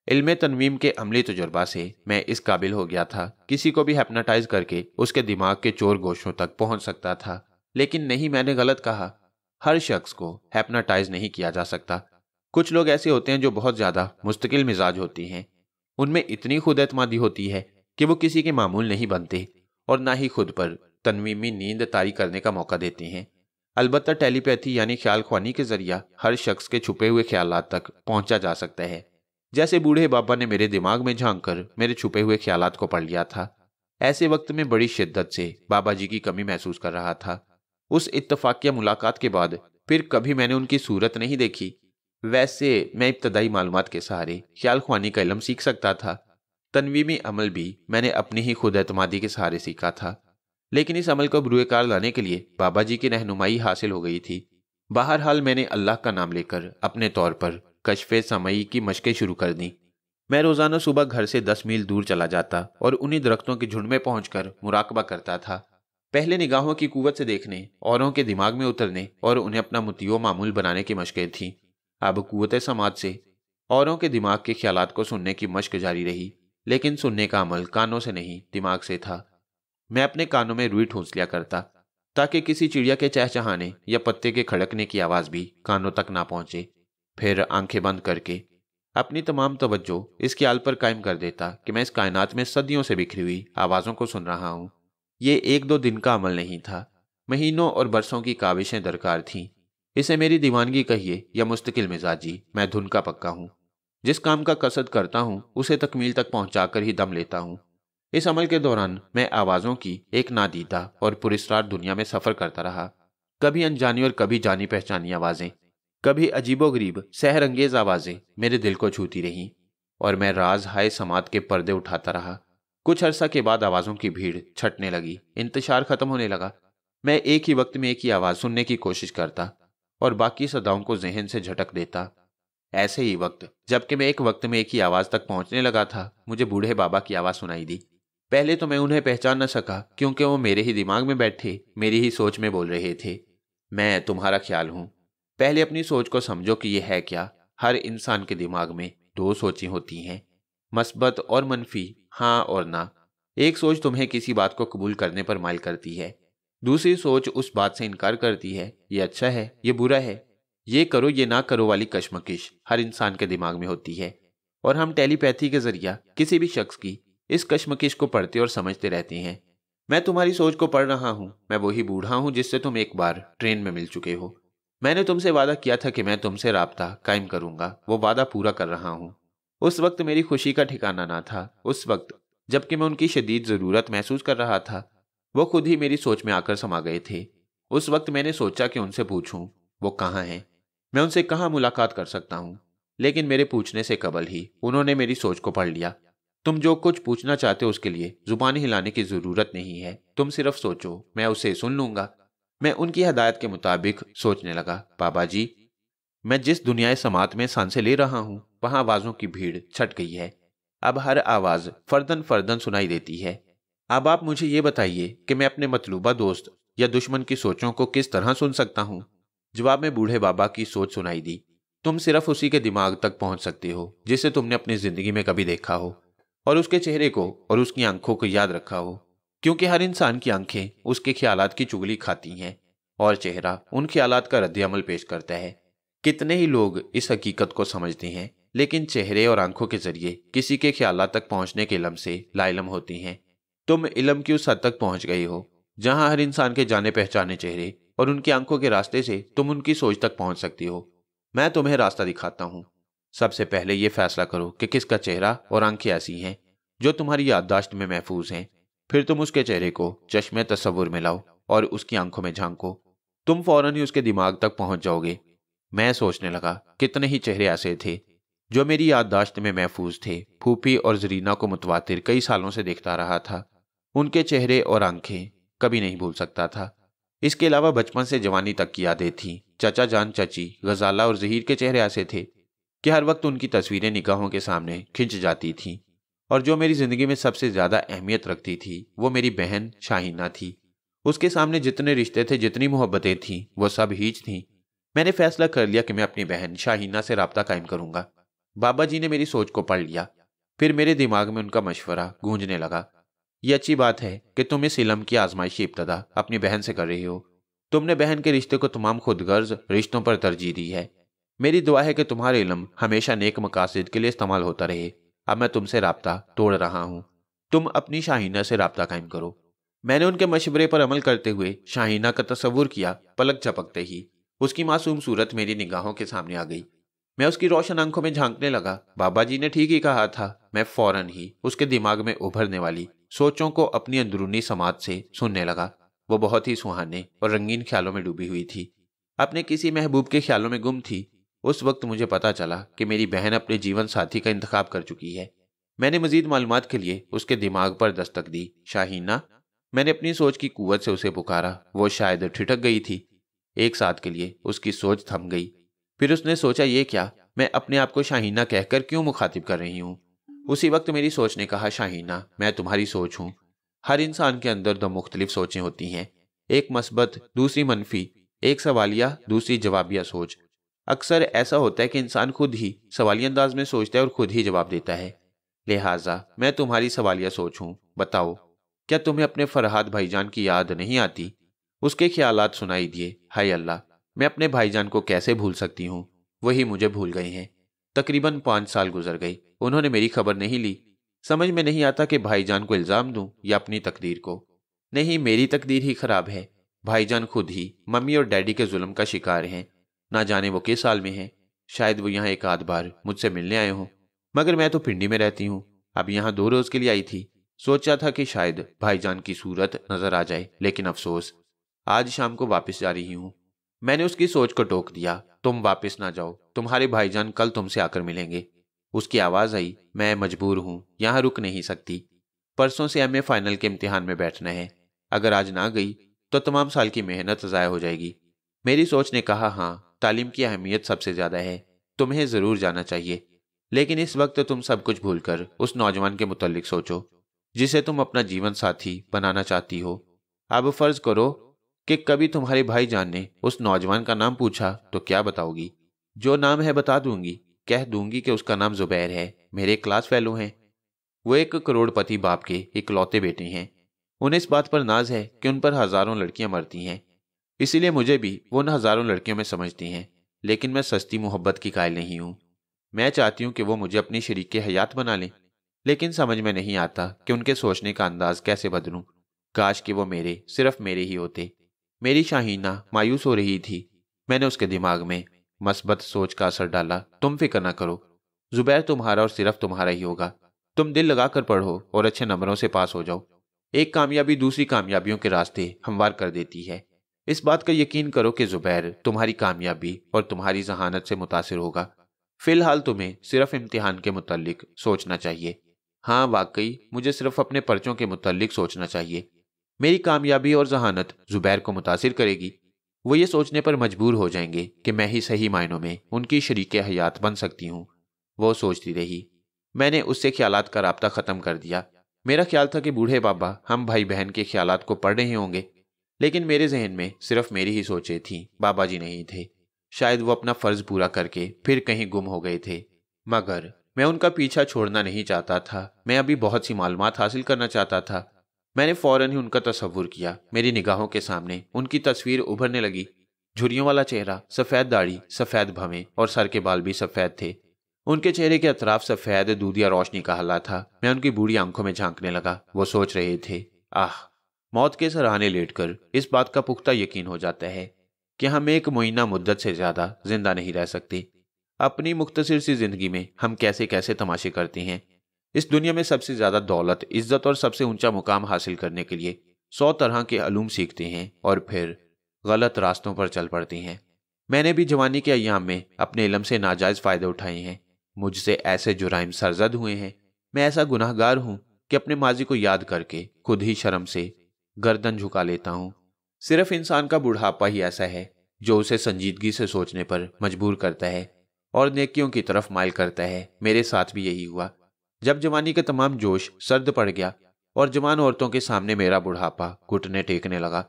इल्मे तनवीम के अमली तजुर्बा से मैं इस काबिल हो गया था, किसी को भी हैप्नोटाइज करके उसके दिमाग के चोर गोशों तक पहुंच सकता था। लेकिन नहीं, मैंने गलत कहा। हर शख्स को हैप्नोटाइज नहीं किया जा सकता। कुछ लोग ऐसे होते हैं जो बहुत ज्यादा मुस्तकिल मिजाज होती हैं। उनमें इतनी खुद एतमादी होती है कि वो किसी के मामूल नहीं बनते और ना ही खुद पर तनवीमी नींद तारी करने का मौका देते हैं। अलबत्ता टेलीपैथी यानी ख्याल ख्वानी के जरिया हर शख्स के छुपे हुए ख्यालात तक पहुंचा जा सकता है। जैसे बूढ़े बाबा ने मेरे दिमाग में झांककर मेरे छुपे हुए ख्यालात को पढ़ लिया था। ऐसे वक्त में बड़ी शिद्दत से बाबा जी की कमी महसूस कर रहा था। उस इत्तफाकिया मुलाकात के बाद फिर कभी मैंने उनकी सूरत नहीं देखी। वैसे मैं इब्तदाई मालूमात के सहारे ख्याल ख्वानी का इल्म सीख सकता था। तनवीमी अमल भी मैंने अपनी ही खुद एतमादी के सहारे सीखा था। लेकिन इस अमल को बुरुएकार लाने के लिए बाबा जी की रहनुमाई हासिल हो गई थी। बहरहाल मैंने अल्लाह का नाम लेकर अपने तौर पर कश्फे समई की मशकें शुरू कर दी। मैं रोजाना सुबह घर से 10 मील दूर चला जाता और उन्हीं दरख्तों के झुंड में पहुंचकर मुराकबा करता था। पहले निगाहों की कुव्वत से देखने, औरों के दिमाग में उतरने और उन्हें अपना मुतियो मामूल बनाने की मशकें थीं। अब कुव्वत समात से औरों के दिमाग के ख्यालात को सुनने की मशक जारी रही, लेकिन सुनने का अमल कानों से नहीं दिमाग से था। मैं अपने कानों में रुई ठूंस लिया करता ताकि किसी चिड़िया के चहचहाने या पत्ते के खड़कने की आवाज भी कानों तक ना पहुंचे। फिर आंखें बंद करके अपनी तमाम तवज्जो इस ख्याल पर कायम कर देता कि मैं इस कायनात में सदियों से बिखरी हुई आवाज़ों को सुन रहा हूँ। ये एक दो दिन का अमल नहीं था, महीनों और बरसों की काविशें दरकार थीं। इसे मेरी दीवानगी कहिए या मुस्तकिल मिजाजी, मैं धुन का पक्का हूँ। जिस काम का कसद करता हूँ उसे तकमील तक पहुँचाकर ही दम लेता हूँ। इस अमल के दौरान मैं आवाज़ों की एक नादीदा और पुरस्कार दुनिया में सफ़र करता रहा। कभी अनजानी और कभी जानी पहचानी आवाज़ें, कभी अजीबोगरीब सहर अंगेज आवाज़ें मेरे दिल को छूती रहीं और मैं राज हाय समात के पर्दे उठाता रहा। कुछ अरसा के बाद आवाज़ों की भीड़ छटने लगी, इंतशार खत्म होने लगा। मैं एक ही वक्त में एक ही आवाज़ सुनने की कोशिश करता और बाकी सदाओं को जहन से झटक देता। ऐसे ही वक्त जबकि मैं एक वक्त में एक ही आवाज़ तक पहुंचने लगा था, मुझे बूढ़े बाबा की आवाज़ सुनाई दी। पहले तो मैं उन्हें पहचान न सका क्योंकि वो मेरे ही दिमाग में बैठे मेरी ही सोच में बोल रहे थे। मैं तुम्हारा ख्याल हूँ। पहले अपनी सोच को समझो कि यह है क्या। हर इंसान के दिमाग में दो सोचें होती हैं, मस्बत और मनफी, हाँ और ना। एक सोच तुम्हें किसी बात को कबूल करने पर माइल करती है, दूसरी सोच उस बात से इनकार करती है। ये अच्छा है, ये बुरा है, ये करो ये ना करो वाली कश्मकश हर इंसान के दिमाग में होती है और हम टेलीपैथी के जरिया किसी भी शख्स की इस कश्मकश को पढ़ते और समझते रहते हैं। मैं तुम्हारी सोच को पढ़ रहा हूँ। मैं वही बूढ़ा हूँ जिससे तुम एक बार ट्रेन में मिल चुके हो। मैंने तुमसे वादा किया था कि मैं तुमसे राब्ता कायम करूंगा, वो वादा पूरा कर रहा हूँ। उस वक्त मेरी खुशी का ठिकाना ना था। उस वक्त जबकि मैं उनकी शदीद ज़रूरत महसूस कर रहा था, वो खुद ही मेरी सोच में आकर समा गए थे। उस वक्त मैंने सोचा कि उनसे पूछूं वो कहाँ हैं, मैं उनसे कहाँ मुलाकात कर सकता हूँ। लेकिन मेरे पूछने से कबल ही उन्होंने मेरी सोच को पढ़ लिया। तुम जो कुछ पूछना चाहते हो उसके लिए जुबान हिलाने की जरूरत नहीं है, तुम सिर्फ सोचो, मैं उसे सुन लूंगा। मैं उनकी हदायत के मुताबिक सोचने लगा। बाबा जी, मैं जिस दुनियाए समात में सांसें ले रहा हूँ वहां आवाजों की भीड़ छट गई है। अब हर आवाज फर्दन फर्दन सुनाई देती है। अब आप मुझे ये बताइए कि मैं अपने मतलूबा दोस्त या दुश्मन की सोचों को किस तरह सुन सकता हूँ। जवाब में बूढ़े बाबा की सोच सुनाई दी। तुम सिर्फ उसी के दिमाग तक पहुंच सकते हो जिसे तुमने अपनी जिंदगी में कभी देखा हो और उसके चेहरे को और उसकी आंखों को याद रखा हो, क्योंकि हर इंसान की आंखें उसके ख्यालात की चुगली खाती हैं और चेहरा उन ख्यालात का रद्द-ए-अमल पेश करता है। कितने ही लोग इस हकीकत को समझते हैं, लेकिन चेहरे और आंखों के जरिए किसी के ख्यालात तक पहुंचने के इल्म से लाइलम होती हैं। तुम इल्म की उस हद तक पहुंच गए हो जहां हर इंसान के जाने पहचाने चेहरे और उनकी आंखों के रास्ते से तुम उनकी सोच तक पहुंच सकती हो। मैं तुम्हें रास्ता दिखाता हूँ। सबसे पहले ये फैसला करो कि किसका चेहरा और आंखें ऐसी हैं जो तुम्हारी याददाश्त में महफूज हैं। फिर तुम उसके चेहरे को चश्मे तसव्वुर में लाओ और उसकी आंखों में झांको। तुम फौरन ही उसके दिमाग तक पहुंच जाओगे। मैं सोचने लगा, कितने ही चेहरे ऐसे थे जो मेरी याददाश्त में महफूज थे। फूफी और जरीना को मुतवातिर कई सालों से देखता रहा था। उनके चेहरे और आंखें कभी नहीं भूल सकता था। इसके अलावा बचपन से जवानी तक की यादें थीं। चचा जान, चची, गजाला और जहीर के चेहरे ऐसे थे कि हर वक्त उनकी तस्वीरें निगाहों के सामने खिंच जाती थीं। और जो मेरी जिंदगी में सबसे ज्यादा अहमियत रखती थी वो मेरी बहन शाहीना थी। उसके सामने जितने रिश्ते थे, जितनी मोहब्बतें थीं, वो सब हीच थीं। मैंने फैसला कर लिया कि मैं अपनी बहन शाहीना से राब्ता कायम करूंगा। बाबा जी ने मेरी सोच को पढ़ लिया। फिर मेरे दिमाग में उनका मशवरा गूंजने लगा। ये अच्छी बात है कि तुम इस इल्म की आजमाइशी इब्तदा अपनी बहन से कर रही हो। तुमने बहन के रिश्ते को तमाम खुदगर्ज रिश्तों पर तरजीह दी है। मेरी दुआ है कि तुम्हारा इल्म हमेशा नेक मकासद के लिए इस्तेमाल होता रहे। अब मैं तुमसे राब्ता तोड़ रहा हूं। तुम अपनी शाहीना से राब्ता कायम करो। मैंने उनके मशवरे पर अमल करते हुए शाहीना का तस्वुर किया। पलक झपकते ही उसकी मासूम सूरत मेरी निगाहों के सामने आ गई। मैं उसकी रोशन आंखों में झांकने लगा। बाबा जी ने ठीक ही कहा था। मैं फौरन ही उसके दिमाग में उभरने वाली सोचों को अपनी अंदरूनी समाज से सुनने लगा। वो बहुत ही सुहाने और रंगीन ख्यालों में डूबी हुई थी, अपने किसी महबूब के ख्यालों में गुम थी। उस वक्त मुझे पता चला कि मेरी बहन अपने जीवन साथी का इंतखाब कर चुकी है। मैंने मजीद मालूमात के लिए उसके दिमाग पर दस्तक दी। शाहीना, मैंने अपनी सोच की कुव्वत से उसे पुकारा। वो शायद ठिठक गई थी। एक साथ के लिए उसकी सोच थम गई। फिर उसने सोचा, ये क्या, मैं अपने आप को शाहीना कहकर क्यों मुखातिब कर रही हूँ। उसी वक्त मेरी सोच ने कहा, शाहीना, मैं तुम्हारी सोच हूँ। हर इंसान के अंदर दो मुख्तलिफ सोचें होती हैं, एक मस्बत, दूसरी मनफी, एक सवालिया, दूसरी जवाबिया सोच। अक्सर ऐसा होता है कि इंसान खुद ही सवालिया अंदाज में सोचता है और खुद ही जवाब देता है। लिहाजा मैं तुम्हारी सवालिया सोच हूँ। बताओ, क्या तुम्हें अपने फरहाद भाईजान की याद नहीं आती? उसके ख्यालात सुनाई दिए। हाय अल्लाह, मैं अपने भाईजान को कैसे भूल सकती हूँ? वही मुझे भूल गए हैं। तकरीबन 5 साल गुजर गए, उन्होंने मेरी खबर नहीं ली। समझ में नहीं आता कि भाईजान को इल्जाम दूं या अपनी तकदीर को। नहीं, मेरी तकदीर ही खराब है। भाईजान खुद ही मम्मी और डैडी के जुल्म का शिकार हैं। ना जाने वो किस साल में हैं। शायद वो यहाँ एक आध बार मुझसे मिलने आए हों, मगर मैं तो पिंडी में रहती हूँ। अब यहाँ 2 रोज के लिए आई थी। सोचा था कि शायद भाईजान की सूरत नजर आ जाए, लेकिन अफसोस, आज शाम को वापस जा रही हूँ। मैंने उसकी सोच को टोक दिया। तुम वापस ना जाओ, तुम्हारे भाईजान कल तुमसे आकर मिलेंगे। उसकी आवाज आई, मैं मजबूर हूँ, यहाँ रुक नहीं सकती। परसों से एमए फाइनल के इम्तिहान में बैठना है। अगर आज ना गई तो तमाम साल की मेहनत ज़ाया हो जाएगी। मेरी सोच ने कहा, हाँ, तालीम की अहमियत सबसे ज्यादा है, तुम्हें जरूर जाना चाहिए। लेकिन इस वक्त तुम सब कुछ भूलकर उस नौजवान के मुतल्लिक सोचो जिसे तुम अपना जीवन साथी बनाना चाहती हो। अब फर्ज करो कि कभी तुम्हारे भाईजान ने उस नौजवान का नाम पूछा तो क्या बताओगी? जो नाम है बता दूंगी। कह दूंगी कि उसका नाम जुबैर है, मेरे क्लास फेलो हैं। वो एक करोड़पति बाप के इकलौते बेटे हैं। उन्हें इस बात पर नाज है कि उन पर हजारों लड़कियां मरती हैं। इसीलिए मुझे भी वो उन हजारों लड़कियों में समझती हैं। लेकिन मैं सस्ती मोहब्बत की कायल नहीं हूँ। मैं चाहती हूँ कि वो मुझे अपनी शरीक हयात बना लें, लेकिन समझ में नहीं आता कि उनके सोचने का अंदाज कैसे बदलूं। काश कि वो सिर्फ मेरे ही होते। मेरी शाहीना मायूस हो रही थी। मैंने उसके दिमाग में मस्बत सोच का असर डाला। तुम फिक्र न करो, जुबैर तुम्हारा और सिर्फ तुम्हारा ही होगा। तुम दिल लगाकर पढ़ो और अच्छे नंबरों से पास हो जाओ। एक कामयाबी दूसरी कामयाबियों के रास्ते हमवार कर देती है। इस बात का यकीन करो कि जुबैर तुम्हारी कामयाबी और तुम्हारी जहानत से मुतासिर होगा। फिलहाल तुम्हें सिर्फ इम्तिहान के मुताल्लिक सोचना चाहिए। हाँ, वाकई मुझे सिर्फ अपने पर्चों के मुताल्लिक सोचना चाहिए। मेरी कामयाबी और जहानत जुबैर को मुतासिर करेगी। वो ये सोचने पर मजबूर हो जाएंगे कि मैं ही सही मायनों में उनकी शरीक हयात बन सकती हूँ। वो सोचती रही। मैंने उससे ख्यालात का राब्ता ख़त्म कर दिया। मेरा ख्याल था कि बूढ़े बाबा हम भाई बहन के ख्यालात को पढ़ रहे होंगे, लेकिन मेरे जहन में सिर्फ मेरी ही सोचें थीं। बाबा जी नहीं थे। शायद वो अपना फर्ज पूरा करके फिर कहीं गुम हो गए थे। मगर मैं उनका पीछा छोड़ना नहीं चाहता था। मैं अभी बहुत सी मालूमात हासिल करना चाहता था। मैंने फौरन ही उनका तस्वुर किया। मेरी निगाहों के सामने उनकी तस्वीर उभरने लगी। झुर्रियों वाला चेहरा, सफेद दाढ़ी, सफेद भवें और सर के बाल भी सफेद थे। उनके चेहरे के अतराफ सफेद दूधिया रोशनी का हल्ला था। मैं उनकी बूढ़ी आंखों में झांकने लगा। वो सोच रहे थे, आह, मौत के सराहने लेटकर इस बात का पुख्ता यकीन हो जाता है कि हम एक मुइना मुद्दत से ज्यादा जिंदा नहीं रह सकते। अपनी मुख्तसर सी जिंदगी में हम कैसे कैसे तमाशे करते हैं। इस दुनिया में सबसे ज्यादा दौलत, इज्जत और सबसे ऊंचा मुकाम हासिल करने के लिए 100 तरह के अलूम सीखते हैं और फिर गलत रास्तों पर चल पड़ते हैं। मैंने भी जवानी के अय्याम में अपने इल्म से नाजायज़ फ़ायदे उठाए हैं। मुझसे ऐसे जुराइम सरजद हुए हैं। मैं ऐसा गुनाहगार हूँ कि अपने माजी को याद करके खुद ही शर्म से गर्दन झुका लेता हूँ। सिर्फ इंसान का बुढ़ापा ही ऐसा है जो उसे संजीदगी से सोचने पर मजबूर करता है और नेकियों की तरफ माइल करता है। मेरे साथ भी यही हुआ। जब जवानी का तमाम जोश सर्द पड़ गया और जवान औरतों के सामने मेरा बुढ़ापा घुटने टेकने लगा,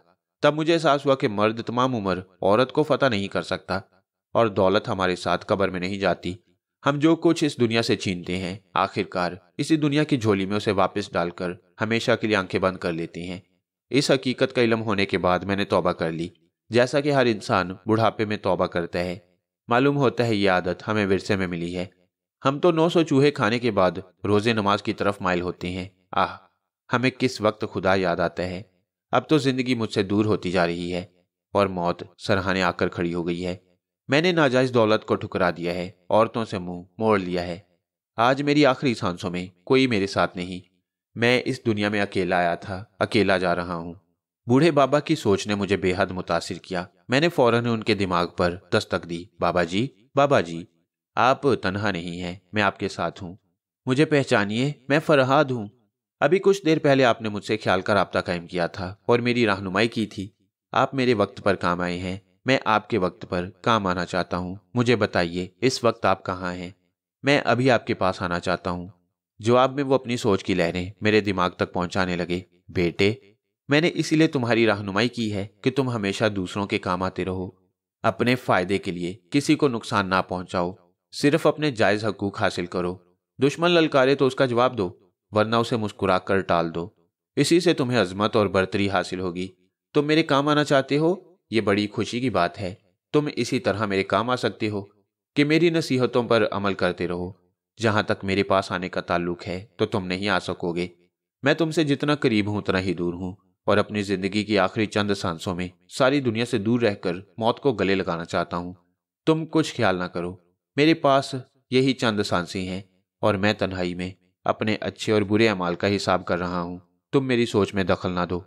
तब मुझे एहसास हुआ कि मर्द तमाम उम्र औरत को फतह नहीं कर सकता और दौलत हमारे साथ कब्र में नहीं जाती। हम जो कुछ इस दुनिया से छीनते हैं, आखिरकार इसी दुनिया की झोली में उसे वापस डालकर हमेशा के लिए आंखें बंद कर लेते हैं। इस हकीकत का इल्म होने के बाद मैंने तौबा कर ली, जैसा कि हर इंसान बुढ़ापे में तौबा करता है। मालूम होता है ये आदत हमें विरसे में मिली है। हम तो 900 चूहे खाने के बाद रोजे नमाज की तरफ माइल होते हैं। आह, हमें किस वक्त खुदा याद आता है। अब तो जिंदगी मुझसे दूर होती जा रही है और मौत सरहाने आकर खड़ी हो गई है। मैंने नाजायज दौलत को ठुकरा दिया है, औरतों से मुंह मोड़ लिया है। आज मेरी आखिरी सांसों में कोई मेरे साथ नहीं। मैं इस दुनिया में अकेला आया था, अकेला जा रहा हूँ। बूढ़े बाबा की सोच ने मुझे बेहद मुतासिर किया। मैंने फौरन उनके दिमाग पर दस्तक दी। बाबा जी, आप तन्हा नहीं हैं, मैं आपके साथ हूँ। मुझे पहचानिए, मैं फरहाद हूँ। अभी कुछ देर पहले आपने मुझसे ख्याल का राब्ता कायम किया था और मेरी रहनुमाई की थी। आप मेरे वक्त पर काम आए हैं, मैं आपके वक्त पर काम आना चाहता हूँ। मुझे बताइए, इस वक्त आप कहाँ हैं? मैं अभी आपके पास आना चाहता हूँ। जवाब में वो अपनी सोच की लहरें मेरे दिमाग तक पहुंचाने लगे। बेटे, मैंने इसीलिए तुम्हारी रहनुमाई की है कि तुम हमेशा दूसरों के काम आते रहो। अपने फायदे के लिए किसी को नुकसान ना पहुंचाओ, सिर्फ अपने जायज हकूक हासिल करो। दुश्मन ललकारे तो उसका जवाब दो, वरना उसे मुस्कुरा कर टाल दो। इसी से तुम्हें अजमत और बरतरी हासिल होगी। तुम मेरे काम आना चाहते हो, ये बड़ी खुशी की बात है। तुम इसी तरह मेरे काम आ सकते हो कि मेरी नसीहतों पर अमल करते रहो। जहां तक मेरे पास आने का ताल्लुक है तो तुम नहीं आ सकोगे। मैं तुमसे जितना करीब हूं उतना ही दूर हूं और अपनी जिंदगी की आखिरी चंद सांसों में सारी दुनिया से दूर रहकर मौत को गले लगाना चाहता हूं। तुम कुछ ख्याल ना करो, मेरे पास यही चंद सांसें हैं और मैं तन्हाई में अपने अच्छे और बुरे अमाल का हिसाब कर रहा हूं। तुम मेरी सोच में दखल ना दो।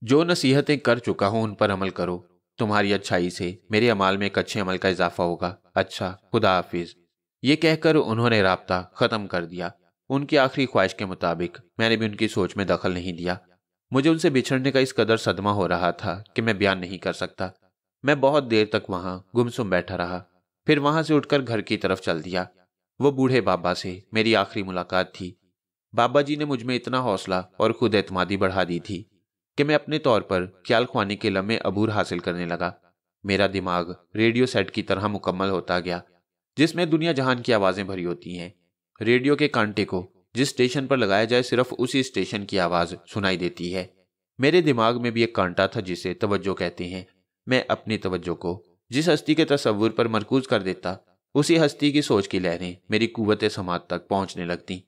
जो नसीहतें कर चुका हूं उन पर अमल करो। तुम्हारी अच्छाई से मेरे अमाल में एक अच्छे अमल का इजाफा होगा। अच्छा, खुदा हाफिज। ये कहकर उन्होंने राब्ता खत्म कर दिया। उनकी आखिरी ख्वाहिश के मुताबिक मैंने भी उनकी सोच में दखल नहीं दिया। मुझे उनसे बिछड़ने का इस कदर सदमा हो रहा था कि मैं बयान नहीं कर सकता। मैं बहुत देर तक वहां गुमसुम बैठा रहा, फिर वहां से उठकर घर की तरफ चल दिया। वो बूढ़े बाबा से मेरी आखिरी मुलाकात थी। बाबा जी ने मुझ में इतना हौसला और खुद एतमादी बढ़ा दी थी कि मैं अपने तौर पर ख्याल ख्वानी के लम्हे अबूर हासिल करने लगा। मेरा दिमाग रेडियो सेट की तरह मुकम्मल होता गया, जिसमें दुनिया जहान की आवाजें भरी होती हैं। रेडियो के कांटे को जिस स्टेशन पर लगाया जाए, सिर्फ उसी स्टेशन की आवाज सुनाई देती है। मेरे दिमाग में भी एक कांटा था जिसे तवज्जो कहते हैं। मैं अपनी तवज्जो को जिस हस्ती के तसव्वुर पर मरकूज कर देता, उसी हस्ती की सोच की लहरें मेरी कुव्वत समात तक पहुंचने लगती।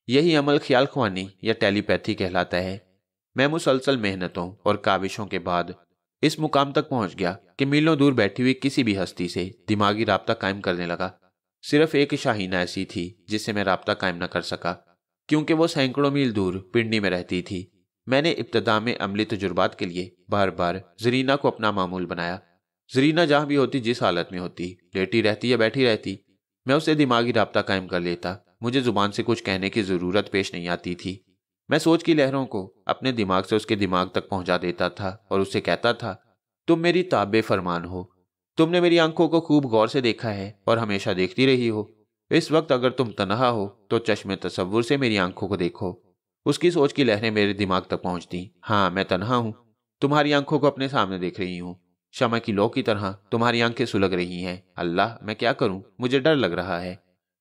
यही अमल ख्याल ख्वानी या टेलीपैथी कहलाता है। मैं मुसलसल मेहनतों और काविशों के बाद इस मुकाम तक पहुंच गया कि मीलों दूर बैठी हुई किसी भी हस्ती से दिमागी राब्ता कायम करने लगा। सिर्फ एक शाहीना ऐसी थी जिससे मैं राब्ता कायम न कर सका, क्योंकि वो सैकड़ों मील दूर पिंडी में रहती थी। मैंने इब्तदा में अमली तजुर्बात के लिए बार बार जरीना को अपना मामूल बनाया। जरीना जहां भी होती, जिस हालत में होती, लेटी रहती या बैठी रहती, मैं उससे दिमागी राब्ता कायम कर लेता। मुझे जुबान से कुछ कहने की जरूरत पेश नहीं आती थी। मैं सोच की लहरों को अपने दिमाग से उसके दिमाग तक पहुंचा देता था और उससे कहता था, तुम मेरी ताबे फरमान हो। तुमने मेरी आंखों को खूब गौर से देखा है और हमेशा देखती रही हो। इस वक्त अगर तुम तन्हा हो तो चश्मे तसव्वुर से मेरी आंखों को देखो। उसकी सोच की लहरें मेरे दिमाग तक पहुंचती। हाँ, मैं तन्हा हूं, तुम्हारी आंखों को अपने सामने देख रही हूं। शमा की लौ की तरह तुम्हारी आंखें सुलग रही हैं। अल्लाह, मैं क्या करूं, मुझे डर लग रहा है।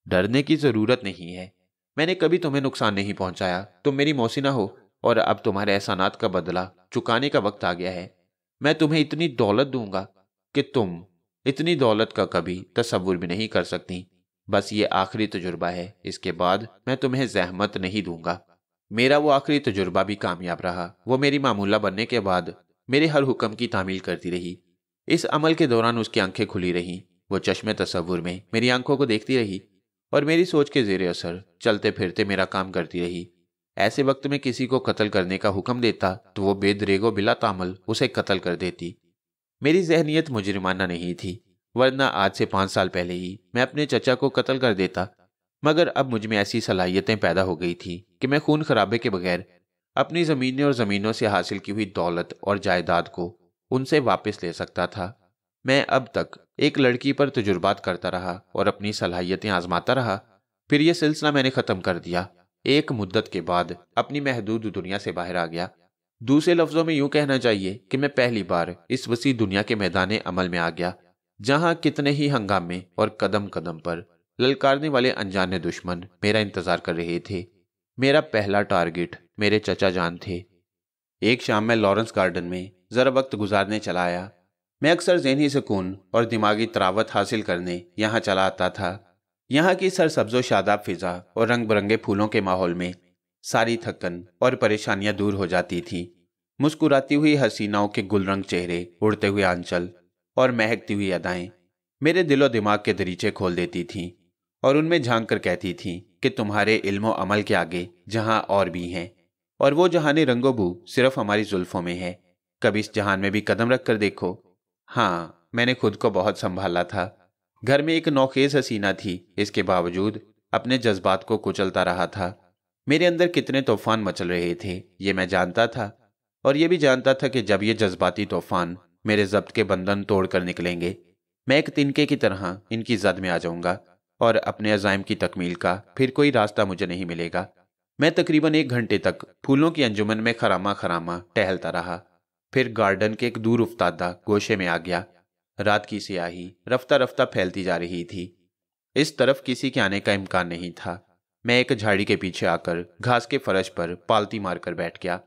डरने की जरूरत नहीं है। मैंने कभी तुम्हें नुकसान नहीं पहुंचाया। तुम मेरी मौसिना हो और अब तुम्हारे एहसानात का बदला चुकाने का वक्त आ गया है। मैं तुम्हें इतनी दौलत दूंगा कि तुम इतनी दौलत का कभी तसव्वुर भी नहीं कर सकती। बस ये आखिरी तजुर्बा है, इसके बाद मैं तुम्हें जहमत नहीं दूंगा। मेरा वो आखिरी तजुर्बा भी कामयाब रहा। वो मेरी मामूला बनने के बाद मेरे हर हुक्म की तामील करती रही। इस अमल के दौरान उसकी आंखें खुली रहीं। वो चश्मे तसव्वुर में मेरी आंखों को देखती रही और मेरी सोच के जेर असर चलते फिरते मेरा काम करती रही। ऐसे वक्त में किसी को कत्ल करने का हुक्म देता तो वो बेदरेगो बिला तामल उसे कत्ल कर देती। मेरी जहनीत मुजरिमाना नहीं थी, वरना आज से 5 साल पहले ही मैं अपने चचा को कत्ल कर देता। मगर अब मुझ में ऐसी सलाहियतें पैदा हो गई थी कि मैं खून खराबे के बगैर अपनी ज़मीनें और ज़मीनों से हासिल की हुई दौलत और जायदाद को उनसे वापस ले सकता था। मैं अब तक एक लड़की पर तजुर्बात करता रहा और अपनी सलाहियतें आजमाता रहा। फिर यह सिलसिला मैंने ख़त्म कर दिया। एक मुद्दत के बाद अपनी महदूद दुनिया से बाहर आ गया। दूसरे लफ्ज़ों में यूं कहना चाहिए कि मैं पहली बार इस वसी दुनिया के मैदान अमल में आ गया, जहां कितने ही हंगामे और कदम कदम पर ललकारने वाले अनजाने दुश्मन मेरा इंतजार कर रहे थे। मेरा पहला टारगेट मेरे चचा जान थे। एक शाम मैं लॉरेंस गार्डन में ज़रा वक्त गुजारने चला आया। मैं अक्सर ज़हनी सुकून और दिमागी तरावत हासिल करने यहाँ चला आता था। यहाँ की सरसब्ज़ो शादाब फिज़ा और रंग बिरंगे फूलों के माहौल में सारी थकन और परेशानियां दूर हो जाती थीं। मुस्कुराती हुई हसीनाओं के गुलरंग चेहरे, उड़ते हुए आंचल और महकती हुई अदाएं मेरे दिलो दिमाग के दरीचे खोल देती थीं और उनमें झांक कर कहती थीं कि तुम्हारे इल्मो अमल के आगे जहां और भी हैं, और वो जहाने रंगोबू सिर्फ हमारी जुल्फों में है। कभी इस जहान में भी कदम रख कर देखो। हाँ, मैंने खुद को बहुत संभाला था। घर में एक नौखेज हसीना थी, इसके बावजूद अपने जज्बात को कुचलता रहा था। मेरे अंदर कितने तूफान मचल रहे थे ये मैं जानता था, और ये भी जानता था कि जब ये जज्बाती तूफान मेरे जब्त के बंधन तोड़कर निकलेंगे, मैं एक तिनके की तरह इनकी जद में आ जाऊंगा और अपने अज़ाइम की तकमील का फिर कोई रास्ता मुझे नहीं मिलेगा। मैं तकरीबन 1 घंटे तक फूलों की अंजुमन में खरामा खरामा टहलता रहा। फिर गार्डन के एक दूर उफ्तादा गोशे में आ गया। रात की स्याही रफ्ता रफ्ता फैलती जा रही थी। इस तरफ किसी के आने का इम्कान नहीं था। मैं एक झाड़ी के पीछे आकर घास के फर्श पर पालती मारकर बैठ गया।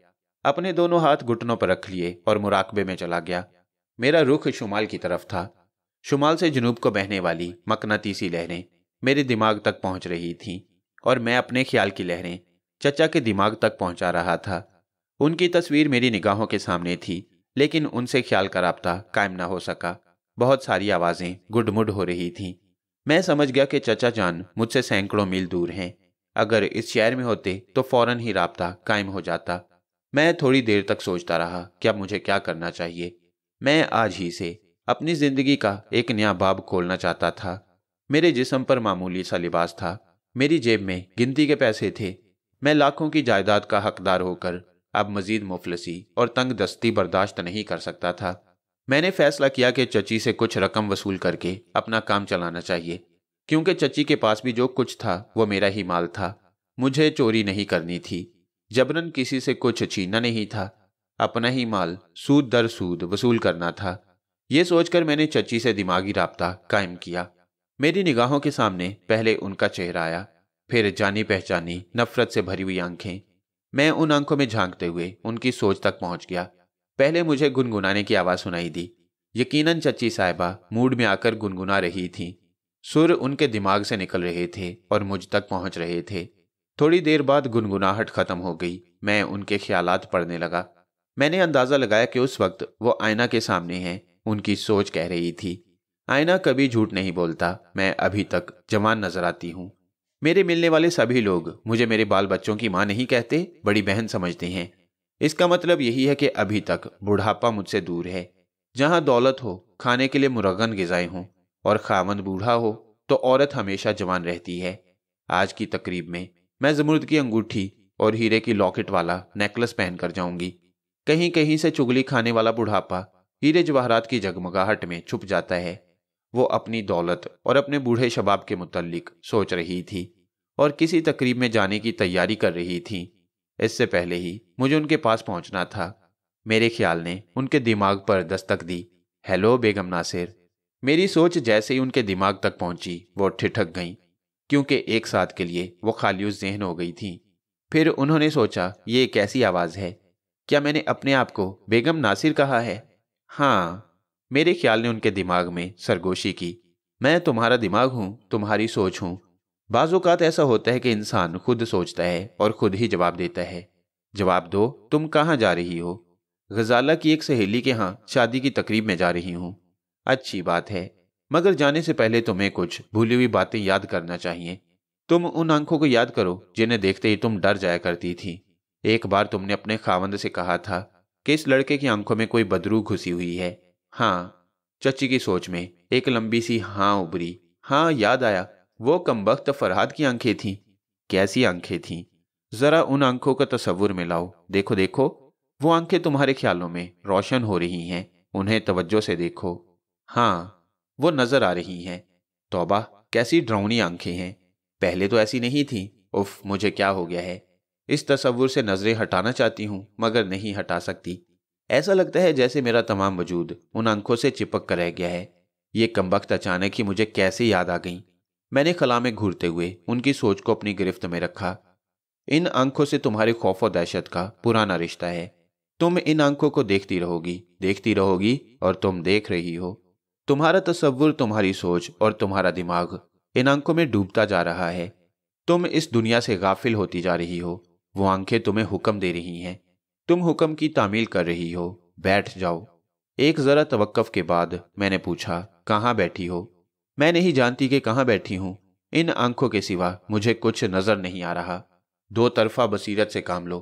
अपने दोनों हाथ घुटनों पर रख लिए और मुराकबे में चला गया। मेरा रुख शुमाल की तरफ था। शुमाल से जुनूब को बहने वाली मकनातीसी लहरें मेरे दिमाग तक पहुंच रही थीं और मैं अपने ख्याल की लहरें चचा के दिमाग तक पहुंचा रहा था। उनकी तस्वीर मेरी निगाहों के सामने थी, लेकिन उनसे ख्याल का राब्ता कायम ना हो सका। बहुत सारी आवाज़ें गुडमुड हो रही थीं। मैं समझ गया कि चचा जान मुझसे सैकड़ों मील दूर हैं। अगर इस शहर में होते तो फौरन ही राब्ता कायम हो जाता। मैं थोड़ी देर तक सोचता रहा कि अब मुझे क्या करना चाहिए। मैं आज ही से अपनी जिंदगी का एक नया बाब खोलना चाहता था। मेरे जिस्म पर मामूली सा लिबास था, मेरी जेब में गिनती के पैसे थे। मैं लाखों की जायदाद का हकदार होकर अब मजीद मुफलसी और तंग दस्ती बर्दाश्त नहीं कर सकता था। मैंने फैसला किया कि चची से कुछ रकम वसूल करके अपना काम चलाना चाहिए, क्योंकि चची के पास भी जो कुछ था वो मेरा ही माल था। मुझे चोरी नहीं करनी थी, जबरन किसी से कुछ छीनना नहीं था। अपना ही माल सूद दर सूद वसूल करना था। ये सोचकर मैंने चची से दिमागी राब्ता कायम किया। मेरी निगाहों के सामने पहले उनका चेहरा आया, फिर जानी पहचानी नफरत से भरी हुई आंखें। मैं उन आंखों में झांकते हुए उनकी सोच तक पहुंच गया। पहले मुझे गुनगुनाने की आवाज़ सुनाई दी। यकीनन चची साहिबा मूड में आकर गुनगुना रही थीं। सुर उनके दिमाग से निकल रहे थे और मुझ तक पहुंच रहे थे। थोड़ी देर बाद गुनगुनाहट खत्म हो गई। मैं उनके ख्यालात पढ़ने लगा। मैंने अंदाज़ा लगाया कि उस वक्त वो आईना के सामने हैं। उनकी सोच कह रही थी, आईना कभी झूठ नहीं बोलता। मैं अभी तक जवान नजर आती हूँ। मेरे मिलने वाले सभी लोग मुझे मेरे बाल बच्चों की माँ नहीं कहते, बड़ी बहन समझते हैं। इसका मतलब यही है कि अभी तक बुढ़ापा मुझसे दूर है। जहां दौलत हो, खाने के लिए मुरगन ग़िज़ाएं हों और खामंद बूढ़ा हो तो औरत हमेशा जवान रहती है। आज की तकरीब में मैं ज़मुर्द की अंगूठी और हीरे की लॉकेट वाला नेकलेस पहन कर जाऊंगी। कहीं कहीं से चुगली खाने वाला बुढ़ापा हीरे जवाहरात की जगमगाहट में छुप जाता है। वो अपनी दौलत और अपने बूढ़े शबाब के मुतल्लिक सोच रही थी और किसी तकरीब में जाने की तैयारी कर रही थी। इससे पहले ही मुझे उनके पास पहुंचना था। मेरे ख्याल ने उनके दिमाग पर दस्तक दी। हेलो बेगम नासिर। मेरी सोच जैसे ही उनके दिमाग तक पहुंची वो ठिठक गईं, क्योंकि एक साथ के लिए वो खालियुज ज़हन हो गई थी। फिर उन्होंने सोचा, ये कैसी आवाज़ है? क्या मैंने अपने आप को बेगम नासिर कहा है? हाँ, मेरे ख्याल ने उनके दिमाग में सरगोशी की। मैं तुम्हारा दिमाग हूँ, तुम्हारी सोच हूँ। बाज़-औक़ात ऐसा होता है कि इंसान खुद सोचता है और खुद ही जवाब देता है। जवाब दो, तुम कहाँ जा रही हो? गजाला की एक सहेली के यहाँ शादी की तकरीब में जा रही हूँ। अच्छी बात है, मगर जाने से पहले तुम्हें कुछ भूली हुई बातें याद करना चाहिए। तुम उन आंखों को याद करो जिन्हें देखते ही तुम डर जाया करती थी। एक बार तुमने अपने खावंद से कहा था कि इस लड़के की आंखों में कोई बदरू घुसी हुई है। हाँ, चची की सोच में एक लंबी सी हाँ उभरी। हाँ, याद आया, वो कमबख्त फरहाद की आंखें थीं। कैसी आंखें थीं? जरा उन आंखों का तसव्वुर में लाओ। देखो देखो, वो आंखें तुम्हारे ख्यालों में रोशन हो रही हैं। उन्हें तवज्जो से देखो। हाँ, वो नजर आ रही हैं। तौबा, कैसी डरावनी आंखें हैं। पहले तो ऐसी नहीं थी। उफ, मुझे क्या हो गया है। इस तसव्वुर से नजरें हटाना चाहती हूँ मगर नहीं हटा सकती। ऐसा लगता है जैसे मेरा तमाम वजूद उन आंखों से चिपक कर रह गया है। ये कमबख्त अचानक ही मुझे कैसे याद आ गई। मैंने खला में घूरते हुए उनकी सोच को अपनी गिरफ्त में रखा। इन आंखों से तुम्हारे खौफ और दहशत का पुराना रिश्ता है। तुम इन आंखों को देखती रहोगी और तुम देख रही हो। तुम्हारा तसव्वुर, तुम्हारी सोच और तुम्हारा दिमाग इन आंखों में डूबता जा रहा है। तुम इस दुनिया से गाफिल होती जा रही हो। वो आंखें तुम्हें हुक्म दे रही हैं। तुम हुक्म की तामील कर रही हो। बैठ जाओ। एक जरा तवक्कुफ के बाद मैंने पूछा, कहाँ बैठी हो? मैं नहीं जानती कि कहाँ बैठी हूं। इन आंखों के सिवा मुझे कुछ नजर नहीं आ रहा। दो तरफा बसीरत से काम लो।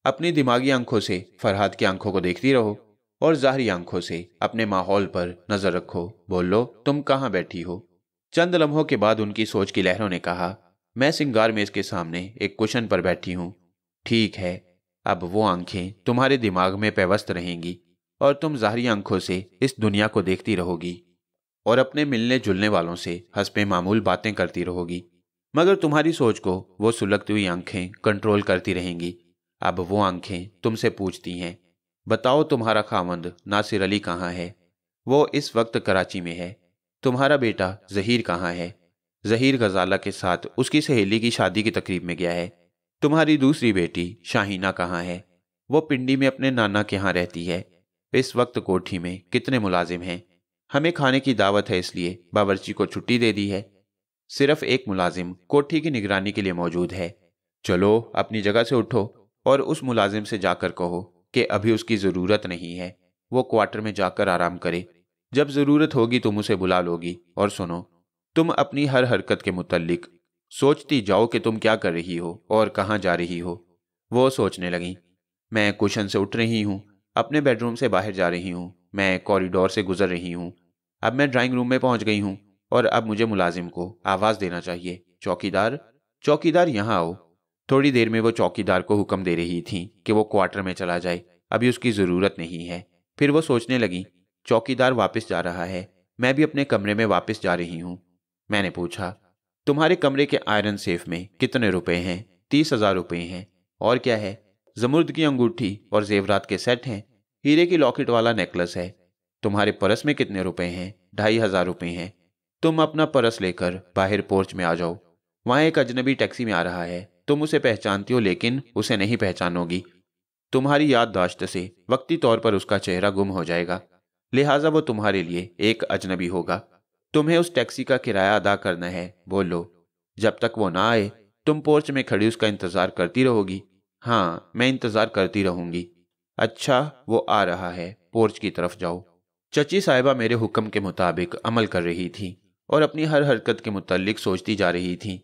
अपनी दिमागी आंखों से फरहाद की आंखों को देखती रहो और ज़ाहरी आंखों से अपने माहौल पर नजर रखो। बोलो, तुम कहाँ बैठी हो? चंद लम्हों के बाद उनकी सोच की लहरों ने कहा, मैं सिंगार मेज के सामने एक कुशन पर बैठी हूं। ठीक है, अब वो आंखें तुम्हारे दिमाग में पेवस्त रहेंगी और तुम ज़ाहरी आंखों से इस दुनिया को देखती रहोगी और अपने मिलने जुलने वालों से हस्बे मामूल बातें करती रहोगी। मगर तुम्हारी सोच को वो सुलगती हुई आंखें कंट्रोल करती रहेंगी। अब वो आंखें तुमसे पूछती हैं, बताओ तुम्हारा खामंद नासिर अली कहाँ है? वो इस वक्त कराची में है। तुम्हारा बेटा जहीर कहाँ है? जहीर गजाला के साथ उसकी सहेली की शादी की तकरीब में गया है। तुम्हारी दूसरी बेटी शाहीना कहाँ है? वो पिंडी में अपने नाना के यहाँ रहती है। इस वक्त कोठी में कितने मुलाजिम हैं? हमें खाने की दावत है इसलिए बावर्ची को छुट्टी दे दी है। सिर्फ एक मुलाजिम कोठी की निगरानी के लिए मौजूद है। चलो, अपनी जगह से उठो और उस मुलाजिम से जाकर कहो कि अभी उसकी ज़रूरत नहीं है। वो क्वार्टर में जाकर आराम करे। जब ज़रूरत होगी तुम उसे बुला लोगी। और सुनो, तुम अपनी हर हरकत के मुतल्लिक सोचती जाओ कि तुम क्या कर रही हो और कहाँ जा रही हो। वो सोचने लगी, मैं कुशन से उठ रही हूँ, अपने बेडरूम से बाहर जा रही हूँ, मैं कॉरिडोर से गुजर रही हूँ, अब मैं ड्राइंग रूम में पहुँच गई हूँ और अब मुझे मुलाजिम को आवाज़ देना चाहिए, चौकीदार, चौकीदार यहाँ आओ। थोड़ी देर में वो चौकीदार को हुक्म दे रही थी कि वो क्वार्टर में चला जाए, अभी उसकी ज़रूरत नहीं है। फिर वो सोचने लगी, चौकीदार वापस जा रहा है, मैं भी अपने कमरे में वापस जा रही हूँ। मैंने पूछा, तुम्हारे कमरे के आयरन सेफ में कितने रुपए हैं? 30,000 रुपये हैं। और क्या है? जमुर्द की अंगूठी और जेवरात के सेट हैं। हीरे की लॉकेट वाला नेकलेस है। तुम्हारे परस में कितने रुपए हैं? 2,500 रुपये हैं। तुम अपना परस लेकर बाहर पोर्च में आ जाओ। वहां एक अजनबी टैक्सी में आ रहा है। तुम उसे पहचानती हो लेकिन उसे नहीं पहचानोगी। तुम्हारी याददाश्त से वक्ती तौर पर उसका चेहरा गुम हो जाएगा, लिहाजा वो तुम्हारे लिए एक अजनबी होगा। तुम्हें उस टैक्सी का किराया अदा करना है। बोलो, जब तक वो ना आए तुम पोर्च में खड़ी उसका इंतजार करती रहोगी? हाँ, मैं इंतजार करती रहूंगी। अच्छा, वो आ रहा है, पोर्च की तरफ जाओ। चची साहिबा मेरे हुक्म के मुताबिक अमल कर रही थी और अपनी हर हरकत के मुताल्लिक सोचती जा रही थी।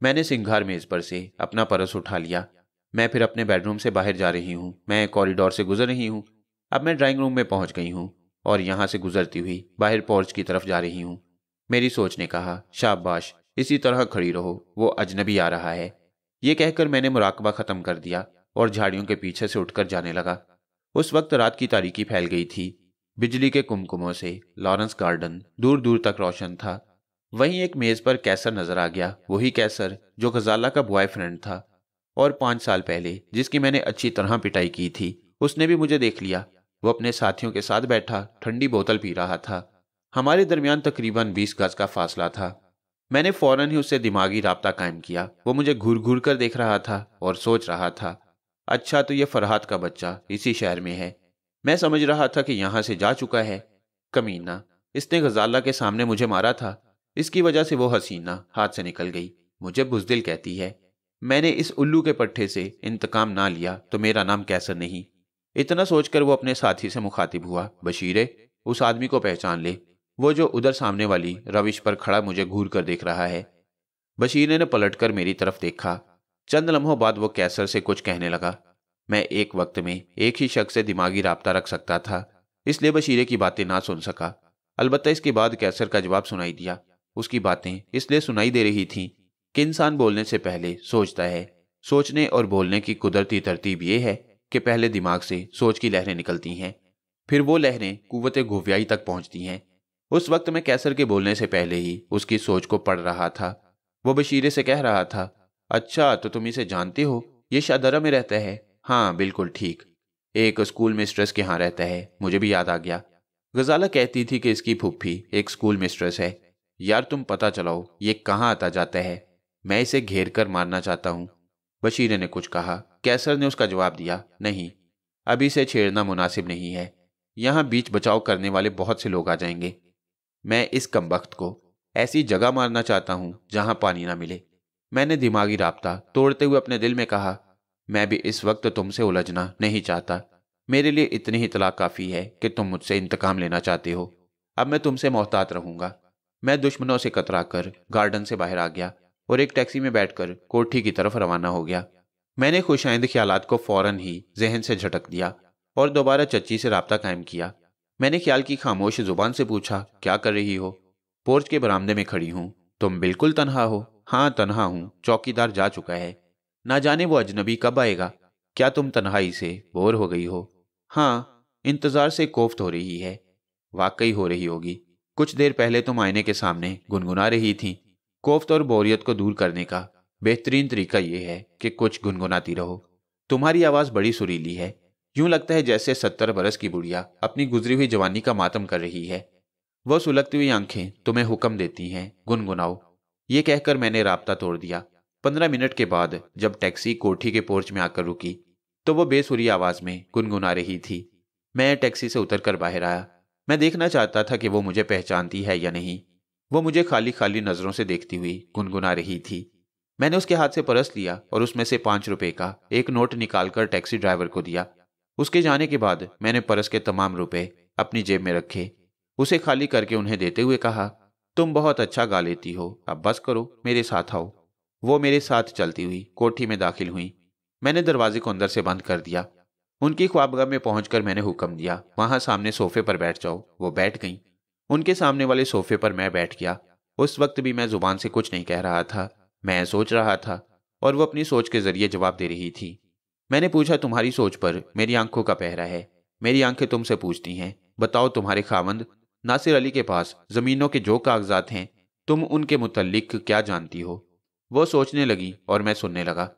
मैंने सिंगार मेज पर से अपना परस उठा लिया। मैं फिर अपने बेडरूम से बाहर जा रही हूँ, मैं कॉरिडोर से गुजर रही हूँ, अब मैं ड्राइंग रूम में पहुंच गई हूँ और यहाँ से गुजरती हुई बाहर पोर्च की तरफ जा रही हूँ। मेरी सोच ने कहा, शाबाश, इसी तरह खड़ी रहो, वो अजनबी आ रहा है। ये कहकर मैंने मुराकबा ख़त्म कर दिया और झाड़ियों के पीछे से उठकर जाने लगा। उस वक्त रात की तारीकी फैल गई थी। बिजली के कुमकुमों से लॉरेंस गार्डन दूर दूर तक रोशन था। वहीं एक मेज पर कैसर नजर आ गया, वही कैसर जो गजाला का बॉयफ्रेंड था और 5 साल पहले जिसकी मैंने अच्छी तरह पिटाई की थी। उसने भी मुझे देख लिया। वो अपने साथियों के साथ बैठा ठंडी बोतल पी रहा था। हमारे दरमियान तकरीबन 20 गज का फासला था। मैंने फौरन ही उससे दिमागी राब्ता कायम किया। वो मुझे घूर घूर कर देख रहा था और सोच रहा था, अच्छा तो ये फरहाद का बच्चा इसी शहर में है। मैं समझ रहा था कि यहाँ से जा चुका है। कमीना, इसने गजाला के सामने मुझे मारा था, इसकी वजह से वो हसीना हाथ से निकल गई। मुझे बुज़दिल कहती है। मैंने इस उल्लू के पट्टे से इंतकाम ना लिया तो मेरा नाम कैसर नहीं। इतना सोचकर वो अपने साथी से मुखातिब हुआ, बशीरे, उस आदमी को पहचान ले, वो जो उधर सामने वाली रविश पर खड़ा मुझे घूर कर देख रहा है। बशीर ने पलटकर मेरी तरफ देखा। चंद लम्हों बाद वो कैसर से कुछ कहने लगा। मैं एक वक्त में एक ही शख्स से दिमागी राब्ता रख सकता था, इसलिए बशीरे की बातें ना सुन सका। अलबत्ता इसके बाद कैसर का जवाब सुनाई दिया। उसकी बातें इसलिए सुनाई दे रही थीं कि इंसान बोलने से पहले सोचता है। सोचने और बोलने की कुदरती तरतीब ये है कि पहले दिमाग से सोच की लहरें निकलती हैं, फिर वो लहरें कुव्वते गुवियाई तक पहुंचती हैं। उस वक्त मैं कैसर के बोलने से पहले ही उसकी सोच को पढ़ रहा था। वो बशीरे से कह रहा था, अच्छा तो तुम इसे जानते हो, ये शादरा में रहता है? हाँ बिल्कुल ठीक, एक स्कूल मिस्ट्रेस के यहाँ रहता है। मुझे भी याद आ गया। गजाला कहती थी कि इसकी फुफ्फी एक स्कूल मिस्ट्रेस है। यार तुम पता चलाओ ये कहाँ आता जाता है, मैं इसे घेर कर मारना चाहता हूँ। बशीरे ने कुछ कहा। कैसर ने उसका जवाब दिया, नहीं, अभी से छेड़ना मुनासिब नहीं है। यहाँ बीच बचाव करने वाले बहुत से लोग आ जाएंगे। मैं इस कमबख्त को ऐसी जगह मारना चाहता हूँ जहाँ पानी ना मिले। मैंने दिमागी राब्ता तोड़ते हुए अपने दिल में कहा, मैं भी इस वक्त तुमसे उलझना नहीं चाहता। मेरे लिए इतनी ही इतला काफ़ी है कि तुम मुझसे इंतकाम लेना चाहते हो। अब मैं तुमसे मोहतात रहूंगा। मैं दुश्मनों से कतरा कर गार्डन से बाहर आ गया और एक टैक्सी में बैठकर कोठी की तरफ रवाना हो गया। मैंने खुशाइंद ख्यालात को फौरन ही जहन से झटक दिया और दोबारा चच्ची से राब्ता कायम किया। मैंने ख्याल की खामोश जुबान से पूछा, क्या कर रही हो? पोर्च के बरामदे में खड़ी हूँ। तुम बिल्कुल तन्हा हो? हाँ तन्हा हूँ, चौकीदार जा चुका है। ना जाने वो अजनबी कब आएगा। क्या तुम तन्हाई से बोर हो गई हो? हाँ, इंतजार से कोफ्त हो रही है। वाकई हो रही होगी। कुछ देर पहले तुम आईने के सामने गुनगुना रही थी। कोफ्त और बोरियत को दूर करने का बेहतरीन तरीका यह है कि कुछ गुनगुनाती रहो। तुम्हारी आवाज बड़ी सुरीली है, यूं लगता है जैसे 70 बरस की बुढ़िया अपनी गुजरी हुई जवानी का मातम कर रही है। वह सुलगती हुई आंखें तुम्हें हुक्म देती हैं, गुनगुनाओ। ये कहकर मैंने राब्ता तोड़ दिया। 15 मिनट के बाद जब टैक्सी कोठी के पोर्च में आकर रुकी तो वो बेसुरी आवाज में गुनगुना रही थी। मैं टैक्सी से उतरकर बाहर आया। मैं देखना चाहता था कि वो मुझे पहचानती है या नहीं। वो मुझे खाली खाली नजरों से देखती हुई गुनगुना रही थी। मैंने उसके हाथ से परस लिया और उसमें से 5 रुपए का एक नोट निकालकर टैक्सी ड्राइवर को दिया। उसके जाने के बाद मैंने परस के तमाम रुपए अपनी जेब में रखे। उसे खाली करके उन्हें देते हुए कहा, तुम बहुत अच्छा गा लेती हो, अब बस करो, मेरे साथ आओ। वो मेरे साथ चलती हुई कोठी में दाखिल हुई। मैंने दरवाजे को अंदर से बंद कर दिया। उनकी ख्वाबगाह में पहुंचकर मैंने हुक्म दिया, वहां सामने सोफे पर बैठ जाओ। वो बैठ गईं। उनके सामने वाले सोफे पर मैं बैठ गया। उस वक्त भी मैं जुबान से कुछ नहीं कह रहा था, मैं सोच रहा था और वो अपनी सोच के जरिए जवाब दे रही थी। मैंने पूछा, तुम्हारी सोच पर मेरी आंखों का पहरा है। मेरी आंखें तुमसे पूछती हैं, बताओ तुम्हारे खावंद नासिर अली के पास जमीनों के जो कागजात हैं, तुम उनके मुतल्लिक क्या जानती हो? वो सोचने लगी और मैं सुनने लगा।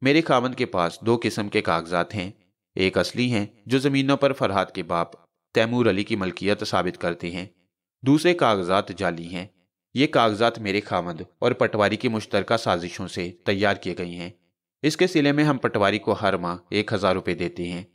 मेरे खावंद के पास 2 किस्म के कागजात हैं। एक असली हैं जो जमीनों पर फरहाद के बाप तैमूर अली की मलकियत साबित करते हैं। दूसरे कागजात जाली हैं। ये कागजात मेरे खावंद और पटवारी की मुश्तरका साजिशों से तैयार किए गए हैं। इसके सिले में हम पटवारी को हर माह 1000 रुपये देते हैं।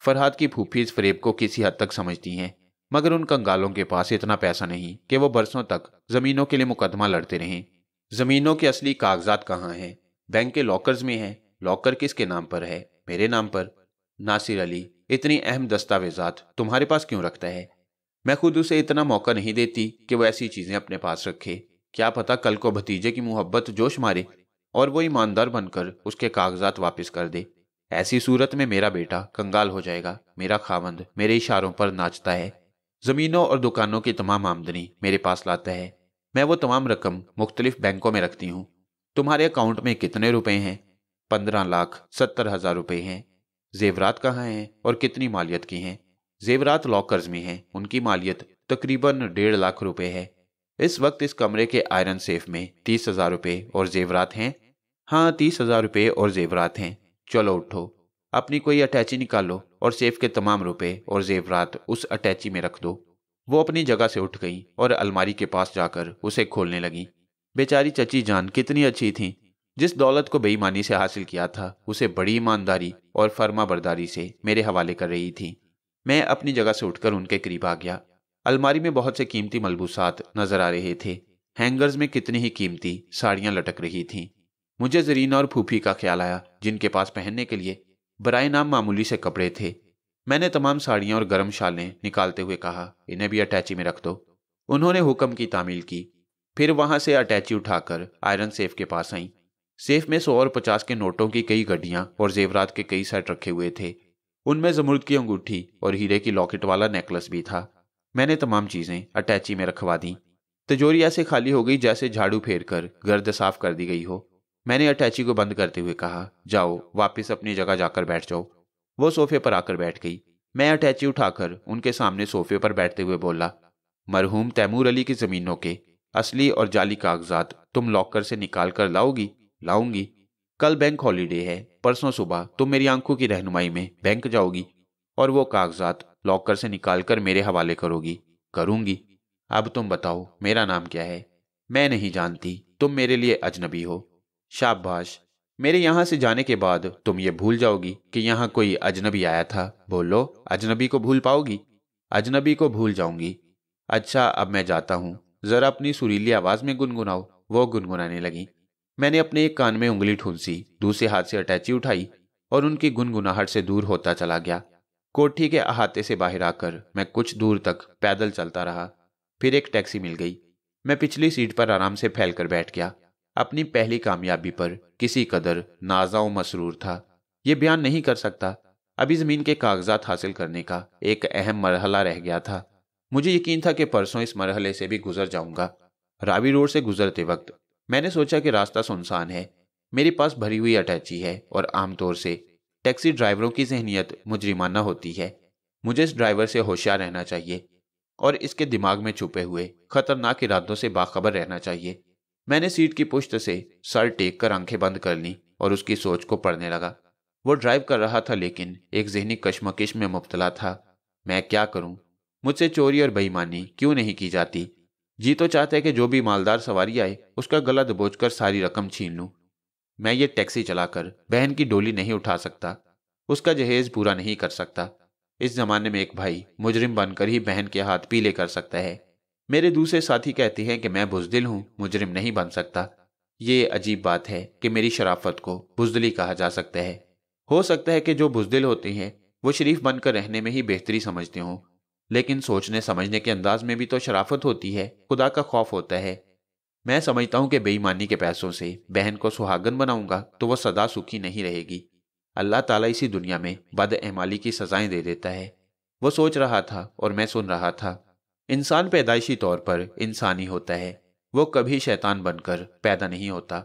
फरहाद की फूफी इस फरेब को किसी हद तक समझती हैं, मगर उन कंगालों के पास इतना पैसा नहीं कि वो बरसों तक जमीनों के लिए मुकदमा लड़ते रहें। जमीनों के असली कागजात कहाँ हैं? बैंक के लॉकर्स में हैं। लॉकर किसके नाम पर है? मेरे नाम पर। नासिर अली इतनी अहम दस्तावेजात तुम्हारे पास क्यों रखता है? मैं खुद उसे इतना मौका नहीं देती कि वो ऐसी चीजें अपने पास रखे। क्या पता कल को भतीजे की मोहब्बत जोश मारे और वो ईमानदार बनकर उसके कागजात वापस कर दे। ऐसी सूरत में मेरा बेटा कंगाल हो जाएगा। मेरा खावंद मेरे इशारों पर नाचता है, जमीनों और दुकानों की तमाम आमदनी मेरे पास लाता है। मैं वो तमाम रकम मुख्तलिफ बैंकों में रखती हूँ। तुम्हारे अकाउंट में कितने रुपए हैं? 15,70,000 रुपए हैं। जेवरात कहाँ हैं और कितनी मालियत की हैं? जेवरात लॉकर्स में हैं, उनकी मालियत तकरीबन 1.5 लाख रुपए है। इस वक्त इस कमरे के आयरन सेफ में 30,000 रुपये और जेवरात हैं। हाँ, 30,000 रुपये और जेवरात हैं। चलो उठो, अपनी कोई अटैची निकालो और सेफ के तमाम रुपए और जेवरात उस अटैची में रख दो। वो अपनी जगह से उठ गई और अलमारी के पास जाकर उसे खोलने लगी। बेचारी चची जान कितनी अच्छी थी। जिस दौलत को बेईमानी से हासिल किया था उसे बड़ी ईमानदारी और फर्मा बरदारी से मेरे हवाले कर रही थी। मैं अपनी जगह से उठकर उनके करीब आ गया। अलमारी में बहुत से कीमती मलबूसात नजर आ रहे थे। हैंगर्स में कितनी ही कीमती साड़ियां लटक रही थीं। मुझे जरीना और फूफी का ख्याल आया, जिनके पास पहनने के लिए बराए नाम मामूली से कपड़े थे। मैंने तमाम साड़ियां और गर्म शालें निकालते हुए कहा, इन्हें भी अटैची में रख दो। उन्होंने हुक्म की तामील की। फिर वहां से अटैची उठाकर आयरन सेफ के पास आई। सेफ में 100 और 50 के नोटों की कई गड्डियां और जेवरात के कई सेट रखे हुए थे। उनमें जमुर्द की अंगूठी और हीरे की लॉकेट वाला नेकलेस भी था। मैंने तमाम चीजें अटैची में रखवा दी। तिजोरी ऐसे खाली हो गई जैसे झाड़ू फेर कर गर्द साफ कर दी गई हो। मैंने अटैची को बंद करते हुए कहा, जाओ वापस अपनी जगह जाकर बैठ जाओ। वो सोफे पर आकर बैठ गई। मैं अटैची उठाकर उनके सामने सोफे पर बैठते हुए बोला, मरहूम तैमूर अली की जमीनों के असली और जाली कागजात तुम लॉकर से निकाल कर लाओगी? लाऊंगी। कल बैंक हॉलीडे है, परसों सुबह तुम मेरी आंखों की रहनुमाई में बैंक जाओगी और वो कागजात लॉकर से निकाल कर मेरे हवाले करोगी? करूंगी। अब तुम बताओ मेरा नाम क्या है? मैं नहीं जानती, तुम मेरे लिए अजनबी हो। शाबाश, मेरे यहां से जाने के बाद तुम ये भूल जाओगी कि यहां कोई अजनबी आया था। बोलो, अजनबी को भूल पाओगी? अजनबी को भूल जाऊंगी। अच्छा, अब मैं जाता हूं, जरा अपनी सुरीली आवाज में गुनगुनाओ। वो गुनगुनाने लगी। मैंने अपने एक कान में उंगली ठूंसी, दूसरे हाथ से अटैची उठाई और उनकी गुनगुनाहट से दूर होता चला गया। कोठी के अहाते से बाहर आकर मैं कुछ दूर तक पैदल चलता रहा। फिर एक टैक्सी मिल गई। मैं पिछली सीट पर आराम से फैलकर बैठ गया। अपनी पहली कामयाबी पर किसी कदर नाज़ा मसरूर था। ये बयान नहीं कर सकता। अभी जमीन के कागजात हासिल करने का एक अहम मरहला रह गया था। मुझे यकीन था कि परसों इस मरहले से भी गुजर जाऊंगा। रावी रोड से गुजरते वक्त मैंने सोचा कि रास्ता सुनसान है, मेरे पास भरी हुई अटैची है और आमतौर से टैक्सी ड्राइवरों की जहनियत मुजरिमाना होती है। मुझे इस ड्राइवर से होशियार रहना चाहिए और इसके दिमाग में छुपे हुए खतरनाक इरादों से बाखबर रहना चाहिए। मैंने सीट की पुश्त से सर टेक कर आंखें बंद कर लीं और उसकी सोच को पढ़ने लगा। वो ड्राइव कर रहा था लेकिन एक जहनी कश्मकश में मुब्तला था। मैं क्या करूं? मुझसे चोरी और बेईमानी क्यों नहीं की जाती? जी तो चाहता है कि जो भी मालदार सवारी आए उसका गला दबोचकर सारी रकम छीन लूं। मैं ये टैक्सी चलाकर बहन की डोली नहीं उठा सकता, उसका जहेज पूरा नहीं कर सकता। इस जमाने में एक भाई मुजरिम बनकर ही बहन के हाथ पीले कर सकता है। मेरे दूसरे साथी कहते हैं कि मैं बुजदिल हूं, मुजरिम नहीं बन सकता। ये अजीब बात है कि मेरी शराफत को बुजदिली कहा जा सकता है। हो सकता है कि जो बुजदिल होते हैं वो शरीफ बनकर रहने में ही बेहतरी समझते हों, लेकिन सोचने समझने के अंदाज में भी तो शराफत होती है, खुदा का खौफ होता है। मैं समझता हूं कि बेईमानी के पैसों से बहन को सुहागन बनाऊंगा तो वो सदा सुखी नहीं रहेगी। अल्लाह ताला इसी दुनिया में बदएमाली की सजाएं दे देता है। वो सोच रहा था और मैं सुन रहा था। इंसान पैदाइशी तौर पर इंसानी होता है, वो कभी शैतान बनकर पैदा नहीं होता।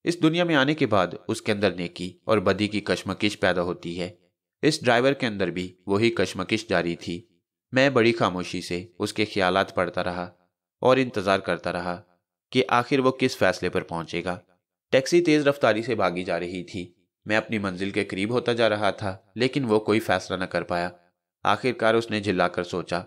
इस दुनिया में आने के बाद उसके अंदर नेकी और बदी की कश्मकश पैदा होती है। इस ड्राइवर के अंदर भी वही कश्मकश जारी थी। मैं बड़ी खामोशी से उसके ख्यालात पढ़ता रहा और इंतजार करता रहा कि आखिर वो किस फैसले पर पहुंचेगा। टैक्सी तेज रफ्तारी से भागी जा रही थी। मैं अपनी मंजिल के करीब होता जा रहा था लेकिन वो कोई फैसला न कर पाया। आखिरकार उसने झिल्लाकर सोचा,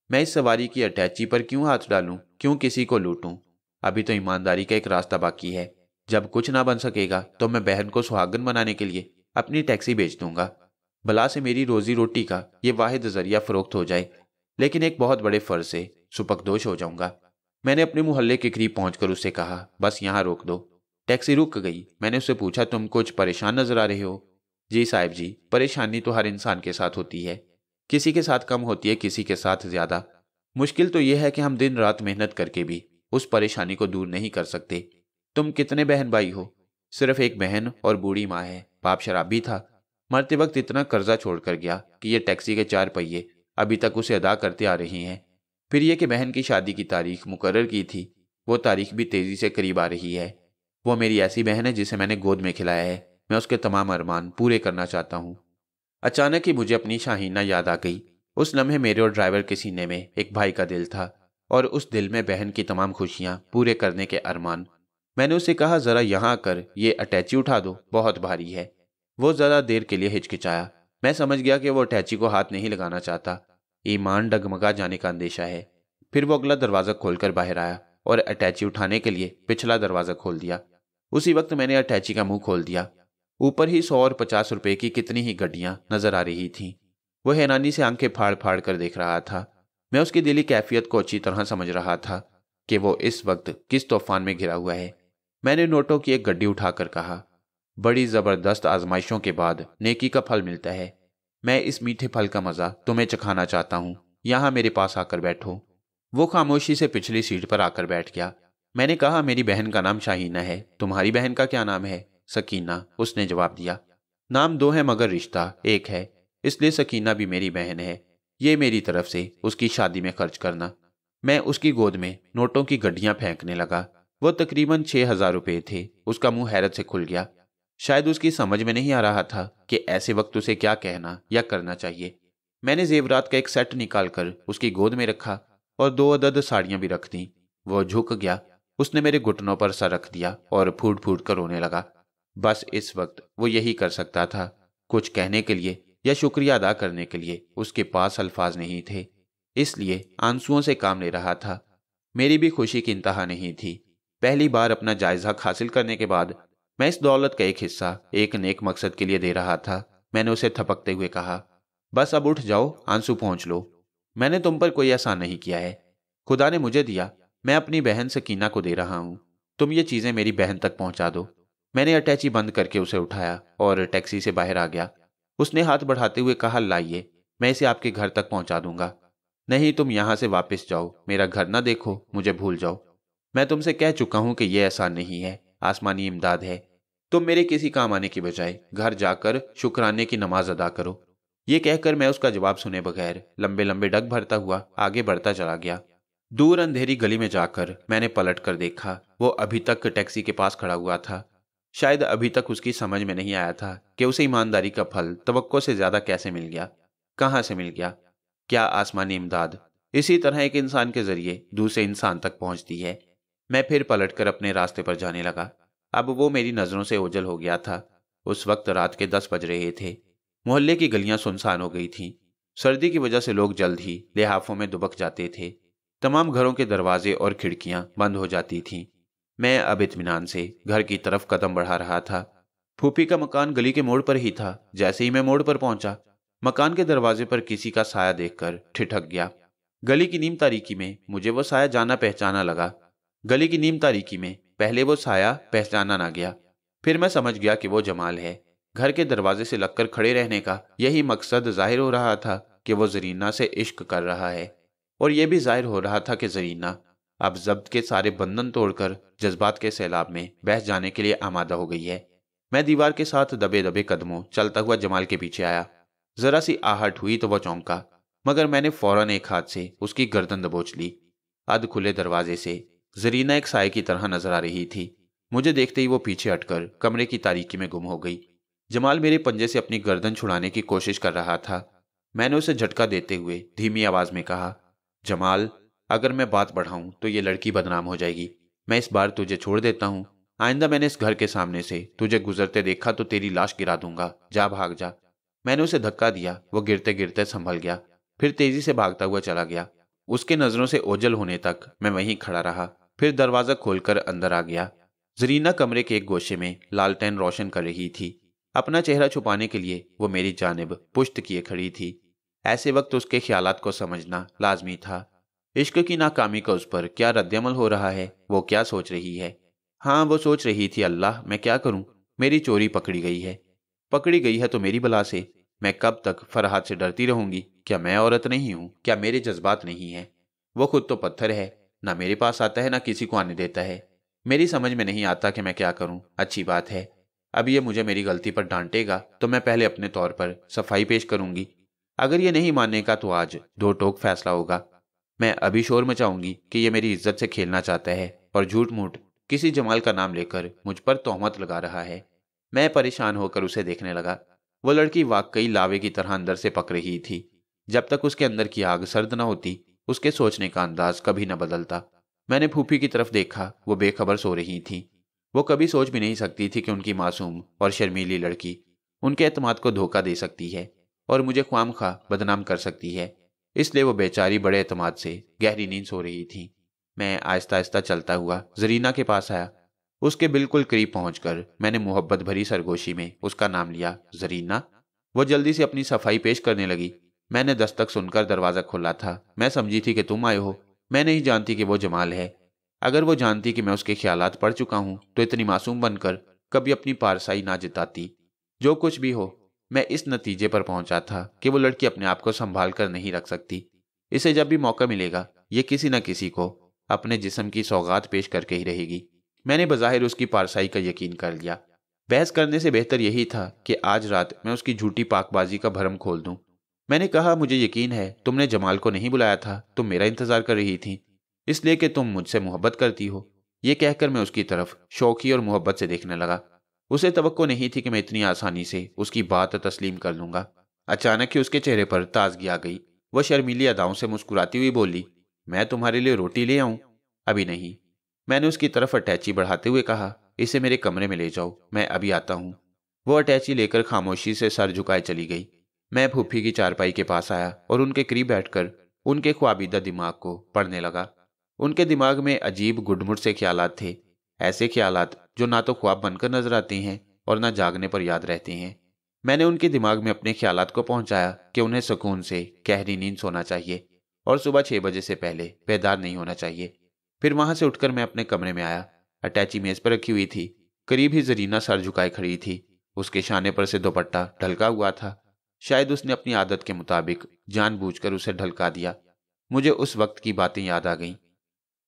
मैं इस सवारी की अटैची पर क्यों हाथ डालूं, क्यों किसी को लूटूं? अभी तो ईमानदारी का एक रास्ता बाकी है। जब कुछ ना बन सकेगा तो मैं बहन को सुहागन बनाने के लिए अपनी टैक्सी बेच दूंगा। भला से मेरी रोजी रोटी का ये वाहिद जरिया फरोख्त हो जाए, लेकिन एक बहुत बड़े फर्ज से सुपकदोश हो जाऊंगा। मैंने अपने मोहल्ले के करीब पहुंचकर उससे कहा, बस यहाँ रोक दो। टैक्सी रुक गई। मैंने उससे पूछा, तुम कुछ परेशान नजर आ रहे हो? जी साहब जी, परेशानी तो हर इंसान के साथ होती है, किसी के साथ कम होती है, किसी के साथ ज्यादा। मुश्किल तो यह है कि हम दिन रात मेहनत करके भी उस परेशानी को दूर नहीं कर सकते। तुम कितने बहन भाई हो? सिर्फ एक बहन और बूढ़ी माँ है। बाप शराबी था, मरते वक्त इतना कर्जा छोड़कर गया कि ये टैक्सी के 4 पहिए अभी तक उसे अदा करते आ रहे हैं। फिर यह कि बहन की शादी की तारीख मुकर्रर की थी, वो तारीख भी तेजी से करीब आ रही है। वो मेरी ऐसी बहन है जिसे मैंने गोद में खिलाया है। मैं उसके तमाम अरमान पूरे करना चाहता हूँ। अचानक ही मुझे अपनी शाहीना याद आ गई। उस लम्हे मेरे और ड्राइवर के सीने में एक भाई का दिल था और उस दिल में बहन की तमाम खुशियां पूरे करने के अरमान। मैंने उसे कहा, जरा यहाँ आकर ये अटैची उठा दो, बहुत भारी है। वो ज़्यादा देर के लिए हिचकिचाया। मैं समझ गया कि वो अटैची को हाथ नहीं लगाना चाहता। ईमान डगमगा जाने का अंदेशा है। फिर वो अगला दरवाज़ा खोलकर बाहर आया और अटैची उठाने के लिए पिछला दरवाज़ा खोल दिया। उसी वक्त मैंने अटैची का मुंह खोल दिया। ऊपर ही 100 और 50 रुपए की कितनी ही गड्डियां नजर आ रही थीं। वो हैरानी से आंखें फाड़ फाड़ कर देख रहा था। मैं उसकी दिली कैफियत को अच्छी तरह समझ रहा था कि वो इस वक्त किस तूफान में घिरा हुआ है। मैंने नोटों की एक गड्डी उठाकर कहा, बड़ी जबरदस्त आजमाइशों के बाद नेकी का फल मिलता है। मैं इस मीठे फल का मजा तुम्हें चखाना चाहता हूँ। यहाँ मेरे पास आकर बैठो। वो खामोशी से पिछली सीट पर आकर बैठ गया। मैंने कहा, मेरी बहन का नाम शाहीना है, तुम्हारी बहन का क्या नाम है? सकीना, उसने जवाब दिया। नाम दो है मगर रिश्ता एक है, इसलिए सकीना भी मेरी बहन है। ये मेरी तरफ से उसकी शादी में खर्च करना। मैं उसकी गोद में नोटों की गड्डियां फेंकने लगा। वो तकरीबन 6,000 रुपये थे। उसका मुंह हैरत से खुल गया। शायद उसकी समझ में नहीं आ रहा था कि ऐसे वक्त उसे क्या कहना या करना चाहिए। मैंने जेवरात का एक सेट निकालकर उसकी गोद में रखा और 2 अदद साड़ियां भी रख दी। वो झुक गया। उसने मेरे घुटनों पर सर रख दिया और फूट फूट कर रोने लगा। बस इस वक्त वो यही कर सकता था। कुछ कहने के लिए या शुक्रिया अदा करने के लिए उसके पास अल्फाज नहीं थे, इसलिए आंसुओं से काम ले रहा था। मेरी भी खुशी की इंतहा नहीं थी। पहली बार अपना जायजा हासिल करने के बाद मैं इस दौलत का एक हिस्सा एक नेक मकसद के लिए दे रहा था। मैंने उसे थपकते हुए कहा, बस अब उठ जाओ, आंसू पोंछ लो। मैंने तुम पर कोई एहसान नहीं किया है। खुदा ने मुझे दिया, मैं अपनी बहन सकीना को दे रहा हूं। तुम ये चीजें मेरी बहन तक पहुंचा दो। मैंने अटैची बंद करके उसे उठाया और टैक्सी से बाहर आ गया। उसने हाथ बढ़ाते हुए कहा, लाइए, मैं इसे आपके घर तक पहुंचा दूंगा। नहीं, तुम यहां से वापस जाओ, मेरा घर ना देखो, मुझे भूल जाओ। मैं तुमसे कह चुका हूं कि यह एहसान नहीं है, आसमानी इमदाद है। तुम मेरे किसी काम आने की बजाय घर जाकर शुक्राने की नमाज अदा करो। ये कहकर मैं उसका जवाब सुने बगैर लंबे लंबे डग भरता हुआ आगे बढ़ता चला गया। दूर अंधेरी गली में जाकर मैंने पलट कर देखा। वो अभी तक टैक्सी के पास खड़ा हुआ था। शायद अभी तक उसकी समझ में नहीं आया था कि उसे ईमानदारी का फल तवक्को से ज्यादा कैसे मिल गया, कहां से मिल गया। क्या आसमानी इमदाद इसी तरह एक इंसान के जरिए दूसरे इंसान तक पहुंचती है। मैं फिर पलटकर अपने रास्ते पर जाने लगा। अब वो मेरी नजरों से ओझल हो गया था। उस वक्त रात के 10 बज रहे थे। मोहल्ले की गलियां सुनसान हो गई थीं। सर्दी की वजह से लोग जल्द ही लिहाफों में दुबक जाते थे। तमाम घरों के दरवाजे और खिड़कियां बंद हो जाती थीं। मैं अब इत्मीनान से घर की तरफ कदम बढ़ा रहा था। फूफी का मकान गली के मोड़ पर ही था। जैसे ही मैं मोड़ पर पहुंचा, मकान के दरवाजे पर किसी का साया देखकर ठिठक गया। गली की नीम तारीकी में मुझे वो साया जाना पहचाना लगा। गली की नीम तारीकी में पहले वो साया पहचाना ना गया। फिर मैं समझ गया कि वो जमाल है। घर के दरवाजे से लगकर खड़े रहने का यही मकसद जाहिर हो रहा था कि वो जरीना से इश्क कर रहा है। और यह भी जाहिर हो रहा था कि जरीना अब जब्त के सारे बंधन तोड़कर जज्बात के सैलाब में बह जाने के लिए आमादा हो गई है। मैं दीवार के साथ दबे दबे कदमों चलता हुआ जमाल के पीछे आया। जरा सी आहट हुई तो वह चौंका, मगर मैंने फौरन एक हाथ से उसकी गर्दन दबोच ली। अध खुले दरवाजे से जरीना एक साए की तरह नजर आ रही थी। मुझे देखते ही वो पीछे हटकर कमरे की तारीकी में गुम हो गई। जमाल मेरे पंजे से अपनी गर्दन छुड़ाने की कोशिश कर रहा था। मैंने उसे झटका देते हुए धीमी आवाज में कहा, जमाल, अगर मैं बात बढ़ाऊं तो ये लड़की बदनाम हो जाएगी। मैं इस बार तुझे छोड़ देता हूं। आइंदा मैंने इस घर के सामने से तुझे गुजरते देखा तो तेरी लाश गिरा दूंगा। जा, भाग जा। मैंने उसे धक्का दिया। वो गिरते गिरते संभल गया, फिर तेजी से भागता हुआ चला गया। उसके नजरों से ओझल होने तक मैं वहीं खड़ा रहा। फिर दरवाजा खोलकर अंदर आ गया। जरीना कमरे के एक गोशे में लालटेन रोशन कर रही थी। अपना चेहरा छुपाने के लिए वो मेरी जानिब पुश्त किए खड़ी थी। ऐसे वक्त उसके ख्यालात को समझना लाजमी था। इश्क की नाकामी का उस पर क्या रद्दअमल हो रहा है, वो क्या सोच रही है। हाँ, वो सोच रही थी, अल्लाह, मैं क्या करूं, मेरी चोरी पकड़ी गई है। पकड़ी गई है तो मेरी बला से। मैं कब तक फरहाद से डरती रहूंगी? क्या मैं औरत नहीं हूं? क्या मेरे जज्बात नहीं हैं? वो खुद तो पत्थर है, ना मेरे पास आता है ना किसी को आने देता है। मेरी समझ में नहीं आता कि मैं क्या करूं। अच्छी बात है, अब ये मुझे मेरी गलती पर डांटेगा तो मैं पहले अपने तौर पर सफाई पेश करूंगी। अगर ये नहीं मानने का तो आज दो टोक फैसला होगा। मैं अभी शोर मचाऊंगी कि ये मेरी इज्जत से खेलना चाहता है और झूठ मूठ किसी जमाल का नाम लेकर मुझ पर तोहमत लगा रहा है। मैं परेशान होकर उसे देखने लगा। वो लड़की वाकई लावे की तरह अंदर से पक रही थी। जब तक उसके अंदर की आग सर्द न होती, उसके सोचने का अंदाज कभी न बदलता। मैंने फूफी की तरफ देखा। वो बेखबर सो रही थी। वो कभी सोच भी नहीं सकती थी कि उनकी मासूम और शर्मीली लड़की उनके एतमाद को धोखा दे सकती है और मुझे ख्वामखा बदनाम कर सकती है। इसलिए वो बेचारी बड़े एतमाद से गहरी नींद सो रही थी। मैं आहिस्ता आहिस्ता चलता हुआ जरीना के पास आया। उसके बिल्कुल करीब पहुंचकर मैंने मोहब्बत भरी सरगोशी में उसका नाम लिया, जरीना। वो जल्दी से अपनी सफाई पेश करने लगी। मैंने दस्तक सुनकर दरवाजा खोला था। मैं समझी थी कि तुम आए हो। मैं नहीं जानती कि वो जमाल है। अगर वो जानती कि मैं उसके ख्यालात पढ़ चुका हूं तो इतनी मासूम बनकर कभी अपनी पारसाई ना जताती। जो कुछ भी हो, मैं इस नतीजे पर पहुंचा था कि वो लड़की अपने आप को संभाल कर नहीं रख सकती। इसे जब भी मौका मिलेगा ये किसी न किसी को अपने जिस्म की सौगात पेश करके ही रहेगी। मैंने बज़ाहिर उसकी पारसाई का यकीन कर लिया। बहस करने से बेहतर यही था कि आज रात मैं उसकी झूठी पाकबाजी का भरम खोल दूं। मैंने कहा, मुझे यकीन है तुमने जमाल को नहीं बुलाया था, तुम मेरा इंतजार कर रही थी, इसलिए कि तुम मुझसे मोहब्बत करती हो। ये कहकर मैं उसकी तरफ शौकी और मोहब्बत से देखने लगा। उसे तवक्को नहीं थी कि मैं इतनी आसानी से उसकी बात तस्लीम कर लूंगा। अचानक ही उसके चेहरे पर ताजगी आ गई। वह शर्मीली अदाओं से मुस्कुराती हुई बोली, मैं तुम्हारे लिए रोटी ले आऊं? अभी नहीं। मैंने उसकी तरफ अटैची बढ़ाते हुए कहा, इसे मेरे कमरे में ले जाओ, मैं अभी आता हूं। वो अटैची लेकर खामोशी से सर झुकाए चली गई। मैं फूफी की चारपाई के पास आया और उनके करीब बैठकर उनके ख्वाबीदा दिमाग को पढ़ने लगा। उनके दिमाग में अजीब गुडमुट से ख्यालात थे, ऐसे ख्यालात जो ना तो ख्वाब बनकर नजर आते हैं और ना जागने पर याद रहते हैं। मैंने उनके दिमाग में अपने ख्यालात को पहुंचाया कि उन्हें सुकून से गहरी नींद सोना चाहिए और सुबह 6 बजे से पहले बेदार नहीं होना चाहिए। फिर वहां से उठकर मैं अपने कमरे में आया। अटैची मेज पर रखी हुई थी। करीब ही जरीना सर झुकाए खड़ी थी। उसके शाने पर से दुपट्टा ढलका हुआ था। शायद उसने अपनी आदत के मुताबिक जानबूझकर उसे ढलका दिया। मुझे उस वक्त की बातें याद आ गईं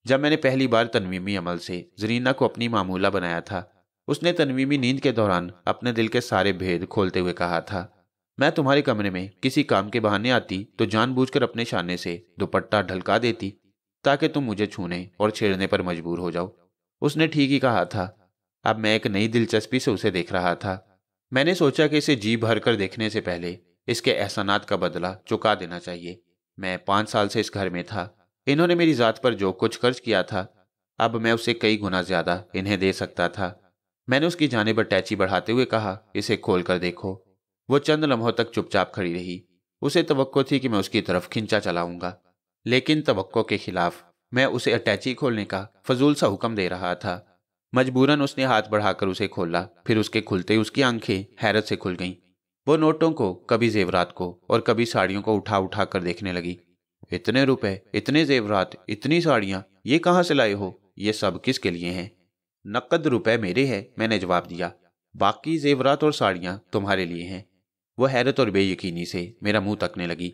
जब मैंने पहली बार तनवीमी अमल से जरीना को अपनी मामूला बनाया था। उसने तनवीमी नींद के दौरान अपने दिल के सारे भेद खोलते हुए कहा था, मैं तुम्हारे कमरे में किसी काम के बहाने आती तो जानबूझकर अपने शाने से दुपट्टा ढलका देती ताकि तुम मुझे छूने और छेड़ने पर मजबूर हो जाओ। उसने ठीक ही कहा था। अब मैं एक नई दिलचस्पी से उसे देख रहा था। मैंने सोचा कि इसे जी भर कर देखने से पहले इसके एहसानात का बदला चुका देना चाहिए। मैं 5 साल से इस घर में था। इन्होंने मेरी जात पर जो कुछ खर्च किया था, अब मैं उसे कई गुना ज्यादा इन्हें दे सकता था। मैंने उसकी जानिब अटैची बढ़ाते हुए कहा, इसे खोल कर देखो। वो चंद लम्हों तक चुपचाप खड़ी रही। उसे तवक्को थी कि मैं उसकी तरफ खिंचा चलाऊंगा, लेकिन तवक्को के खिलाफ मैं उसे अटैची खोलने का फजूल सा हुक्म दे रहा था। मजबूरन उसने हाथ बढ़ाकर उसे खोला। फिर उसके खुलते ही उसकी आंखें हैरत से खुल गईं। वो नोटों को, कभी जेवरात को और कभी साड़ियों को उठा उठा कर देखने लगी। इतने रुपए, इतने जेवरात, इतनी साड़ियां, ये कहाँ से लाए हो? ये सब किसके लिए हैं? नकद रुपए मेरे हैं, मैंने जवाब दिया। बाकी जेवरात और साड़ियां तुम्हारे लिए हैं। वो हैरत और बेयकीनी से मेरा मुंह तकने लगी।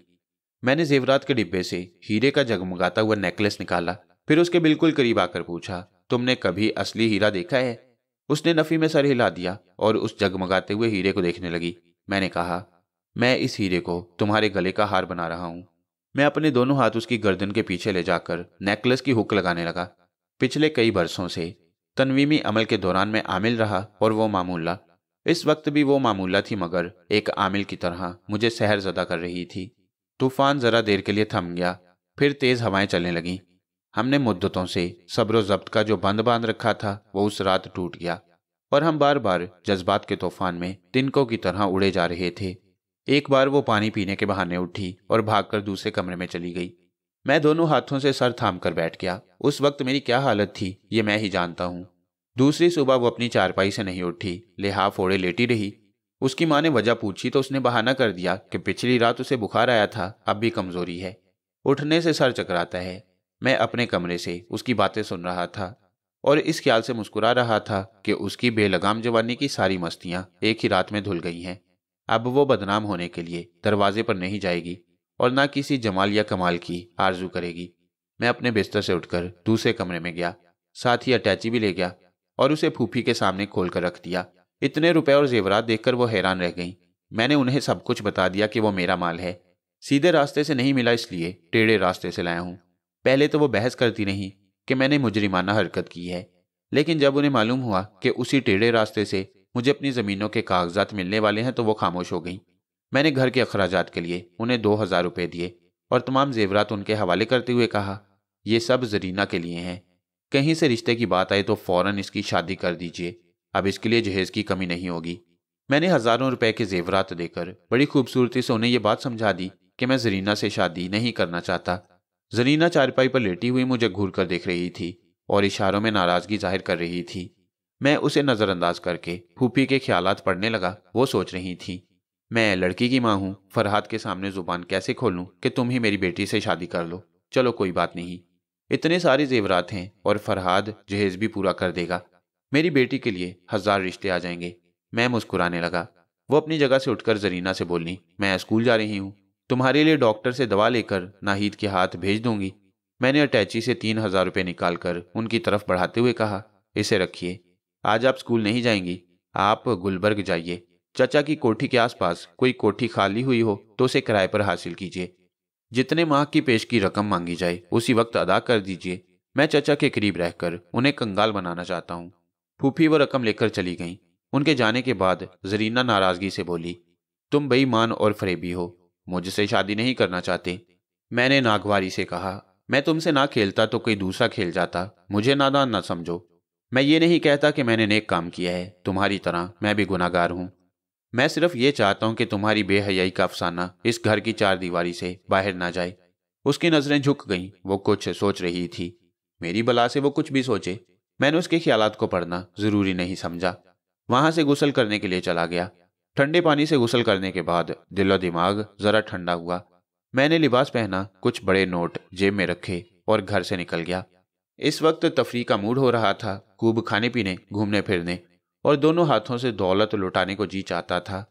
मैंने जेवरात के डिब्बे से हीरे का जगमगाता हुआ नेकलेस निकाला। फिर उसके बिल्कुल करीब आकर पूछा, तुमने कभी असली हीरा देखा है? उसने नफी में सर हिला दिया और उस जगमगाते हुए हीरे को देखने लगी। मैंने कहा, मैं इस हीरे को तुम्हारे गले का हार बना रहा हूं। मैं अपने दोनों हाथ उसकी गर्दन के पीछे ले जाकर नेकलेस की हुक लगाने लगा। पिछले कई बरसों से तनवीमी अमल के दौरान मैं आमिल रहा और वो मामूला। इस वक्त भी वो मामूला थी, मगर एक आमिल की तरह मुझे सहरज़दा कर रही थी। तूफान जरा देर के लिए थम गया। फिर तेज हवाएं चलने लगीं। हमने मुद्दतों से सब्र जब्त का जो बंद बांध रखा था वो उस रात टूट गया और हम बार बार जज्बात के तूफान में तिनकों की तरह उड़े जा रहे थे। एक बार वो पानी पीने के बहाने उठी और भागकर दूसरे कमरे में चली गई। मैं दोनों हाथों से सर थाम कर बैठ गया। उस वक्त मेरी क्या हालत थी ये मैं ही जानता हूँ। दूसरी सुबह वो अपनी चारपाई से नहीं उठी, लिहाफ ओढ़े लेटी रही। उसकी माँ ने वजह पूछी तो उसने बहाना कर दिया कि पिछली रात उसे बुखार आया था, अब भी कमजोरी है, उठने से सर चकराता है। मैं अपने कमरे से उसकी बातें सुन रहा था और इस ख्याल से मुस्कुरा रहा था कि उसकी बेलगाम जवानी की सारी मस्तियां एक ही रात में धुल गई हैं। अब वो बदनाम होने के लिए दरवाजे पर नहीं जाएगी और ना किसी जमाल या कमाल की आरजू करेगी। मैं अपने बिस्तर से उठकर दूसरे कमरे में गया, साथ ही अटैची भी ले गया और उसे फूफी के सामने खोल कर रख दिया। इतने रुपए और जेवरात देखकर वो हैरान रह गईं। मैंने उन्हें सब कुछ बता दिया कि वो मेरा माल है, सीधे रास्ते से नहीं मिला, इसलिए टेढ़े रास्ते से लाया हूं। पहले तो वो बहस करती रही कि मैंने मुजरिमाना हरकत की है, लेकिन जब उन्हें मालूम हुआ कि उसी टेढ़े रास्ते से मुझे अपनी ज़मीनों के कागजात मिलने वाले हैं तो वो खामोश हो गई। मैंने घर के अखराजात के लिए उन्हें 2000 रुपये दिए और तमाम जेवरात उनके हवाले करते हुए कहा, ये सब जरीना के लिए हैं। कहीं से रिश्ते की बात आए तो फौरन इसकी शादी कर दीजिए, अब इसके लिए जहेज की कमी नहीं होगी। मैंने हज़ारों रुपए के जेवरात देकर बड़ी खूबसूरती से उन्हें यह बात समझा दी कि मैं जरीना से शादी नहीं करना चाहता। जरीना चारपाई पर लेटी हुई मुझे घूर कर देख रही थी और इशारों में नाराजगी जाहिर कर रही थी। मैं उसे नज़रअंदाज करके फूफी के ख्यालात पढ़ने लगा। वो सोच रही थी, मैं लड़की की माँ हूँ, फरहाद के सामने जुबान कैसे खोलूँ कि तुम ही मेरी बेटी से शादी कर लो। चलो कोई बात नहीं, इतने सारे जेवरात हैं और फरहाद जहेज भी पूरा कर देगा। मेरी बेटी के लिए 1000 रिश्ते आ जाएंगे। मैं मुस्कुराने लगा। वो अपनी जगह से उठकर जरीना से बोली, मैं स्कूल जा रही हूँ, तुम्हारे लिए डॉक्टर से दवा लेकर नाहिद के हाथ भेज दूंगी। मैंने अटैची से 3,000 रुपये निकालकर उनकी तरफ बढ़ाते हुए कहा, इसे रखिए। आज आप स्कूल नहीं जाएंगी, आप गुलबर्ग जाइए। चाचा की कोठी के आसपास कोई कोठी खाली हुई हो तो उसे किराए पर हासिल कीजिए। जितने माह की पेश की रकम मांगी जाए उसी वक्त अदा कर दीजिए। मैं चाचा के करीब रहकर उन्हें कंगाल बनाना चाहता हूँ। फूफी वो रकम लेकर चली गईं। उनके जाने के बाद जरीना नाराजगी से बोली, तुम बेईमान और फरेबी हो, मुझसे शादी नहीं करना चाहते। मैंने नागवारी से कहा, मैं तुमसे ना खेलता तो कोई दूसरा खेल जाता, मुझे नादान ना समझो। मैं ये नहीं कहता कि मैंने नेक काम किया है, तुम्हारी तरह मैं भी गुनाहगार हूँ। मैं सिर्फ ये चाहता हूं कि तुम्हारी बेहयाई का अफसाना इस घर की चार दीवारी से बाहर ना जाए। उसकी नजरें झुक गईं, वो कुछ सोच रही थी। मेरी बला से वो कुछ भी सोचे, मैंने उसके ख्यालात को पढ़ना जरूरी नहीं समझा। वहां से गुसल करने के लिए चला गया। ठंडे पानी से गुसल करने के बाद दिलो दिमाग जरा ठंडा हुआ। मैंने लिबास पहना, कुछ बड़े नोट जेब में रखे और घर से निकल गया। इस वक्त तफरी का मूड हो रहा था, खूब खाने पीने, घूमने फिरने और दोनों हाथों से दौलत लुटाने को जी चाहता था।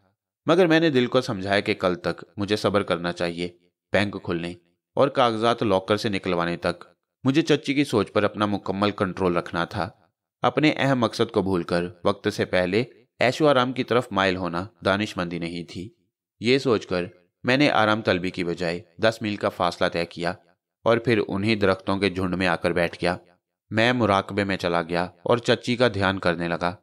मगर मैंने दिल को समझाया कि कल तक मुझे सब्र करना चाहिए। बैंक खुलने और कागजात लॉकर से निकलवाने तक मुझे चच्ची की सोच पर अपना मुकम्मल कंट्रोल रखना था। अपने अहम मकसद को भूलकर वक्त से पहले ऐशो आराम की तरफ माइल होना दानिशमंदी नहीं थी। ये सोचकर मैंने आराम तलबी की बजाय 10 मील का फासला तय किया और फिर उन्हीं दरख्तों के झुंड में आकर बैठ गया। मैं मुराकबे में चला गया और चच्ची का ध्यान करने लगा।